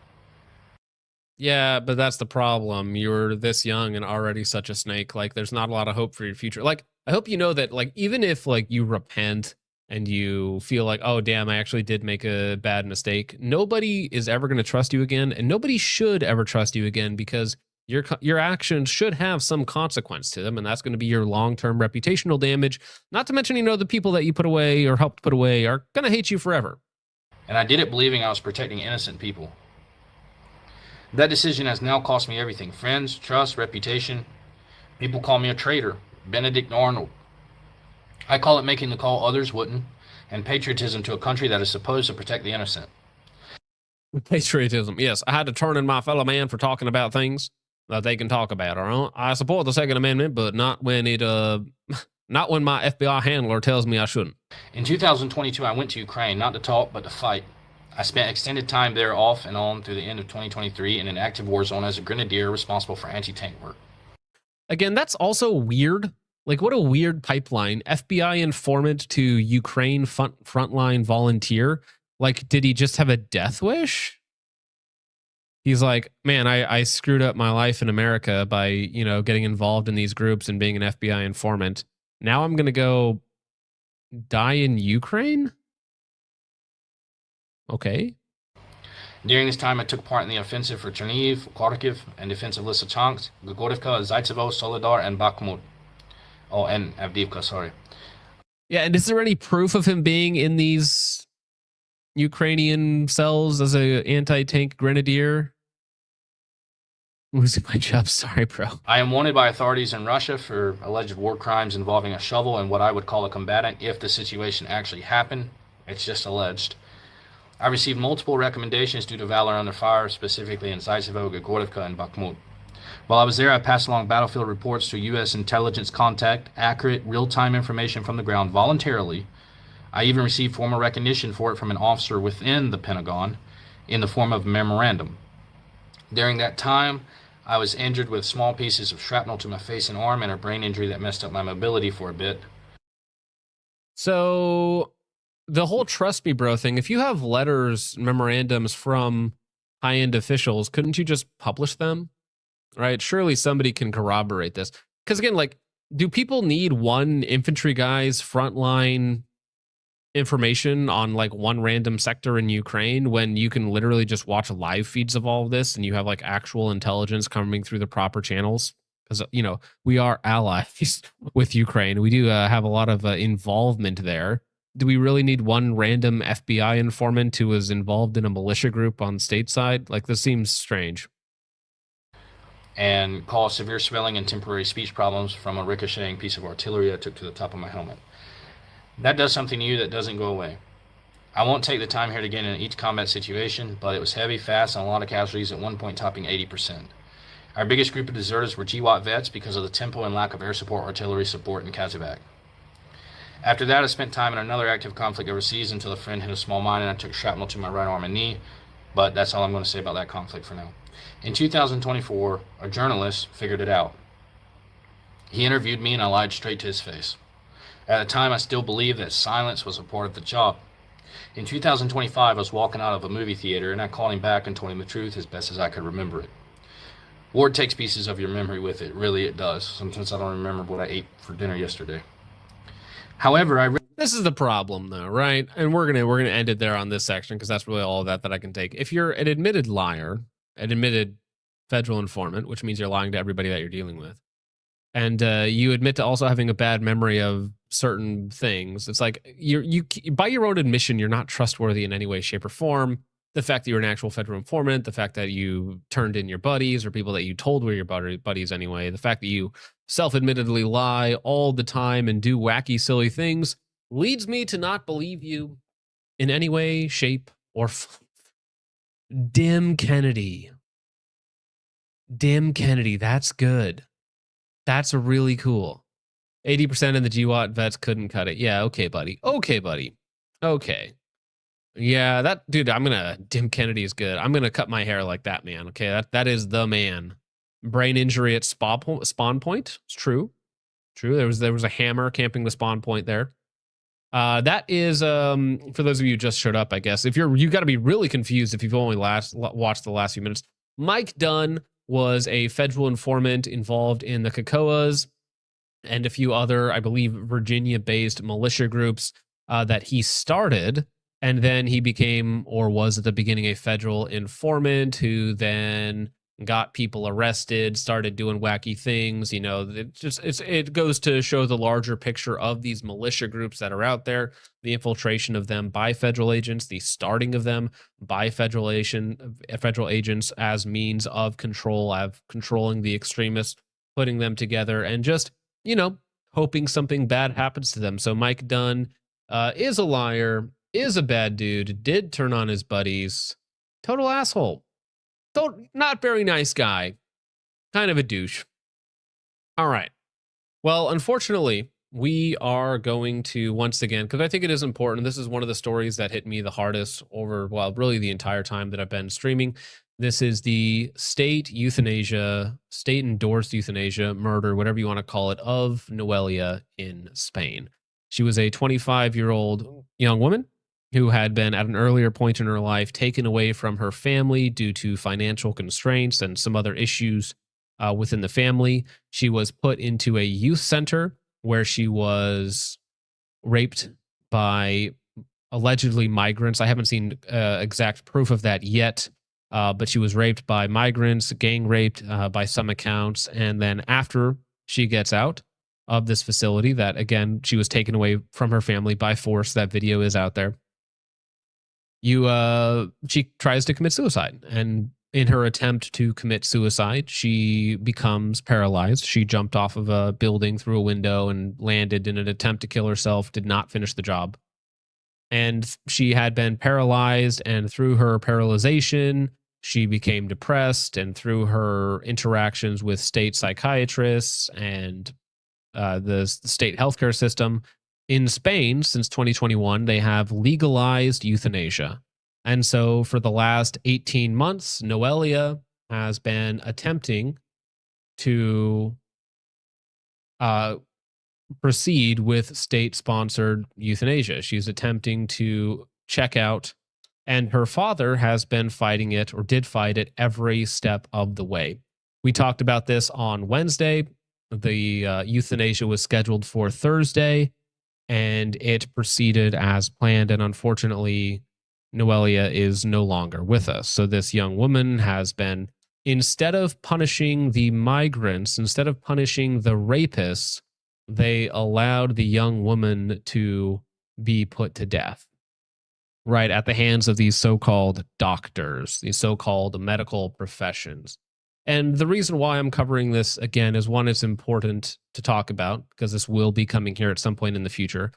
Yeah, but that's the problem. You're this young and already such a snake. Like, there's not a lot of hope for your future. Like, I hope you know that, like, even if, like, you repent and you feel like, oh, damn, I actually did make a bad mistake, nobody is ever going to trust you again, and nobody should ever trust you again, because your actions should have some consequence to them, and that's going to be your long-term reputational damage. Not to mention, you know, the people that you put away or helped put away are going to hate you forever. And I did it believing I was protecting innocent people. That decision has now cost me everything: friends, trust, reputation. People call me a traitor, Benedict Arnold. I call it making the call others wouldn't, and patriotism to a country that is supposed to protect the innocent. Patriotism, yes. I had to turn in my fellow man for talking about things that they can talk about. All right? I support the Second Amendment, but not when it not when my FBI handler tells me I shouldn't. In 2022, I went to Ukraine, not to talk, but to fight. I spent extended time there off and on through the end of 2023 in an active war zone as a grenadier responsible for anti-tank work. Again, that's also weird. Like, what a weird pipeline. FBI informant to Ukraine frontline volunteer. Like, did he just have a death wish? He's like, man, I screwed up my life in America by, you know, getting involved in these groups and being an FBI informant. Now I'm going to go die in Ukraine? Okay. During this time, I took part in the offensive for Chernihiv, Kharkiv, and defensive Lysychansk, Gogorivka, Zaitsevo, Soledar, and Bakhmut. Oh, and Avdiivka, sorry. Yeah, and is there any proof of him being in these Ukrainian cells as an anti-tank grenadier? I'm losing my job, sorry, bro. I am wanted by authorities in Russia for alleged war crimes involving a shovel and what I would call a combatant if the situation actually happened. It's just alleged. I received multiple recommendations due to valor under fire, specifically in Zaitsevo, Gogorivka, and Bakhmut. While I was there, I passed along battlefield reports to U.S. intelligence contact, accurate, real-time information from the ground voluntarily. I even received formal recognition for it from an officer within the Pentagon in the form of a memorandum. During that time, I was injured with small pieces of shrapnel to my face and arm and a brain injury that messed up my mobility for a bit. So, the whole trust me bro thing, if you have letters, memorandums from high-end officials, couldn't you just publish them? Right? Surely somebody can corroborate this. Because again, like, do people need one infantry guy's frontline information on like one random sector in Ukraine when you can literally just watch live feeds of all of this and you have like actual intelligence coming through the proper channels? Because, you know, we are allies with Ukraine. We do have a lot of involvement there. Do we really need one random FBI informant who was involved in a militia group on stateside? Like, this seems strange. And caused severe swelling and temporary speech problems from a ricocheting piece of artillery I took to the top of my helmet. That does something to you that doesn't go away. I won't take the time here to get into each combat situation, but it was heavy, fast, and a lot of casualties, at one point topping 80%. Our biggest group of deserters were GWAT vets because of the tempo and lack of air support, artillery support in Kazabak. After that, I spent time in another active conflict overseas until a friend hit a small mine and I took shrapnel to my right arm and knee, but that's all I'm going to say about that conflict for now. In 2024, a journalist figured it out. He interviewed me and I lied straight to his face. At the time, I still believed that silence was a part of the job. In 2025, I was walking out of a movie theater and I called him back and told him the truth as best as I could remember it. War takes pieces of your memory with it, really it does. Sometimes I don't remember what I ate for dinner yesterday. However, this is the problem, though, right? And we're gonna end it there on this section because that's really all of that I can take. If you're an admitted liar, an admitted federal informant, which means you're lying to everybody that you're dealing with, and you admit to also having a bad memory of certain things, it's like you by your own admission, you're not trustworthy in any way, shape, or form. The fact that you're an actual federal informant, the fact that you turned in your buddies or people that you told were your buddies anyway, the fact that you self-admittedly lie all the time and do wacky, silly things leads me to not believe you in any way, shape, or form. Dim Kennedy. Dim Kennedy. That's good. That's really cool. 80% of the GWAT vets couldn't cut it. Yeah, okay, buddy. Okay, buddy. Okay. Yeah, that dude, Dim Kennedy is good. I'm gonna cut my hair like that, man. Okay, that is the man. Brain injury at spawn point. It's true. True. There was a hammer camping the spawn point there. That is for those of you who just showed up, I guess. If you got to be really confused if you've only watched the last few minutes. Mike Dunn was a federal informant involved in the COCOAs and a few other, I believe, Virginia-based militia groups that he started. And then he became, or was at the beginning, a federal informant who then got people arrested, started doing wacky things. You know, it goes to show the larger picture of these militia groups that are out there, the infiltration of them by federal agents, the starting of them by federal agents as means of controlling the extremists, putting them together, and just, you know, hoping something bad happens to them. So Mike Dunn is a liar, is a bad dude, did turn on his buddies, total asshole. Not very nice guy, kind of a douche. All right. Well, unfortunately, we are going to once again, because I think it is important. This is one of the stories that hit me the hardest over, well, really the entire time that I've been streaming. This is the state endorsed euthanasia, murder, whatever you want to call it, of Noelia in Spain. She was a 25-year-old young woman who had been at an earlier point in her life taken away from her family due to financial constraints and some other issues within the family. She was put into a youth center where she was raped by allegedly migrants. I haven't seen exact proof of that yet, but she was raped by migrants, gang raped by some accounts. And then after she gets out of this facility, that again, she was taken away from her family by force. That video is out there. She tries to commit suicide, and in her attempt to commit suicide, she becomes paralyzed. She jumped off of a building through a window and landed in an attempt to kill herself, did not finish the job. And she had been paralyzed, and through her paralyzation, she became depressed, and through her interactions with state psychiatrists and the state healthcare system, in Spain, since 2021, they have legalized euthanasia. And so for the last 18 months, Noelia has been attempting to proceed with state-sponsored euthanasia. She's attempting to check out, and her father has been fighting it, or did fight it, every step of the way. We talked about this on Wednesday. The euthanasia was scheduled for Thursday, and it proceeded as planned, and unfortunately, Noelia is no longer with us. So this young woman has been, instead of punishing the migrants, instead of punishing the rapists, they allowed the young woman to be put to death, right, at the hands of these so-called doctors, these so-called medical professions. And the reason why I'm covering this again is, one, it's important to talk about because this will be coming here at some point in the future.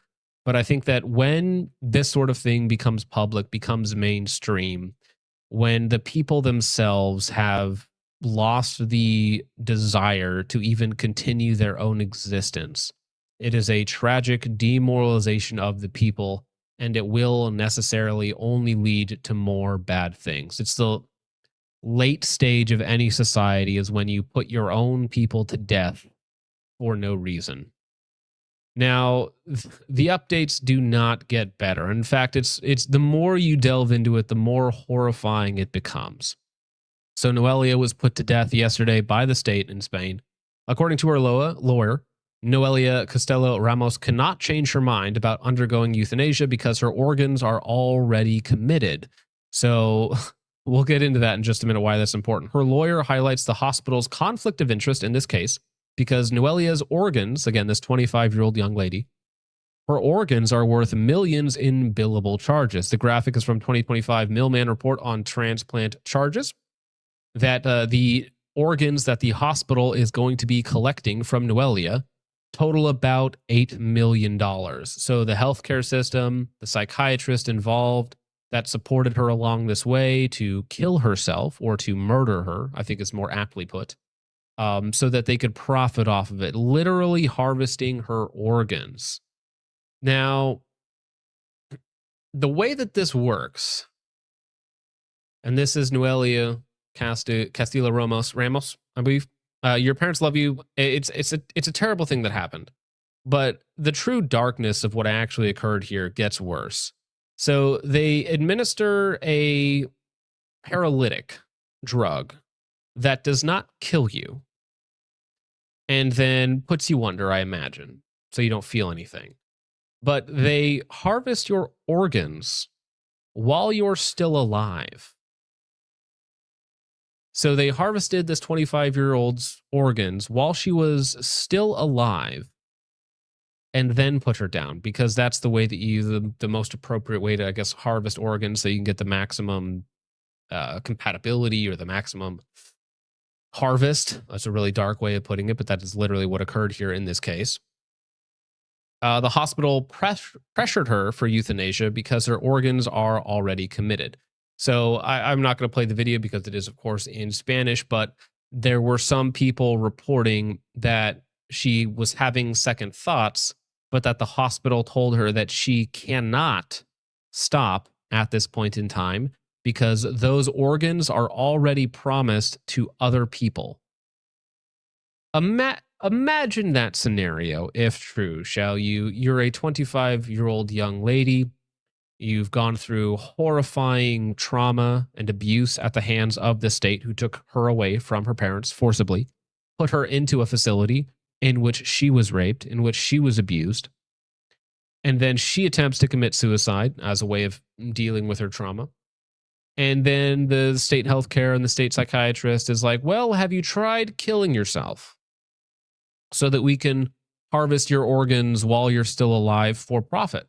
But I think that when this sort of thing becomes public, becomes mainstream, when the people themselves have lost the desire to even continue their own existence, it is a tragic demoralization of the people, and it will necessarily only lead to more bad things. It's the late stage of any society is when you put your own people to death for no reason. Now, the updates do not get better. In fact, it's the more you delve into it, the more horrifying it becomes. So Noelia was put to death yesterday by the state in Spain. According to her lawyer, Noelia Costello Ramos cannot change her mind about undergoing euthanasia because her organs are already committed. So we'll get into that in just a minute, why that's important. Her lawyer highlights the hospital's conflict of interest in this case because Noelia's organs, again, this 25-year-old young lady, her organs are worth millions in billable charges. The graphic is from 2025 Millman Report on Transplant Charges, that the organs that the hospital is going to be collecting from Noelia total about $8 million. So the healthcare system, the psychiatrist involved that supported her along this way to kill herself or to murder her, I think is more aptly put, so that they could profit off of it, literally harvesting her organs. Now, the way that this works, and this is Noelia Castillo Ramos, I believe. Your parents love you. It's a terrible thing that happened, but the true darkness of what actually occurred here gets worse. So they administer a paralytic drug that does not kill you, and then puts you under, I imagine, so you don't feel anything. But they harvest your organs while you're still alive. So they harvested this 25-year-old's organs while she was still alive and then put her down, because that's the way that the most appropriate way to, I guess, harvest organs so you can get the maximum compatibility or the maximum harvest. That's a really dark way of putting it, but that is literally what occurred here in this case. The hospital pressured her for euthanasia because her organs are already committed. So I'm not going to play the video because it is, of course, in Spanish, but there were some people reporting that she was having second thoughts, but that the hospital told her that she cannot stop at this point in time because those organs are already promised to other people. Imagine that scenario if true, shall you? You're a 25-year-old young lady. You've gone through horrifying trauma and abuse at the hands of the state who took her away from her parents forcibly, put her into a facility in which she was raped, in which she was abused, and then she attempts to commit suicide as a way of dealing with her trauma. And then the state healthcare and the state psychiatrist is like, well, have you tried killing yourself so that we can harvest your organs while you're still alive for profit?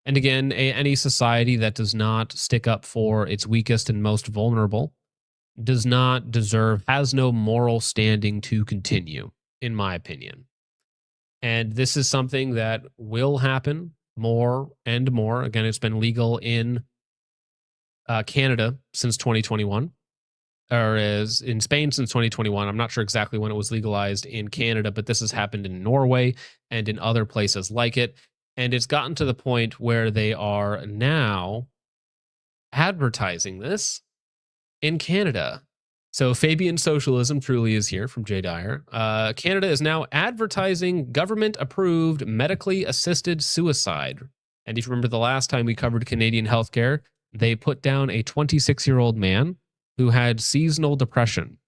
And again, any society that does not stick up for its weakest and most vulnerable does not deserve, has no moral standing to continue, in my opinion. And this is something that will happen more and more. Again, it's been legal in Canada since 2021, or is in Spain since 2021. I'm not sure exactly when it was legalized in Canada, but this has happened in Norway and in other places like it. And it's gotten to the point where they are now advertising this in Canada. So Fabian Socialism truly is here from Jay Dyer. Canada is now advertising government-approved medically assisted suicide. And if you remember the last time we covered Canadian healthcare, they put down a 26-year-old man who had seasonal depression.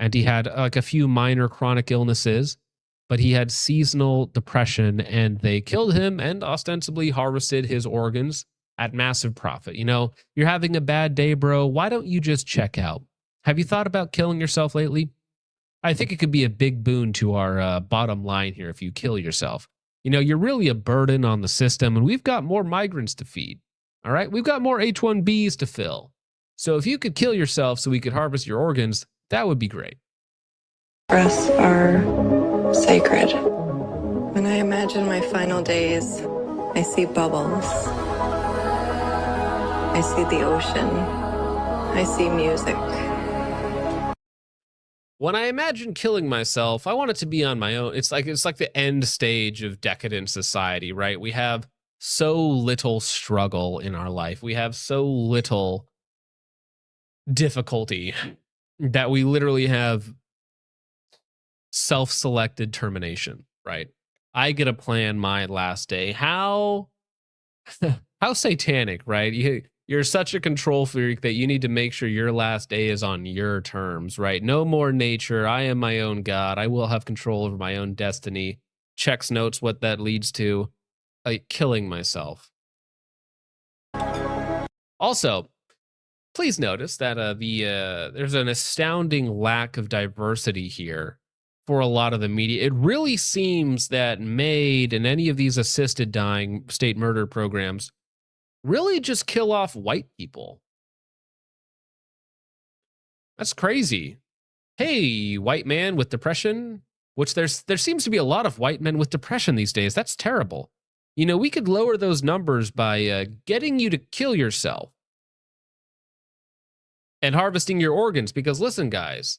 And he had like a few minor chronic illnesses, but he had seasonal depression, and they killed him and ostensibly harvested his organs at massive profit. You know, you're having a bad day, bro. Why don't you just check out? Have you thought about killing yourself lately? I think it could be a big boon to our bottom line here if you kill yourself. You know, you're really a burden on the system, and we've got more migrants to feed. All right? We've got more H-1Bs to fill. So if you could kill yourself so we could harvest your organs, that would be great. Breaths are sacred. When I imagine my final days, I see bubbles. I see the ocean. I see music. When I imagine killing myself, I want it to be on my own. It's like the end stage of decadent society, right? We have so little struggle in our life. We have so little difficulty that we literally have self-selected termination, right? I get to plan my last day. How satanic, right? You're such a control freak that you need to make sure your last day is on your terms, right? No more nature. I am my own god. I will have control over my own destiny. Checks notes what that leads to. Killing myself. Also, please notice that there's an astounding lack of diversity here for a lot of the media. It really seems that MAID and any of these assisted dying state murder programs really just kill off white people. That's crazy. Hey, white man with depression, which there seems to be a lot of white men with depression these days. That's terrible. You know, we could lower those numbers by getting you to kill yourself and harvesting your organs, because listen, guys,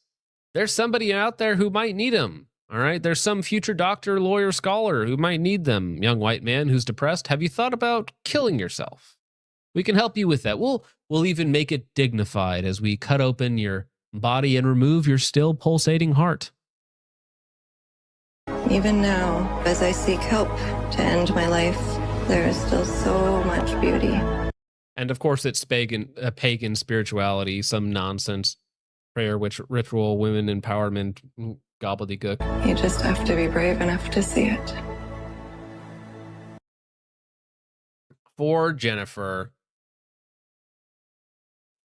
there's somebody out there who might need them. All right, there's some future doctor, lawyer, scholar who might need them. Young white man who's depressed, have you thought about killing yourself? We can help you with that. We'll even make it dignified as we cut open your body and remove your still pulsating heart. Even now, as I seek help to end my life, there is still so much beauty. And of course, it's pagan spirituality, some nonsense, prayer, which ritual, women empowerment, gobbledygook. You just have to be brave enough to see it. For Jennifer,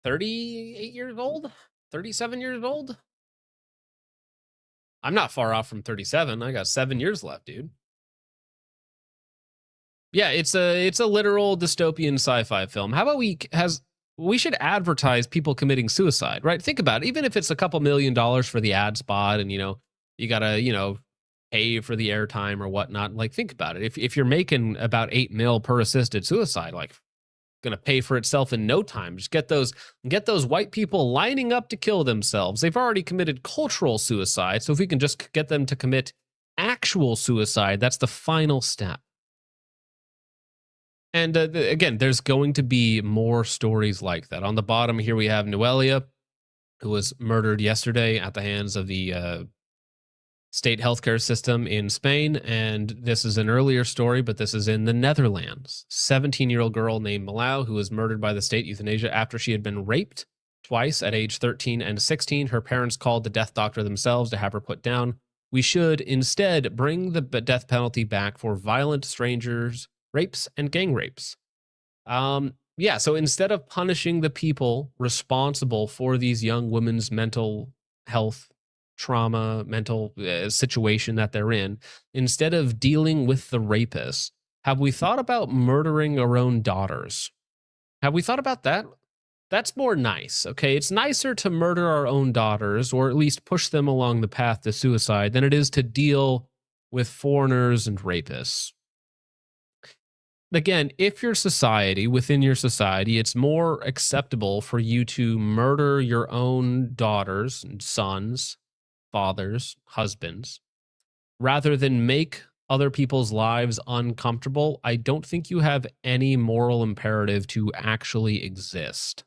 38 years old, 37 years old. I'm not far off from 37. I got 7 years left, dude. Yeah, it's a literal dystopian sci-fi film. How about we should advertise people committing suicide, right? Think about it. Even if it's a couple $1 million for the ad spot and, you know, you got to, pay for the airtime or whatnot. Like, think about it. If you're making about 8 mil per assisted suicide, like, going to pay for itself in no time. Just get those white people lining up to kill themselves. They've already committed cultural suicide. So if we can just get them to commit actual suicide, that's the final step. And again, there's going to be more stories like that. On the bottom here, we have Noelia, who was murdered yesterday at the hands of the state healthcare system in Spain. And this is an earlier story, but this is in the Netherlands. 17-year-old girl named Malau, who was murdered by the state euthanasia after she had been raped twice at age 13 and 16. Her parents called the death doctor themselves to have her put down. We should instead bring the death penalty back for violent strangers, rapes, and gang rapes. Yeah, so instead of punishing the people responsible for these young women's mental health trauma, mental situation that they're in, instead of dealing with the rapists, have we thought about murdering our own daughters? Have we thought about that? That's more nice, okay? It's nicer to murder our own daughters, or at least push them along the path to suicide, than it is to deal with foreigners and rapists. Again, if within your society, it's more acceptable for you to murder your own daughters and sons, fathers, husbands, rather than make other people's lives uncomfortable, I don't think you have any moral imperative to actually exist.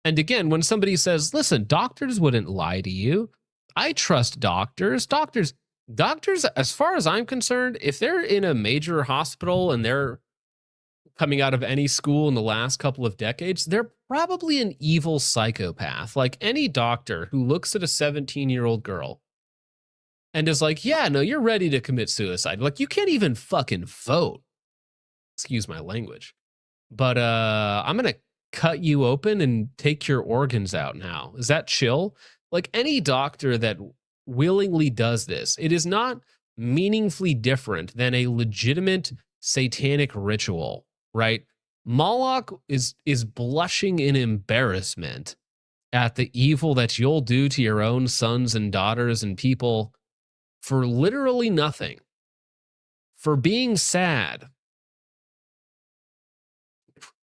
And again, when somebody says, listen, doctors wouldn't lie to you. I trust doctors. Doctors, as far as I'm concerned, if they're in a major hospital and they're coming out of any school in the last couple of decades, they're probably an evil psychopath. Like any doctor who looks at a 17-year-old girl and is like, yeah, no, you're ready to commit suicide. Like, you can't even fucking vote. Excuse my language. But I'm going to cut you open and take your organs out now. Is that chill? Like, any doctor that willingly does this, it is not meaningfully different than a legitimate satanic ritual. Right? Moloch is blushing in embarrassment at the evil that you'll do to your own sons and daughters and people for literally nothing, for being sad.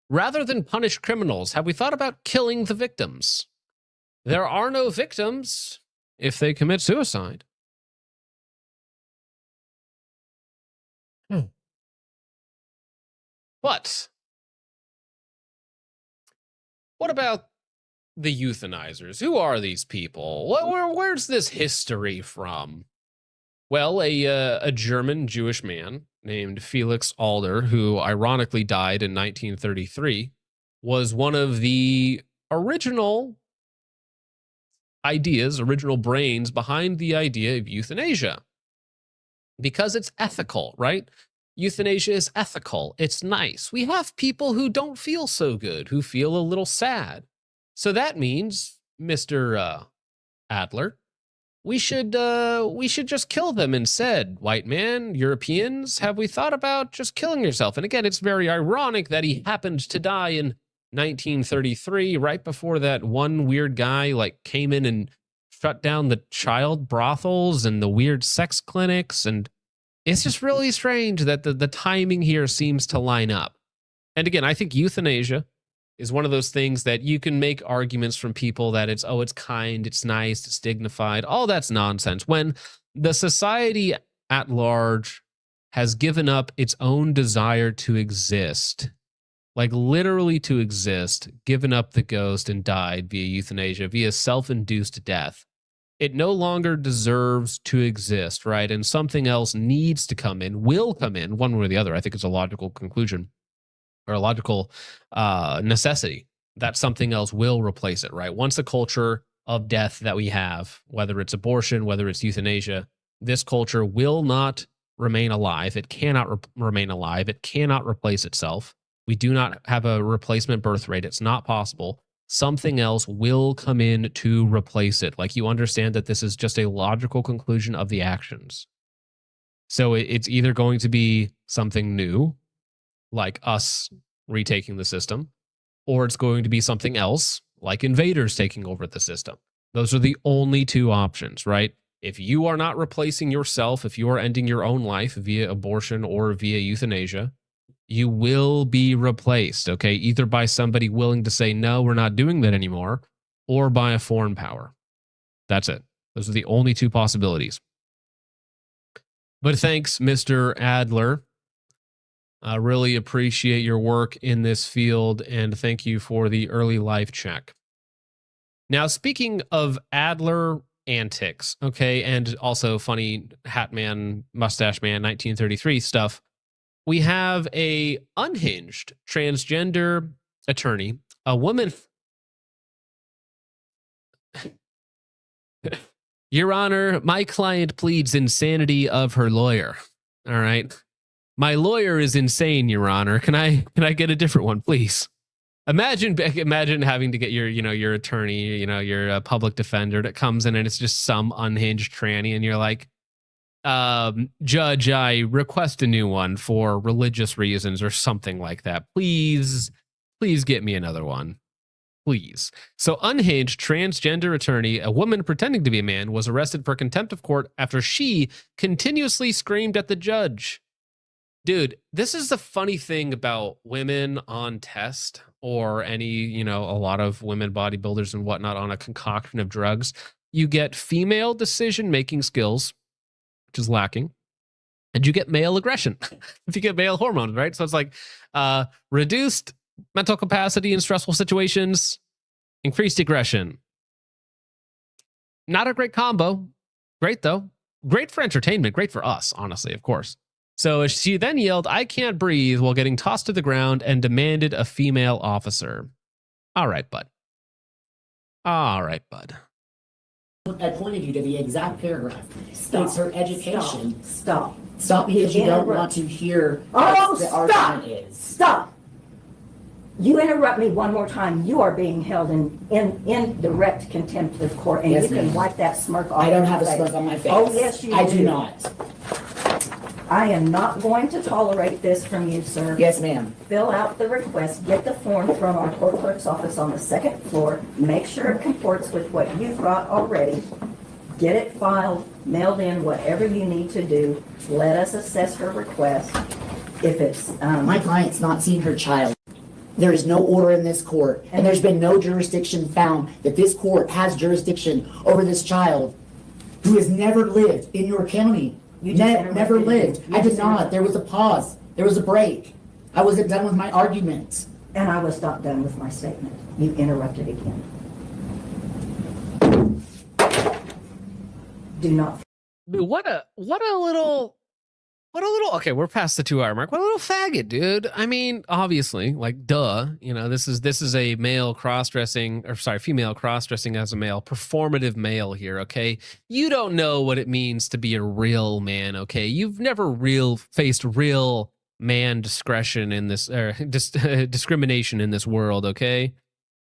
Rather than punish criminals, have we thought about killing the victims? There are no victims if they commit suicide. But what about the euthanizers? Who are these people? Where's this history from? Well, a German Jewish man named Felix Alder, who ironically died in 1933, was one of the original ideas, original brains behind the idea of euthanasia. Because it's ethical, right? Euthanasia is ethical. It's nice. We have people who don't feel so good, who feel a little sad. So that means, Mr. Adler, we should just kill them instead. White man, Europeans, have we thought about just killing yourself? And again, it's very ironic that he happened to die in 1933, right before that one weird guy like came in and shut down the child brothels and the weird sex clinics. And it's just really strange that the timing here seems to line up. And again, I think euthanasia is one of those things that you can make arguments from people that it's kind, it's nice, it's dignified. All that's nonsense. When the society at large has given up its own desire to exist, like literally to exist, given up the ghost and died via euthanasia, via self-induced death, it no longer deserves to exist, right? And something else needs to come in, will come in, one way or the other. I think it's a logical conclusion or a logical necessity that something else will replace it, right? Once the culture of death that we have, whether it's abortion, whether it's euthanasia, this culture will not remain alive. It cannot remain alive. It cannot replace itself. We do not have a replacement birth rate. It's not possible. Something else will come in to replace it. Like, you understand that this is just a logical conclusion of the actions. So it's either going to be something new, like us retaking the system, or it's going to be something else, like invaders taking over the system. Those are the only two options, right? If you are not replacing yourself, if you are ending your own life via abortion or via euthanasia, you will be replaced, okay? Either by somebody willing to say, no, we're not doing that anymore, or by a foreign power. That's it. Those are the only two possibilities. But thanks, Mr. Adler. I really appreciate your work in this field, and thank you for the early life check. Now, speaking of Adler antics, okay, and also funny Hat Man, Mustache Man, 1933 stuff, we have a unhinged transgender attorney, a woman. Your Honor, my client pleads insanity of her lawyer. All right. My lawyer is insane, Your Honor. Can I get a different one, please? Imagine having to get your attorney, your public defender that comes in and it's just some unhinged tranny, and you're like, Judge, I request a new one for religious reasons or something like that. Please get me another one. Please. So, unhinged transgender attorney, a woman pretending to be a man, was arrested for contempt of court after she continuously screamed at the judge. Dude, this is the funny thing about women on test, or any, a lot of women bodybuilders and whatnot on a concoction of drugs. You get female decision-making skills, which is lacking, and you get male aggression if you get male hormones, right? So it's like reduced mental capacity in stressful situations, increased aggression. Not a great combo. Great, though. Great for entertainment. Great for us, honestly, of course. So she then yelled, "I can't breathe," while getting tossed to the ground and demanded a female officer. All right, bud. All right, bud. I pointed you to the exact paragraph. Stop. It's her education. Stop. Stop because you don't want to hear what the argument is. Stop. You interrupt me one more time, you are being held in direct contempt of court, and Yes, you can ma'am. wipe that smirk off. I don't your have a face. smirk on my face. Oh, yes, you I do not. I am not going to tolerate this from you, sir. Yes, ma'am. Fill out the request, get the form from our court clerk's office on the second floor, make sure it comports with what you've got already, get it filed, mailed in, whatever you need to do. Let us assess her request. If it's... My client's not seen her child. There is no order in this court, and there's been no jurisdiction found that this court has jurisdiction over this child who has never lived in your county. Never lived. I did not. There was a pause. There was a break. I wasn't done with my argument. And I was not done with my statement. You interrupted again. Do not. What a little What a little, okay, we're past the 2 hour mark. What a little faggot, dude. I mean, obviously, like, duh, you know, this is a male cross-dressing, or sorry, female cross-dressing as a male, performative male here, okay? You don't know what it means to be a real man, okay? You've never faced real man discretion in this, discrimination in this world, okay?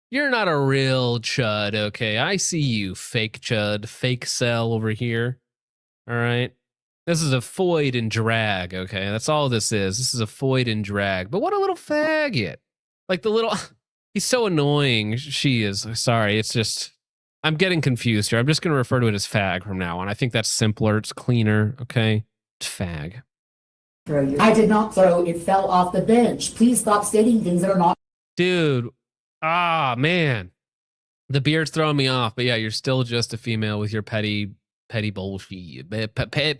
You're not a real chud, okay? I see you, fake chud, fake cell over here, all right? This is a foid and drag, okay? That's all this is. This is a foid and drag. But what a little faggot. Like the little... He's so annoying. She is. Sorry, it's just... I'm getting confused here. I'm just going to refer to it as fag from now on. I think that's simpler. It's cleaner, okay? It's fag. I did not throw. It fell off the bench. Please stop stating things that are not... Dude. Ah, man. The beard's throwing me off. But yeah, you're still just a female with your petty bullshit,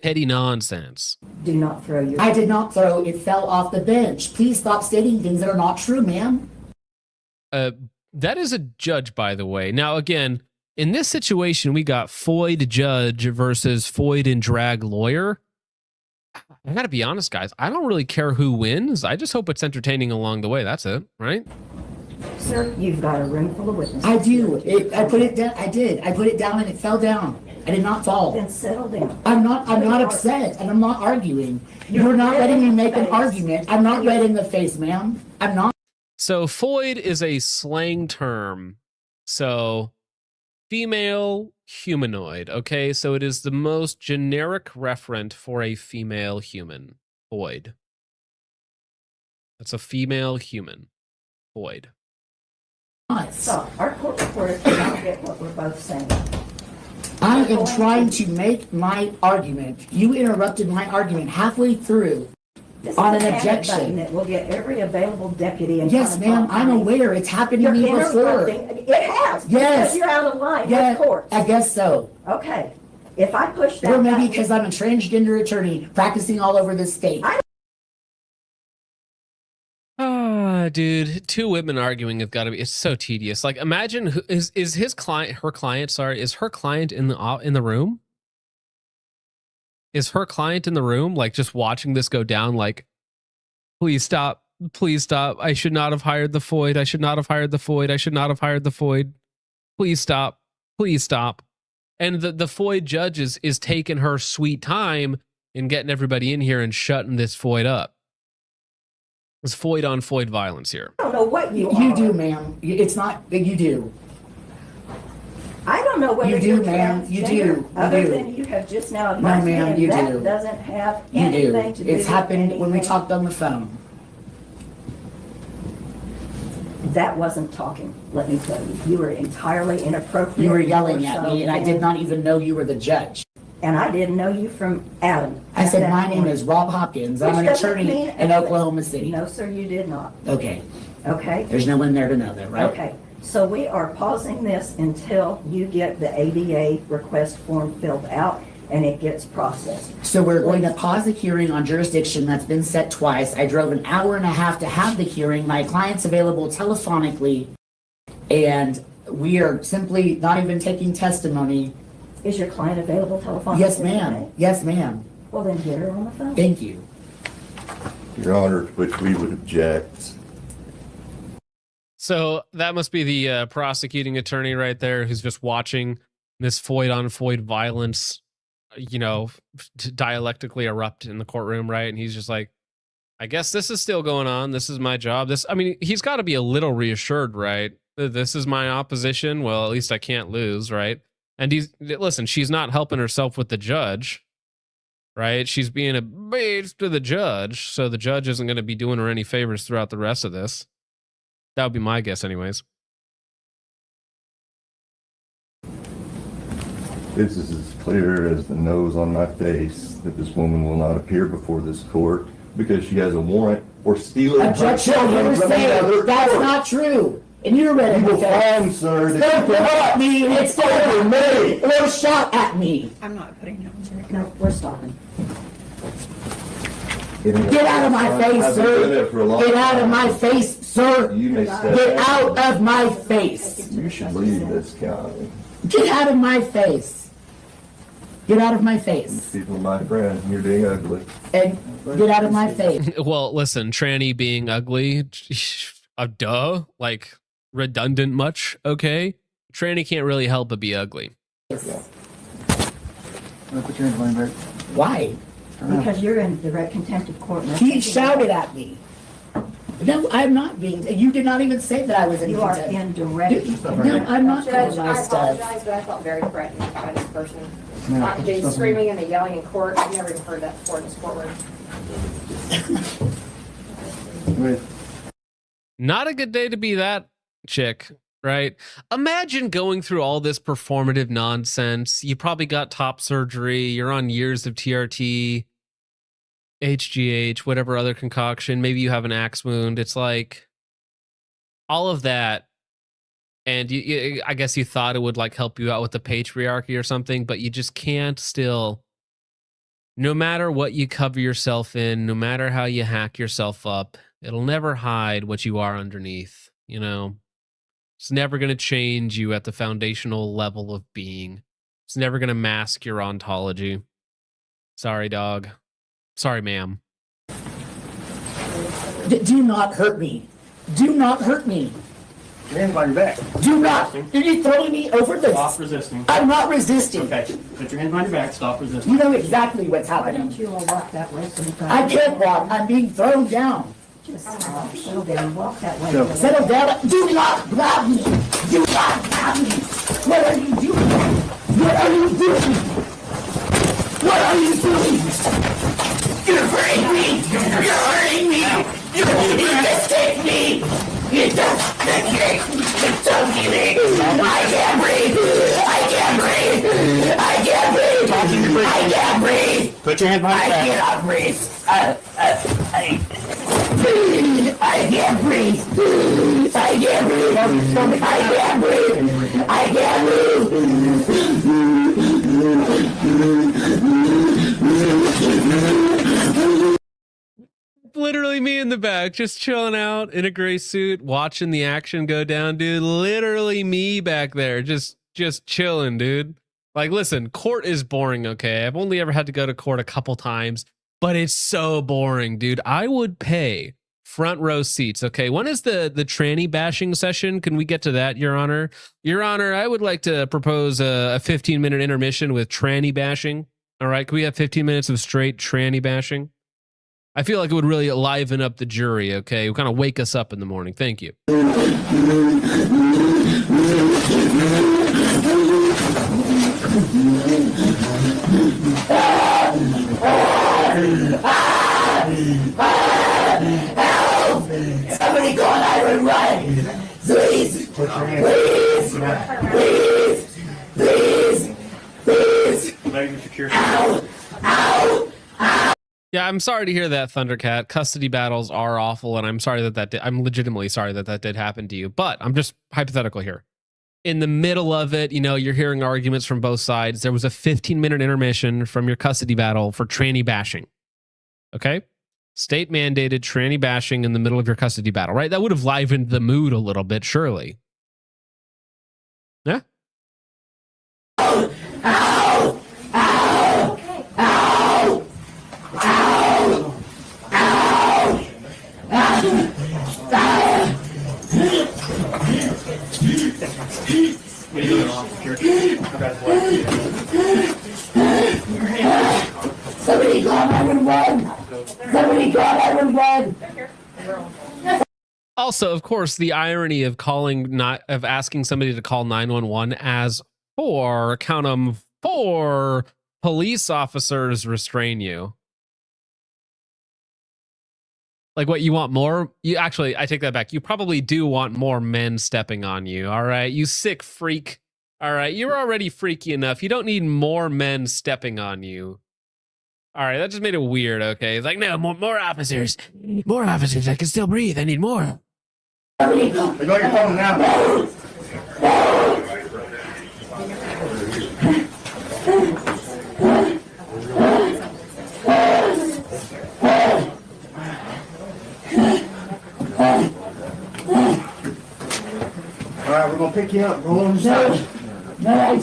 petty nonsense. Do not throw your... I did not throw. It fell off the bench. Please stop stating things that are not true, ma'am. That is a judge, by the way. Now, again, in this situation, we got foid judge versus foid and drag lawyer. I gotta be honest, guys. I don't really care who wins. I just hope it's entertaining along the way. That's it, right? Sir, you've got a room full of witnesses. I do. I put it down. I did. I put it down and it fell down. I did not fall. Then settle down. I'm not upset and I'm not arguing. You're not letting me make an argument. I'm not red in the face, ma'am. I'm not. So foid is a slang term. So female humanoid. Okay, so it is the most generic referent for a female human. Foid. That's a female human. Foid. So, our court reporter cannot get what we're both saying. I am trying to make my argument. You interrupted my argument halfway through on an objection. That will get every available deputy. Yes, ma'am, I'm aware. It's happened to me before. It has. Yes. Because you're out of line. Yeah, with courts. I guess so. Okay. If I push that... Or maybe because I'm a transgender attorney practicing all over the state. Dude, 2 women arguing have got to be, it's so tedious. Like, imagine is his client, her client, sorry, is her client in the room? Is her client in the room, like, just watching this go down, like, please stop, I should not have hired the foid, I should not have hired the foid, I should not have hired the foid, please stop, and the foid judge is taking her sweet time in getting everybody in here and shutting this foid up. It's foid on foid violence here. I don't know what you You do, ma'am. It's not, you do. I don't know whether you do, ma'am. You do. Other than you have just now advised no, ma'am, you that do. Doesn't have you anything do. to do It's with happened anything. when we talked on the phone. That wasn't talking, let me tell you. You were entirely inappropriate. You were yelling at me, and I did not even know you were the judge. And I didn't know you from Adam. I said, my name is Rob Hopkins. I'm an attorney in Oklahoma City. No, sir, you did not. Okay. Okay. There's no one there to know that, right? Okay. So we are pausing this until you get the ADA request form filled out and it gets processed. So we're going to pause the hearing on jurisdiction that's been set twice. I drove an hour and a half to have the hearing. My client's available telephonically, and we are simply not even taking testimony. Is your client available telephonically? Yes, ma'am. Yes, ma'am. Well, then get her on the phone. Thank you. Your Honor, to which we would object. So that must be the prosecuting attorney right there who's just watching this foid on foid violence, you know, dialectically erupt in the courtroom, right? And he's just like, I guess this is still going on. This is my job. I mean, he's got to be a little reassured, right? This is my opposition. Well, at least I can't lose, right? And listen, she's not helping herself with the judge, right? She's being a bitch to the judge, so the judge isn't going to be doing her any favors throughout the rest of this. That would be my guess anyways. This is as clear as the nose on my face that this woman will not appear before this court because she has a warrant for stealing. Objection, you're saying that's not true. And you're ready to find, sir. Don't at me. It's over me. Or shot at me. I'm not putting no. No, we're stopping. Get out of my face, sir. Get out of my face, sir. You may step Get out of my face. You should leave this county. Get out of my face. Get out of my face. People are my friend. You're being ugly. And get out of my face. Well, listen, tranny being ugly, duh, like redundant much, okay? Tranny can't really help but be ugly. Why? Because you're in direct contempt of court. He shouted at me. No, I'm not being. You did not even say that I was in You are contempt. in direct. No, I'm not Judge, calling I my stuff. apologize, but I felt very threatened by this person. The screaming and the yelling in court, I've never even heard that before in this courtroom. Not a good day to be that chick, right? Imagine going through all this performative nonsense. You probably got top surgery. You're on years of TRT, HGH, whatever other concoction. Maybe you have an axe wound. It's like all of that. And I guess you thought it would like help you out with the patriarchy or something, but you just can't still. No matter what you cover yourself in, no matter how you hack yourself up, it'll never hide what you are underneath, you know? It's never going to change you at the foundational level of being. It's never going to mask your ontology. Sorry, dog. Sorry, ma'am. Do not hurt me. Do not hurt me. Your hands behind your back. Do not. Are you throwing me over this? Stop resisting. I'm not resisting. Okay. Put your hands behind your back. Stop resisting. You know exactly what's Why happening. don't you all walk that way sometimes? I can't walk. I'm being thrown down. Just settle down, walk that way. Settle down. Do not grab me. Do not grab me. What are you doing? What are you doing? What are you doing? You're hurting me. You're hurting me. You just take me. You just take me. You don't give me. I can't breathe. I can't breathe. I can't breathe. I can't breathe. Put your hands behind your back. I cannot breathe. I can't breathe. I can't breathe. I can't breathe. I can't breathe. Literally me in the back, just chilling out in a gray suit, watching the action go down, dude. Literally me back there, just chilling, dude. Like, listen, court is boring, okay? I've only ever had to go to court a couple times, but it's so boring, dude. I would pay front row seats, okay? When is the tranny bashing session? Can we get to that, Your Honor? Your Honor, I would like to propose a 15-minute intermission with tranny bashing. All right, can we have 15 minutes of straight tranny bashing? I feel like it would really liven up the jury, okay? It would kind of wake us up in the morning. Thank you. Help! Somebody call 911! Please! Please! Please! Please! Please! Ow! Ow! Ow! Yeah, I'm sorry to hear that, Thundercat. Custody battles are awful, and I'm sorry that did, I'm legitimately sorry that did happen to you. But I'm just hypothetical here. In the middle of it, you know, you're hearing arguments from both sides. There was a 15-minute intermission from your custody battle for tranny bashing. Okay? State mandated tranny bashing in the middle of your custody battle, right? That would have livened the mood a little bit, surely. Yeah? Ow! Ow! Ow! Ow! Ow! Ow! Somebody call 911! Somebody call 911! Also, of course, the irony of asking somebody to call 911 as count 'em, 4 police officers restrain you. Like, what, you want more? I take that back. You probably do want more men stepping on you, all right? You sick freak. All right, you're already freaky enough. You don't need more men stepping on you. All right, that just made it weird, okay? It's like, no, more officers. More officers. I can still breathe. I need more. They got your phone now. All right, we're gonna pick you up. Roll on the side. No,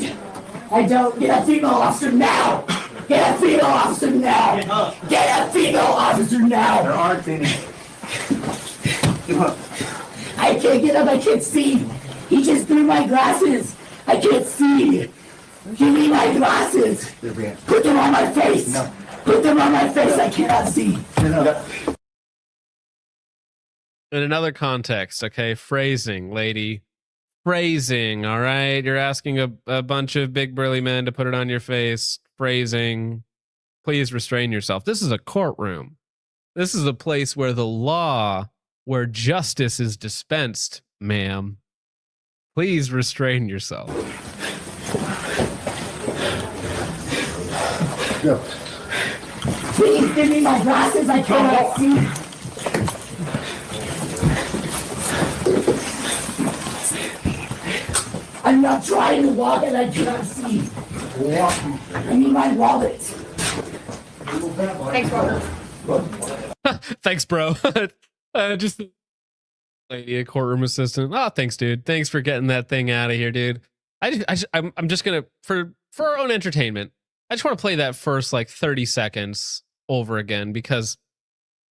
I don't. Get a female officer now! Get a female officer now! Get a female officer now! There aren't any. I can't get up, I can't see! He just threw my glasses! I can't see! Give me my glasses! Put them on my face! No. Put them on my face, I cannot see! In another context, okay, phrasing, lady. Phrasing, all right? You're asking a bunch of big burly men to put it on your face. Phrasing. Please restrain yourself. This is a courtroom. This is a place where the law, where justice is dispensed, ma'am. Please restrain yourself. Go. Please give me my glasses, I cannot see! I'm not trying to walk and I cannot see. I need my wallet. Thanks, Whopper. Thanks, bro. Just lady, a courtroom assistant. Oh, thanks, dude. Thanks for getting that thing out of here, dude. I'm just gonna for our own entertainment. I just want to play that first like 30 seconds over again because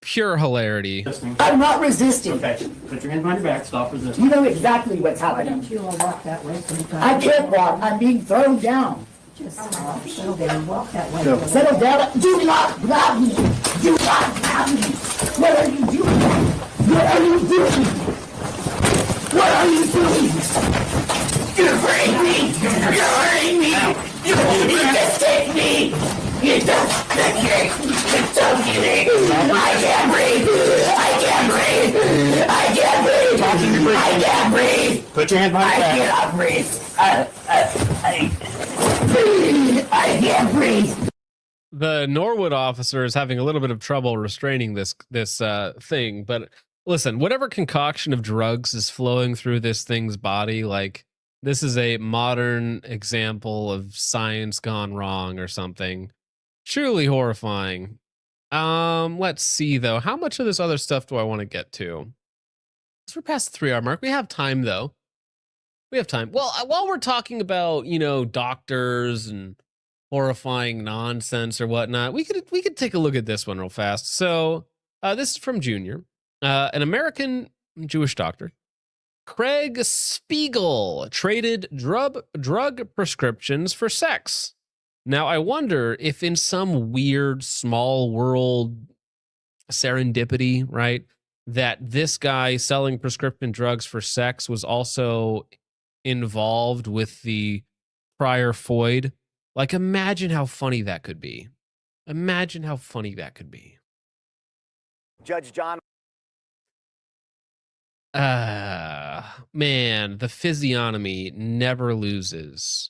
pure hilarity. I'm not resisting. Okay. Put your hands behind your back. Stop resisting. You know exactly what's Why happening. don't you all walk that way sometimes? I can't walk. I'm being thrown down. Just settle down, walk that way. No. Settle down. Do not grab me. Do not grab me. What are you doing? What are you doing? What are you doing? You're hurting me. You're hurting me. You just take me. You just take me. It's so kidding. I can't breathe. I can't breathe. I can't breathe. I can't breathe. Put your hands behind your I back. cannot breathe. I can't breathe. The Norwood officer is having a little bit of trouble restraining this thing, but listen, whatever concoction of drugs is flowing through this thing's body, like this is a modern example of science gone wrong or something. Truly horrifying. Let's see though. How much of this other stuff do I want to get to? We're past the 3-hour mark. We have time though. We have time. Well, while we're talking about, you know, doctors and horrifying nonsense or whatnot, we could take a look at this one real fast. So this is from Junior, an American Jewish doctor. Craig Spiegel traded drug prescriptions for sex. Now, I wonder if in some weird small world serendipity, right, that this guy selling prescription drugs for sex was also involved with the prior Foyd. Like, imagine how funny that could be. Imagine how funny that could be. Judge John. Man, the physiognomy never loses.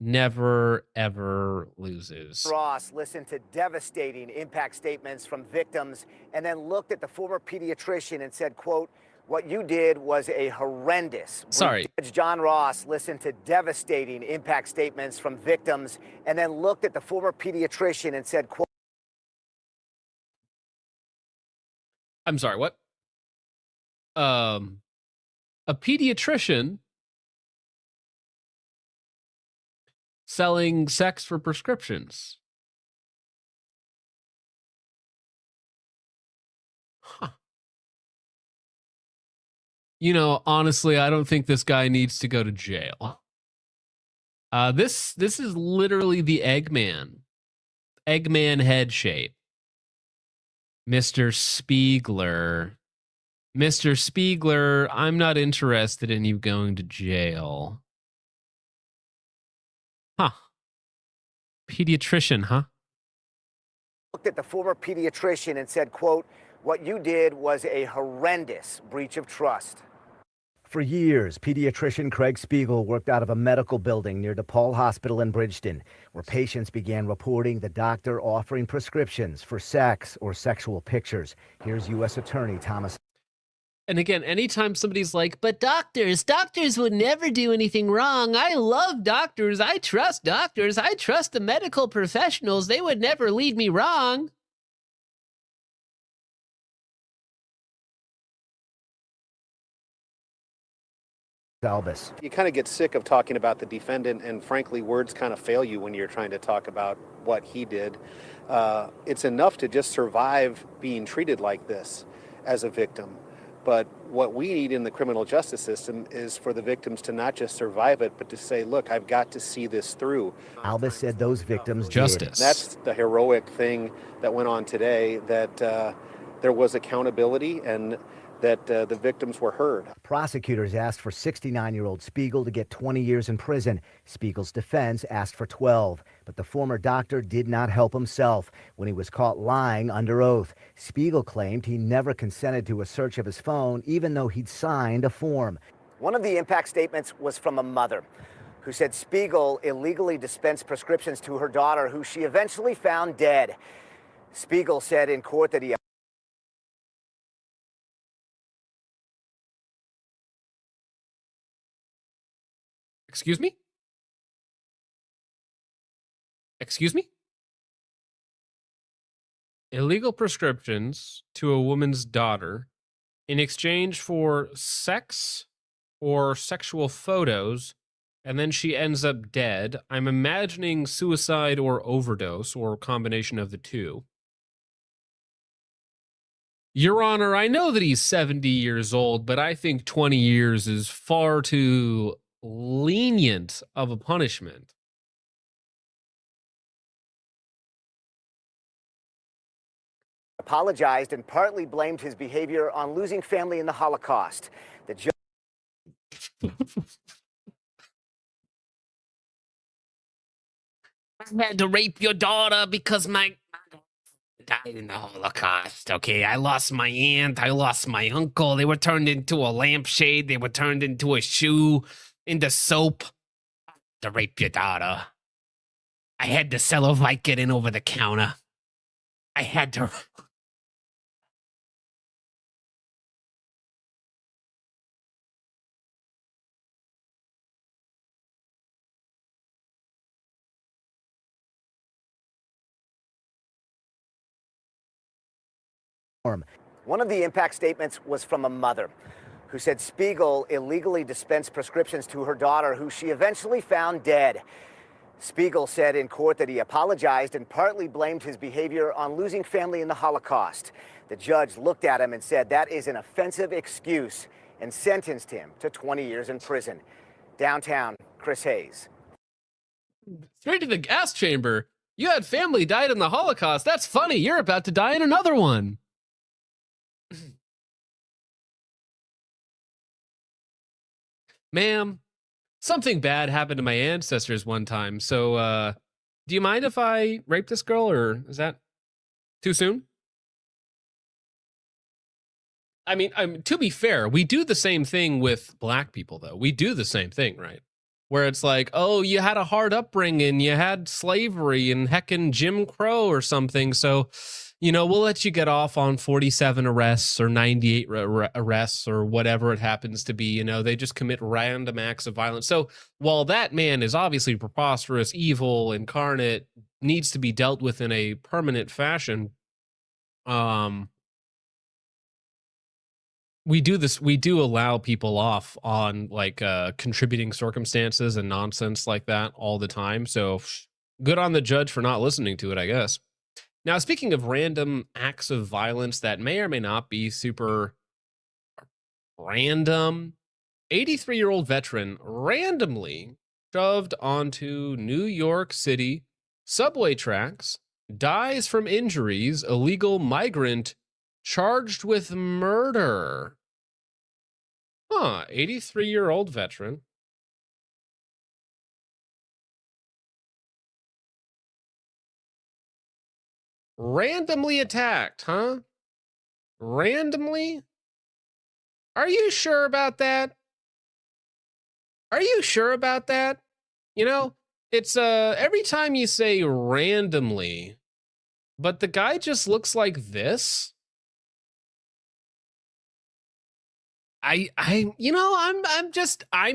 Never, ever loses. Ross listened to devastating impact statements from victims and then looked at the former pediatrician and said, quote, "What you did was a horrendous." Sorry. Judge John Ross listened to devastating impact statements from victims and then looked at the former pediatrician and said, quote. I'm sorry, what? A pediatrician selling sex for prescriptions. Huh. You know, honestly, I don't think this guy needs to go to jail. This is literally the Eggman head shape. Mr. Spiegler. Mr. Spiegler, I'm not interested in you going to jail. Huh. Pediatrician, huh? Looked at the former pediatrician and said, quote, "What you did was a horrendous breach of trust." For years, pediatrician Craig Spiegel worked out of a medical building near DePaul Hospital in Bridgeton, where patients began reporting the doctor offering prescriptions for sex or sexual pictures. Here's U.S. Attorney Thomas. And again, anytime somebody's like, but doctors would never do anything wrong. I love doctors. I trust doctors. I trust the medical professionals. They would never lead me wrong. Albus. You kind of get sick of talking about the defendant, and frankly, words kind of fail you when you're trying to talk about what he did. It's enough to just survive being treated like this as a victim. But what we need in the criminal justice system is for the victims to not just survive it, but to say, look, I've got to see this through. Albus said those victims Justice. did. That's the heroic thing that went on today, that there was accountability and that the victims were heard. Prosecutors asked for 69-year-old Spiegel to get 20 years in prison. Spiegel's defense asked for 12, but the former doctor did not help himself when he was caught lying under oath. Spiegel claimed he never consented to a search of his phone, even though he'd signed a form. One of the impact statements was from a mother who said Spiegel illegally dispensed prescriptions to her daughter, who she eventually found dead. Spiegel said in court that he Excuse me? Excuse me? Illegal prescriptions to a woman's daughter in exchange for sex or sexual photos, and then she ends up dead. I'm imagining suicide or overdose or a combination of the two. Your Honor, I know that he's 70 years old, but I think 20 years is far too lenient of a punishment. apologized and partly blamed his behavior on losing family in the Holocaust. The judge I had to rape your daughter because my died in the Holocaust. Okay, I lost my aunt, I lost my uncle. They were turned into a lampshade. They were turned into a shoe, into soap. To rape your daughter. I had to sell a Vicodin over the counter. I had to. One of the impact statements was from a mother who said Spiegel illegally dispensed prescriptions to her daughter, who she eventually found dead. Spiegel said in court that he apologized and partly blamed his behavior on losing family in the Holocaust. The judge looked at him and said that is an offensive excuse and sentenced him to 20 years in prison. Downtown, Chris Hayes. Straight to the gas chamber. You had family died in the Holocaust. That's funny. You're about to die in another one. Ma'am, something bad happened to my ancestors one time. So, do you mind if I rape this girl, or is that too soon? I mean, to be fair, we do the same thing with black people, though. We do the same thing, right? Where it's like, oh, you had a hard upbringing, you had slavery and heckin' Jim Crow or something. So, you know, we'll let you get off on 47 arrests or 98 arrests or whatever it happens to be. You know, they just commit random acts of violence. So while that man is obviously preposterous, evil, incarnate, needs to be dealt with in a permanent fashion, we do allow people off on like contributing circumstances and nonsense like that all the time. So good on the judge for not listening to it, I guess. Now, speaking of random acts of violence that may or may not be super random, 83-year-old veteran randomly shoved onto New York City subway tracks, dies from injuries, illegal migrant charged with murder. 83-year-old veteran. Randomly attacked, huh? Randomly? Are you sure about that? Are you sure about that? You know, it's every time you say randomly, but the guy just looks like this. I'm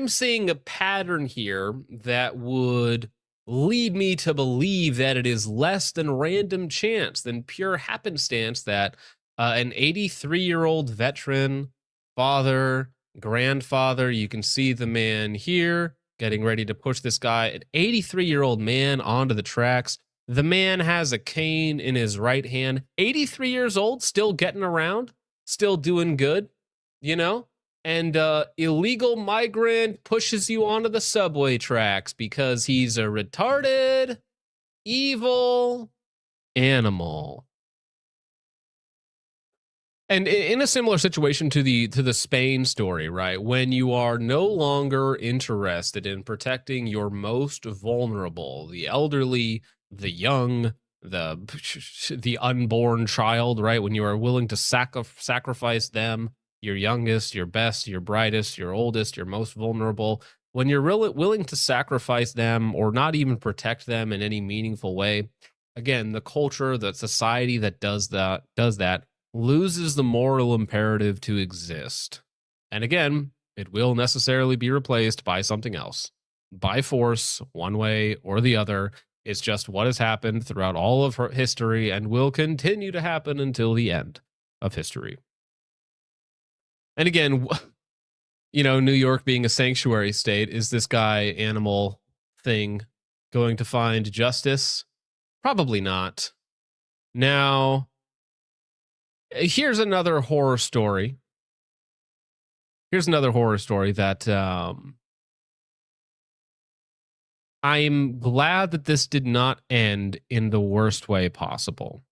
seeing a pattern here that would lead me to believe that it is less than random chance, than pure happenstance that an 83-year-old veteran, father, grandfather. You can see the man here getting ready to push this guy, an 83-year-old man, onto the tracks. The man has a cane in his right hand. 83 years old, still getting around, still doing good, you know? And illegal migrant pushes you onto the subway tracks because he's a retarded, evil animal. And in a similar situation to the Spain story, right? When you are no longer interested in protecting your most vulnerable, the elderly, the young, the unborn child, right? When you are willing to sacrifice them, your youngest, your best, your brightest, your oldest, your most vulnerable, when you're really willing to sacrifice them or not even protect them in any meaningful way, again, the culture, the society that does that loses the moral imperative to exist. And again, it will necessarily be replaced by something else, by force, one way or the other. It's just what has happened throughout all of history and will continue to happen until the end of history. And again, you know, New York being a sanctuary state, is this guy animal thing going to find justice? Probably not. Now, here's another horror story. Here's another horror story that I'm glad that this did not end in the worst way possible.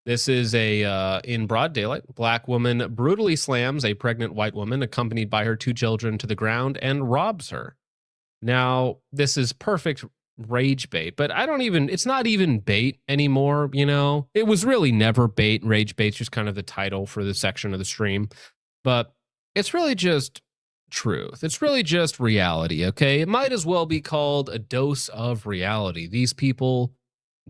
This is in broad daylight, black woman brutally slams a pregnant white woman accompanied by her 2 children to the ground and robs her. Now, this is perfect rage bait, but it's not even bait anymore, you know? It was really never bait. Rage bait's just kind of the title for this section of the stream, but it's really just truth. It's really just reality, okay? It might as well be called a dose of reality. These people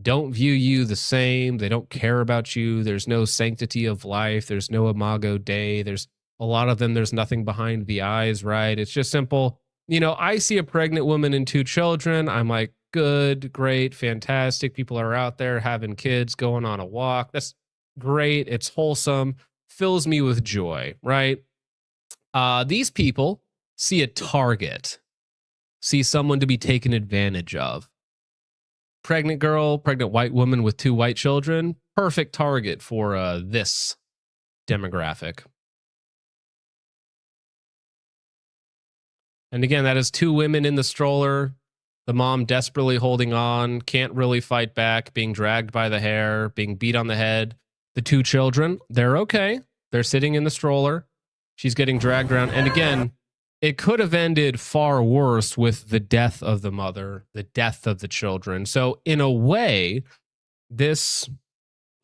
don't view you the same. They don't care about you. There's no sanctity of life. There's no imago Dei. There's a lot of them. There's nothing behind the eyes, right? It's just simple. You know, I see a pregnant woman and 2 children. I'm like, good, great, fantastic. People are out there having kids, going on a walk. That's great. It's wholesome. Fills me with joy, right? These people see a target, see someone to be taken advantage of. Pregnant girl, pregnant white woman with 2 white children, perfect target for this demographic. And again, that is 2 women in the stroller. The mom desperately holding on, can't really fight back, being dragged by the hair, being beat on the head. The 2 children, they're okay. They're sitting in the stroller. She's getting dragged around. And again, it could have ended far worse with the death of the mother, the death of the children. So in a way, this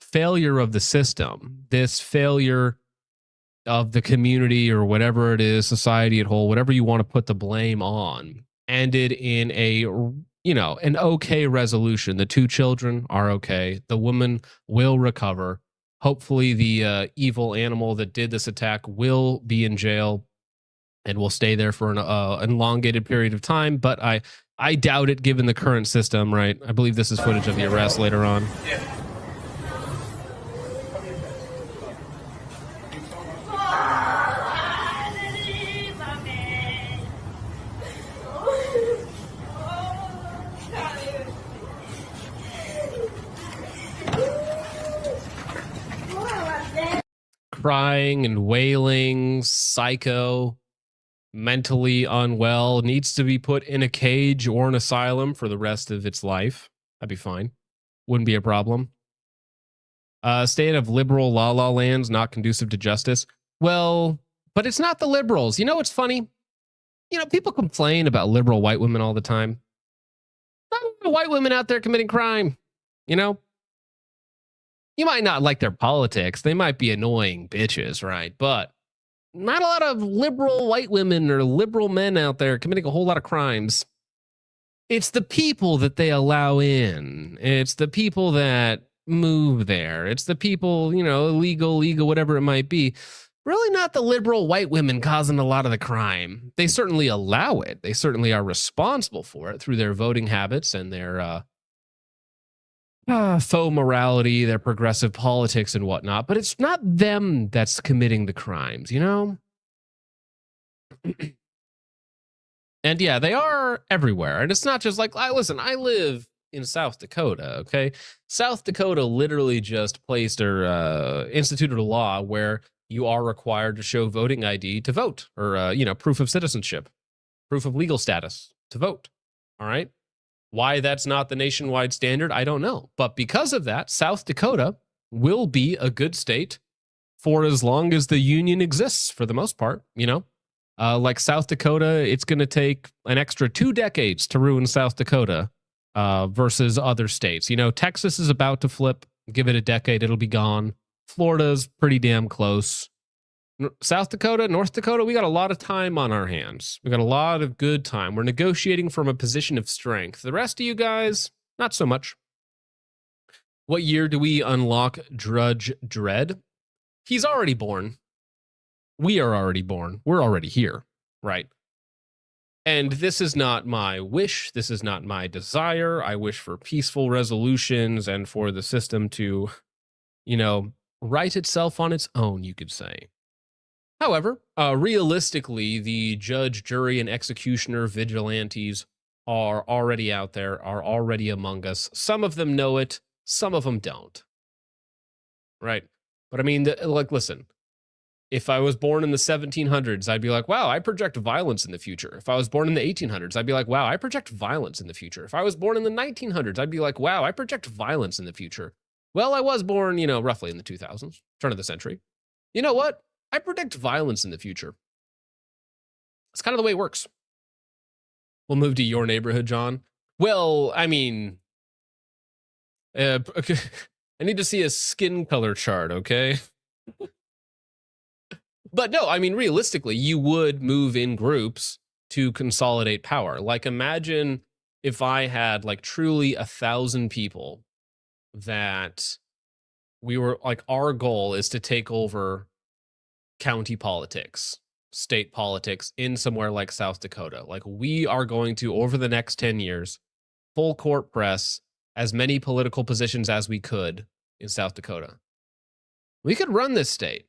failure of the system, this failure of the community or whatever it is, society at whole, whatever you want to put the blame on, ended in an okay resolution. The 2 children are okay. The woman will recover. Hopefully the evil animal that did this attack will be in jail and will stay there for an elongated period of time. But I doubt it given the current system, right? I believe this is footage of the arrest later on. Crying and wailing, psycho, mentally unwell, needs to be put in a cage or an asylum for the rest of its life. That'd be fine. Wouldn't be a problem. State of liberal la land's not conducive to justice. Well, but it's not the liberals. You know what's funny? You know, people complain about liberal white women all the time. Not a lot of white women out there committing crime, you know? You might not like their politics. They might be annoying bitches, right? But not a lot of liberal white women or liberal men out there committing a whole lot of crimes. It's the people that they allow in. It's the people that move there. It's the people, you know, illegal, legal, whatever it might be. Really not the liberal white women causing a lot of the crime. They certainly allow it. They certainly are responsible for it through their voting habits and their faux morality, their progressive politics and whatnot, but it's not them that's committing the crimes, you know? And yeah, they are everywhere. And it's not just like, listen, I live in South Dakota, okay? South Dakota literally just placed or instituted a law where you are required to show voting ID to vote, or, proof of citizenship, proof of legal status to vote, all right? Why that's not the nationwide standard, I don't know. But because of that, South Dakota will be a good state for as long as the union exists, for the most part, like South Dakota, it's going to take an extra 2 decades to ruin South Dakota versus other states. Texas is about to flip. Give it a decade, it'll be gone. Florida's pretty damn close. South Dakota, North Dakota, we got a lot of time on our hands. We got a lot of good time. We're negotiating from a position of strength. The rest of you guys, not so much. What year do we unlock Judge Dredd? He's already born. We are already born. We're already here, right? And this is not my wish. This is not my desire. I wish for peaceful resolutions and for the system to, right itself on its own, you could say. However, realistically, the judge, jury, and executioner vigilantes are already out there, are already among us. Some of them know it, some of them don't. Right? But I mean, listen, if I was born in the 1700s, I'd be like, wow, I project violence in the future. If I was born in the 1800s, I'd be like, wow, I project violence in the future. If I was born in the 1900s, I'd be like, wow, I project violence in the future. Well, I was born, roughly in the 2000s, turn of the century. You know what? I predict violence in the future. It's kind of the way it works. We'll move to your neighborhood, John. Well, I mean, okay. I need to see a skin color chart, okay? But no, I mean, realistically, you would move in groups to consolidate power. Like, imagine if I had, truly 1,000 people that we were, our goal is to take over county politics, state politics in somewhere like South Dakota. We are going to, over the next 10 years, full court press as many political positions as we could in South Dakota. We could run this state.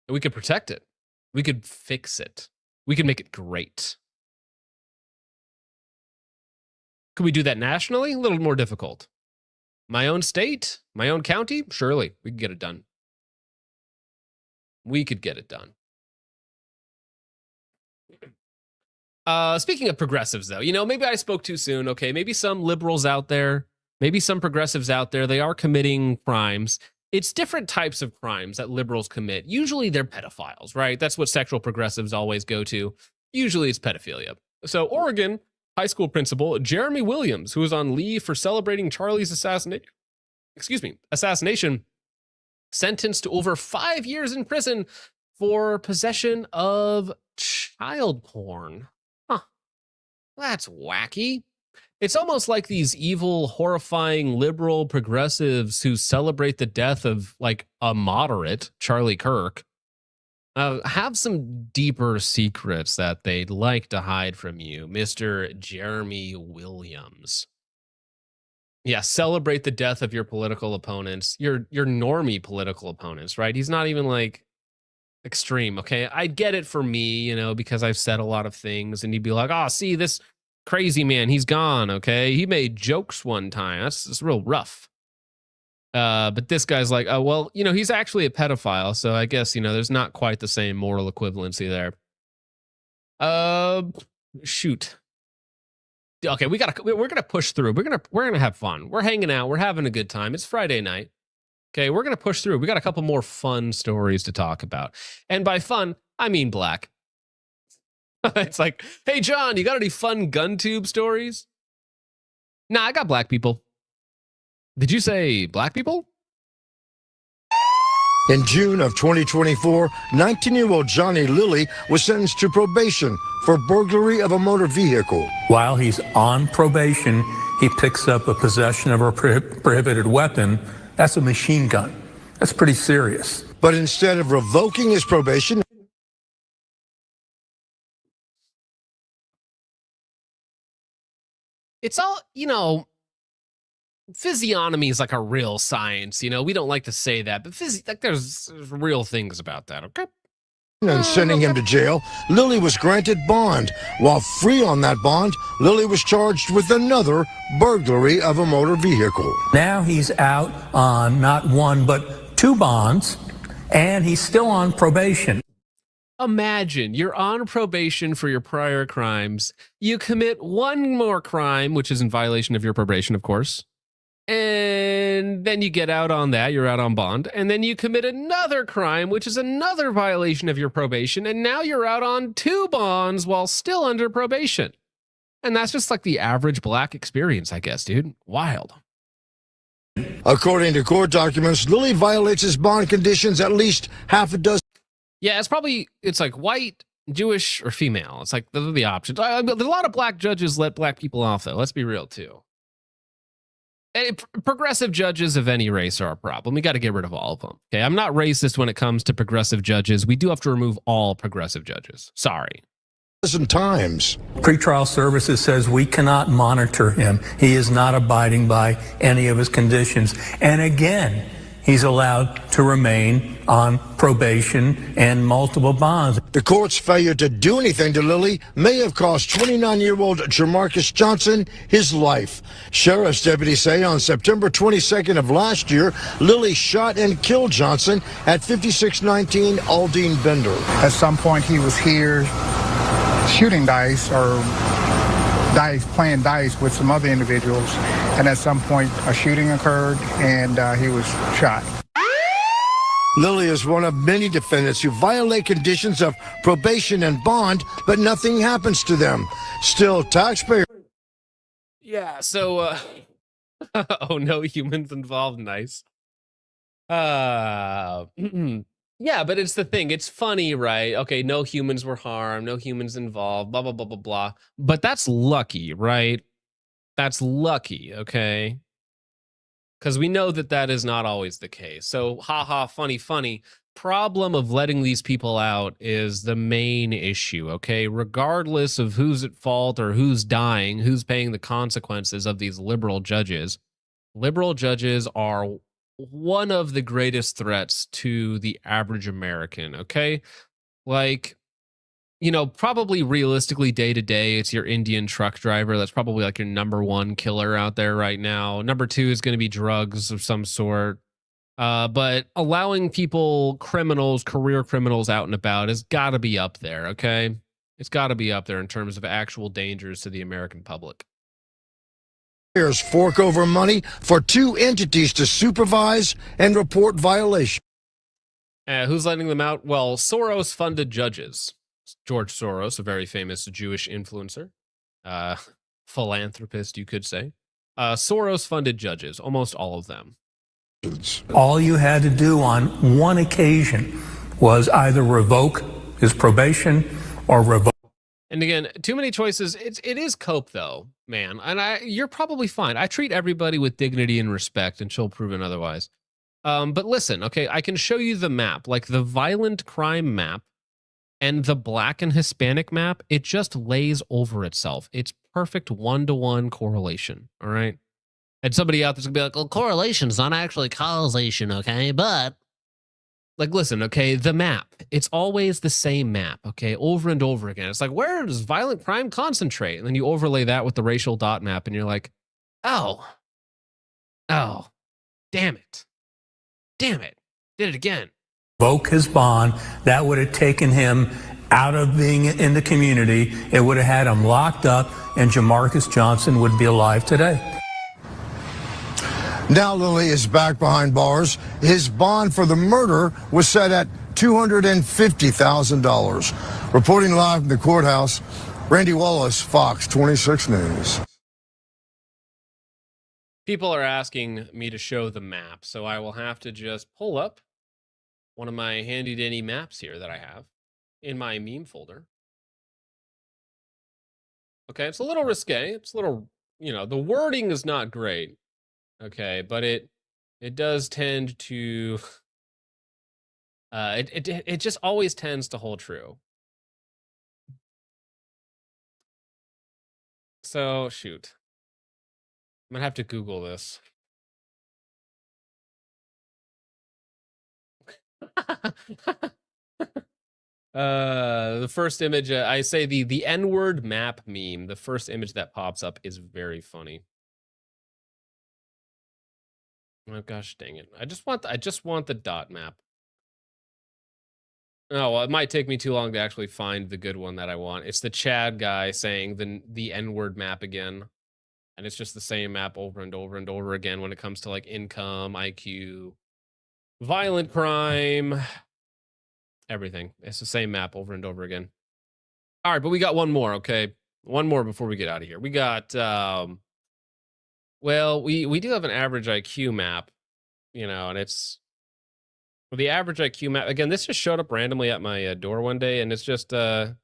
We could protect it. We could fix it. We could make it great. Could we do that nationally? A little more difficult. My own state? My own county? Surely, we could get it done. We could get it done. Speaking of progressives, though, maybe I spoke too soon. Okay, maybe some liberals out there, maybe some progressives out there, they are committing crimes. It's different types of crimes that liberals commit. Usually they're pedophiles, right? That's what sexual progressives always go to. Usually it's pedophilia. So Oregon high school principal Jeremy Williams, who was on leave for celebrating Charlie's assassination, sentenced to over 5 years in prison for possession of child porn. Huh. That's wacky. It's almost like these evil, horrifying, liberal progressives who celebrate the death of, a moderate, Charlie Kirk, have some deeper secrets that they'd like to hide from you, Mr. Jeremy Williams. Yeah, celebrate the death of your political opponents, your normie political opponents, right? He's not even, extreme, okay? I get it for me, because I've said a lot of things, and he'd be like, oh, see, this crazy man, he's gone, okay? He made jokes one time. That's real rough. But this guy's like, oh, well, he's actually a pedophile, so I guess, there's not quite the same moral equivalency there. Shoot. Okay, we're gonna push through. We're gonna have fun. We're hanging out. We're having a good time. It's Friday night. Okay, we're gonna push through. We got a couple more fun stories to talk about, and by fun, I mean black. It's like, hey, John, you got any fun gun tube stories? Nah, I got black people. Did you say black people? In June of 2024, 19-year-old Johnny Lilly was sentenced to probation for burglary of a motor vehicle. While he's on probation, he picks up a possession of a prohibited weapon. That's a machine gun. That's pretty serious. But instead of revoking his probation, it's all, physiognomy is like a real science. We don't like to say that, but there's real things about that, okay? and sending him to jail, Lily was granted bond. While free on that bond, Lily was charged with another burglary of a motor vehicle. Now he's out on not one, but 2 bonds, and he's still on probation. Imagine you're on probation for your prior crimes. You commit one more crime, which is in violation of your probation, of course. And then you get out on that, you're out on bond, and then you commit another crime, which is another violation of your probation, and now you're out on 2 bonds while still under probation. And that's just like the average black experience, I guess, dude. Wild. According to court documents, Lily violates his bond conditions at least half a dozen. Yeah, it's like white, Jewish, or female. It's like those are the options. There's a lot of black judges let black people off, though. Let's be real, too. Progressive judges of any race are a problem. We got to get rid of all of them. Okay, I'm not racist when it comes to progressive judges. We do have to remove all progressive judges. Sorry. Times. Pretrial services says we cannot monitor him. He is not abiding by any of his conditions. And again, he's allowed to remain on probation and multiple bonds. The court's failure to do anything to Lily may have cost 29-year-old Jamarcus Johnson his life. Sheriff's deputies say on September 22nd of last year, Lily shot and killed Johnson at 5619 Aldine Bender. At some point, he was here shooting dice or playing dice with some other individuals, and at some point a shooting occurred and he was shot. Lily is one of many defendants who violate conditions of probation and bond, but nothing happens to them. Still, taxpayers. Yeah, so, oh, no humans involved. Nice. Yeah, but it's the thing. It's funny, right? Okay, no humans were harmed, no humans involved, blah, blah, blah, blah, blah. But that's lucky, right? That's lucky, okay? Because we know that is not always the case. So, haha, funny, funny. Problem of letting these people out is the main issue, okay? Regardless of who's at fault or who's dying, who's paying the consequences of these liberal judges are one of the greatest threats to the average American, okay? Like, you know, probably realistically day to day, it's your Indian truck driver. That's probably like your number 1 killer out there right now. Number 2 is going to be drugs of some sort. But allowing people, career criminals out and about has got to be up there, okay? It's got to be up there in terms of actual dangers to the American public. Fork over money for 2 entities to supervise and report violations. Who's letting them out? Well, Soros-funded judges. George Soros, a very famous Jewish influencer, philanthropist, you could say. Soros-funded judges, almost all of them. All you had to do on one occasion was either revoke his probation or revoke. And again, too many choices. It is cope, though, man. And you're probably fine. I treat everybody with dignity and respect until proven otherwise. But listen, okay, I can show you the map, like the violent crime map and the black and Hispanic map. It just lays over itself. It's perfect 1-to-1 correlation. All right. And somebody out there's gonna be like, well, correlation's not actually causation, okay? But like, listen, okay, the map, it's always the same map, okay, over and over again. It's like, where does violent crime concentrate? And then you overlay that with the racial dot map, and you're like, oh, damn it, did it again. Revoke his bond. That would have taken him out of being in the community. It would have had him locked up, and Jamarcus Johnson would be alive today. Now Lily is back behind bars. His bond for the murder was set at $250,000. Reporting live from the courthouse, Randy Wallace, Fox 26 News. People are asking me to show the map, so I will have to just pull up one of my handy-dandy maps here that I have in my meme folder. Okay, it's a little risque. It's a little, the wording is not great. Okay, but it does tend to it just always tends to hold true. So shoot. I'm gonna have to Google this. The first image, I say the N-word map meme. The first image that pops up is very funny. Oh gosh, dang it! I just want the dot map. Oh, well, it might take me too long to actually find the good one that I want. It's the Chad guy saying the N-word map again. And it's just the same map over and over and over again when it comes to like income, IQ, violent crime, everything. It's the same map over and over again. All right, but we got one more, okay? One more before we get out of here. We got, well, we do have an average IQ map, you know, and it's, well, the average IQ map, again, this just showed up randomly at my door one day, and it's just, it's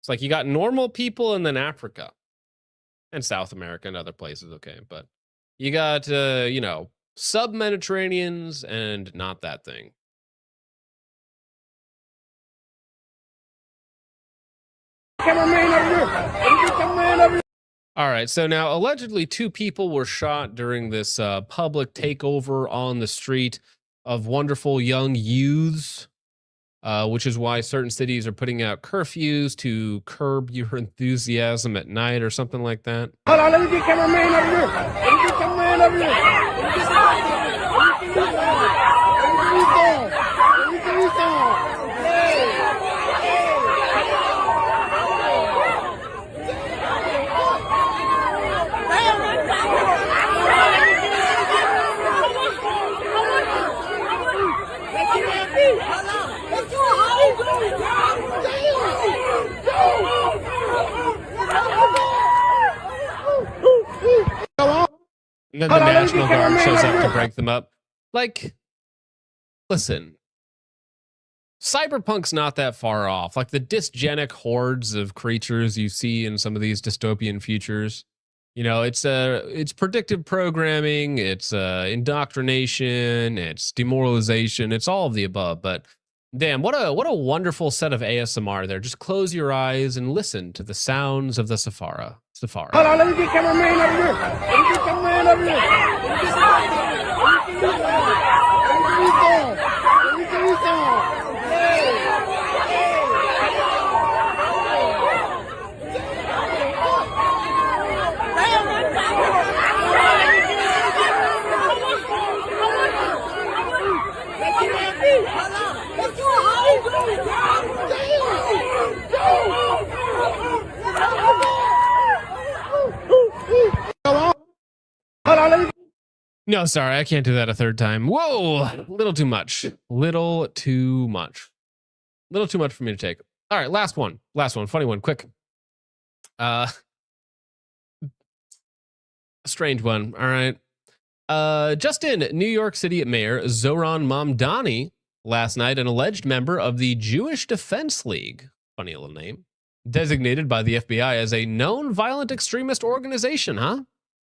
like you got normal people and then Africa. And South America and other places, okay. But you got, you know, sub-Mediterraneans and not that thing. All right, so now allegedly 2 people were shot during this public takeover on the street of wonderful young youths, which is why certain cities are putting out curfews to curb your enthusiasm at night or something like that. Hold on, let me get cameraman over here. Let me get cameraman over here. Let me And then the National Guard shows up to break them up. Like, listen, Cyberpunk's not that far off. Like the dysgenic hordes of creatures you see in some of these dystopian futures. You know, it's predictive programming, it's indoctrination, it's demoralization, it's all of the above. But damn, what a wonderful set of ASMR there. Just close your eyes and listen to the sounds of the Safari. Hold on, let me get cameraman over here. Let me get cameraman over here. Let me get No, sorry, I can't do that a third time. Whoa, little too much. Little too much. Little too much for me to take. All right, last one. Funny one, quick. A strange one. All right. Just in, New York City Mayor Zohran Mamdani last night, an alleged member of the Jewish Defense League, funny little name, designated by the FBI as a known violent extremist organization, huh?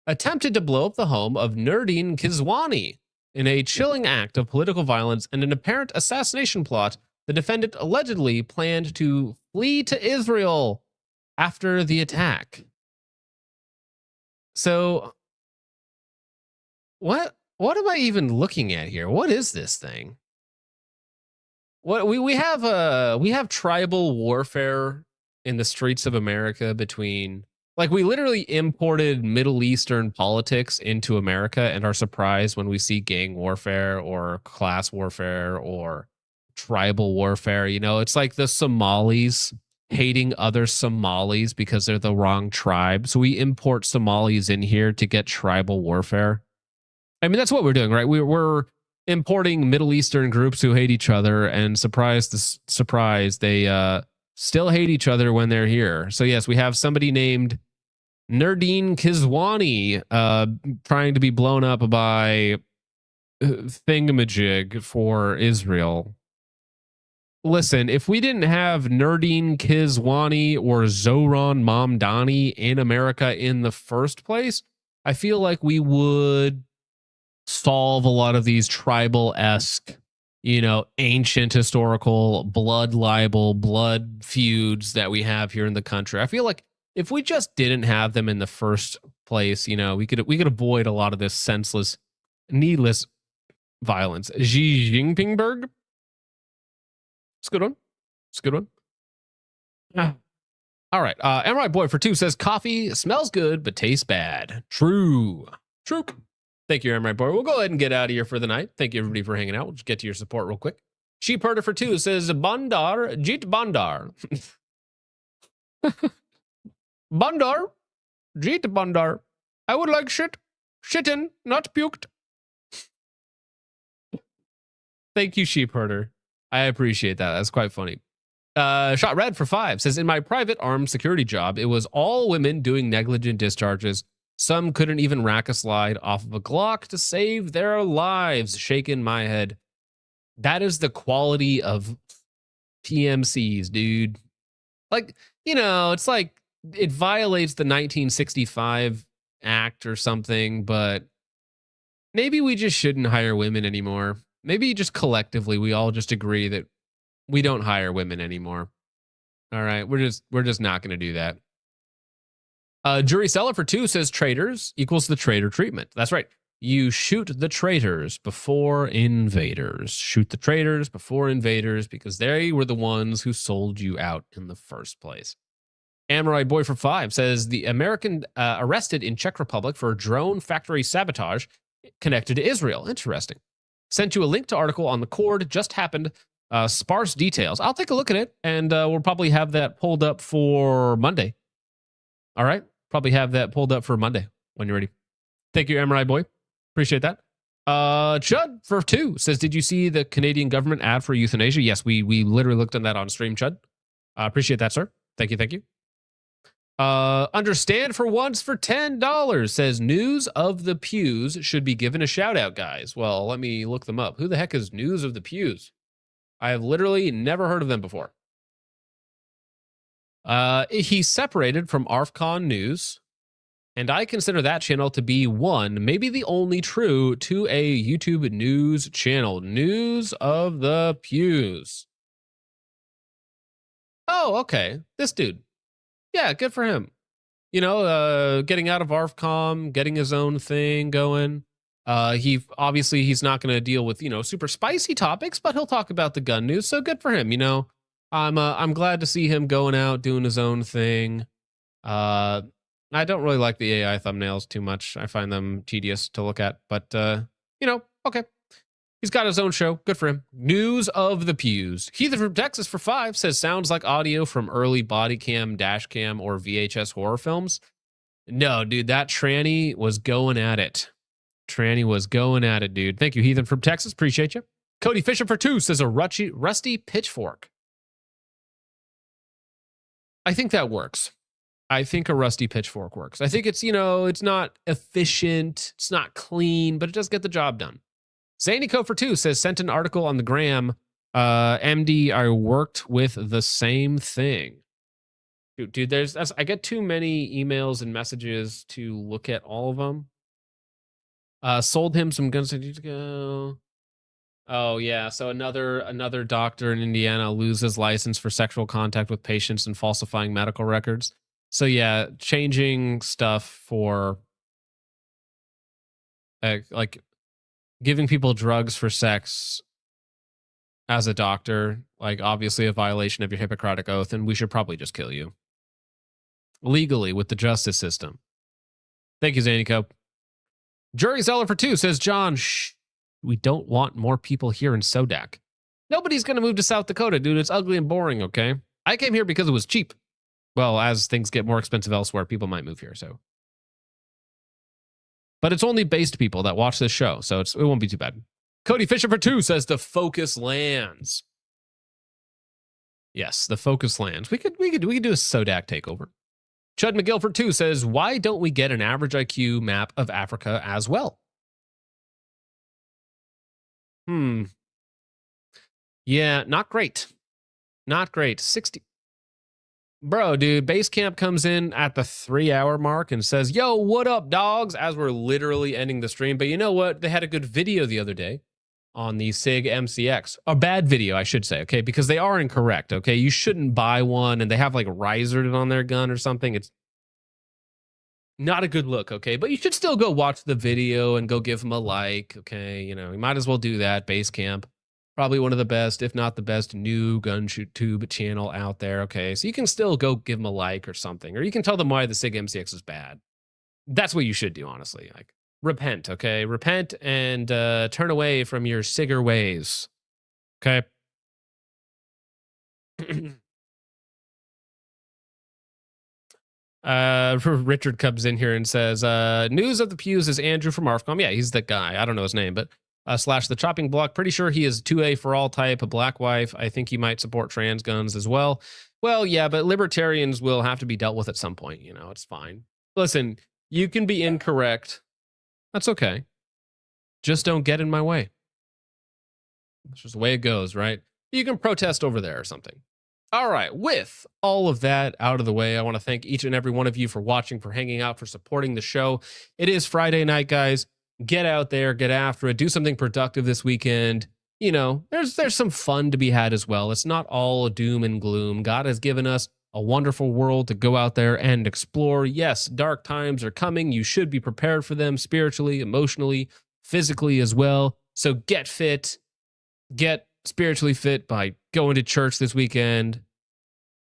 Attempted to blow up the home of Nurdin Kizwani in a chilling act of political violence and an apparent assassination plot. The defendant allegedly planned to flee to Israel after the attack. So, what am I even looking at here? What is this thing? What we have tribal warfare in the streets of America between, like, we literally imported Middle Eastern politics into America and are surprised when we see gang warfare or class warfare or tribal warfare. You know, it's like the Somalis hating other Somalis because they're the wrong tribe. So we import Somalis in here to get tribal warfare. I mean, that's what we're doing, right? We're importing Middle Eastern groups who hate each other, and surprise, they still hate each other when they're here. So yes, we have somebody named Nurdin Kizwani trying to be blown up by thingamajig for Israel. Listen, if we didn't have Nurdin Kizwani or Zohran Mamdani in America in the first place, I feel like we would solve a lot of these tribal-esque, you know, ancient historical blood libel, blood feuds that we have here in the country. I feel like if we just didn't have them in the first place, you know, we could avoid a lot of this senseless, needless violence. Xi Jinpingberg. It's a good one. It's a good one. All right. Emerald Boy for 2 says coffee smells good but tastes bad. True. Thank you, Emerald Boy. We'll go ahead and get out of here for the night. Thank you, everybody, for hanging out. We'll just get to your support real quick. Sheep Herder for 2 says Bandar Jit Bandar. Bandar Jit Bandar. I would like shitten, not puked. Thank you, Sheep Herder. I appreciate that. That's quite funny. Shot Red for 5 says, in my private armed security job, it was all women doing negligent discharges. Some couldn't even rack a slide off of a Glock to save their lives. Shaking my head. That is the quality of PMCs, dude. Like, you know, it's like it violates the 1965 Act or something, but maybe we just shouldn't hire women anymore. Maybe just collectively we all just agree that we don't hire women anymore. All right, we're just not going to do that. Jury Seller for 2 says traitors equals the traitor treatment. That's right. You shoot the traitors before invaders. Shoot the traitors before invaders because they were the ones who sold you out in the first place. Amoroid Boy for 5 says the American arrested in Czech Republic for drone factory sabotage connected to Israel. Interesting. Sent you a link to article on the Cord. Just happened. Sparse details. I'll take a look at it, and we'll probably have that pulled up for Monday. All right? Probably have that pulled up for Monday when you're ready. Thank you, Amoroid Boy. Appreciate that. Chud for 2 says, did you see the Canadian government ad for euthanasia? Yes, we literally looked at that on stream, Chud. Appreciate that, sir. Thank you. Understand for once for $10 says News of the Pews should be given a shout out, guys. Well, let me look them up. Who the heck is News of the Pews? I have literally never heard of them before. He's separated from ARFCON News, and I consider that channel to be one, maybe the only true to a YouTube news channel. News of the Pews. Oh, okay. This dude. Yeah, good for him. You know, getting out of ARFCOM, getting his own thing going. He's not going to deal with, you know, super spicy topics, but he'll talk about the gun news. So good for him. You know, I'm glad to see him going out, doing his own thing. I don't really like the AI thumbnails too much. I find them tedious to look at, but, you know, okay. He's got his own show. Good for him. News of the Pews. Heathen from Texas for 5 says sounds like audio from early body cam, dash cam, or VHS horror films. No, dude, that tranny was going at it. Dude. Thank you, Heathen from Texas. Appreciate you. Cody Fisher for 2 says a rusty pitchfork. I think that works. I think a rusty pitchfork works. I think it's, you know, it's not efficient. It's not clean, but it does get the job done. Zanico for 2 says, sent an article on the gram. MD, I worked with the same thing. Dude, I get too many emails and messages to look at all of them. Sold him some guns. Oh, yeah. So another doctor in Indiana loses license for sexual contact with patients and falsifying medical records. So, yeah, changing stuff for like giving people drugs for sex as a doctor, like obviously a violation of your Hippocratic oath, and we should probably just kill you legally with the justice system. Thank you, Zanico. Jury Seller for 2 says, John, we don't want more people here in Sodak. Nobody's going to move to South Dakota, dude. It's ugly and boring, okay? I came here because it was cheap. Well, as things get more expensive elsewhere, people might move here, so. But it's only based people that watch this show, so it won't be too bad. Cody Fisher for 2 says the focus lands. Yes, the focus lands. We could do a Sodak takeover. Chud McGill for 2 says, why don't we get an average IQ map of Africa as well? Yeah, not great. 60. Bro, dude, base camp comes in at the 3-hour mark and says, yo, what up, dogs? As we're literally ending the stream. But you know what? They had a good video the other day on the SIG MCX. A bad video, I should say, okay? Because they are incorrect, okay? You shouldn't buy one, and they have like risered on their gun or something. It's not a good look, okay? But you should still go watch the video and go give them a like, okay? You know, you might as well do that, base camp. Probably one of the best, if not the best, new gun shoot tube channel out there. Okay, so you can still go give them a like or something, or you can tell them why the SIG MCX is bad. That's what you should do, honestly. Like, repent, okay? Repent and turn away from your SIGger ways. Okay. Richard comes in here and says, news of the pews is Andrew from ARFCOM. Yeah, he's that guy. I don't know his name, but slash the chopping block. Pretty sure he is 2A for all type, a black wife. I think he might support trans guns as well. Well, yeah, but libertarians will have to be dealt with at some point. You know, it's fine. Listen, you can be incorrect. That's okay. Just don't get in my way. That's just the way it goes, right? You can protest over there or something. All right, with all of that out of the way, I want to thank each and every one of you for watching, for hanging out, for supporting the show. It is Friday night, guys. Get out there, get after it, do something productive this weekend. You know, there's some fun to be had as well. It's not all doom and gloom. God has given us a wonderful world to go out there and explore. Yes, dark times are coming. You should be prepared for them spiritually, emotionally, physically as well. So get fit, get spiritually fit by going to church this weekend.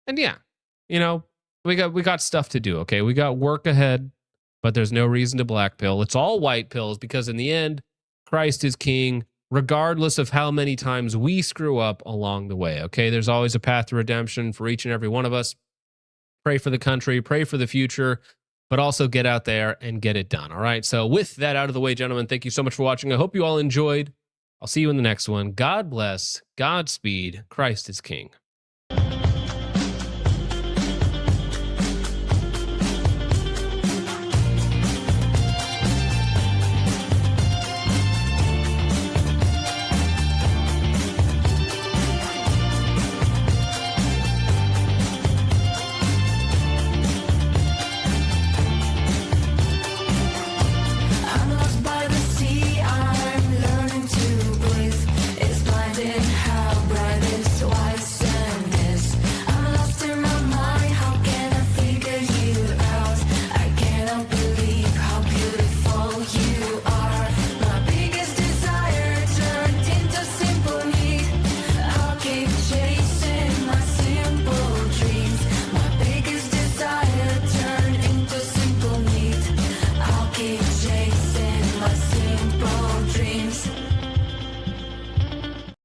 And yeah, you know, we got stuff to do, okay? We got work ahead, but there's no reason to black pill. It's all white pills because in the end, Christ is king, regardless of how many times we screw up along the way, okay? There's always a path to redemption for each and every one of us. Pray for the country, pray for the future, but also get out there and get it done, all right? So with that out of the way, gentlemen, thank you so much for watching. I hope you all enjoyed. I'll see you in the next one. God bless. Godspeed. Christ is king.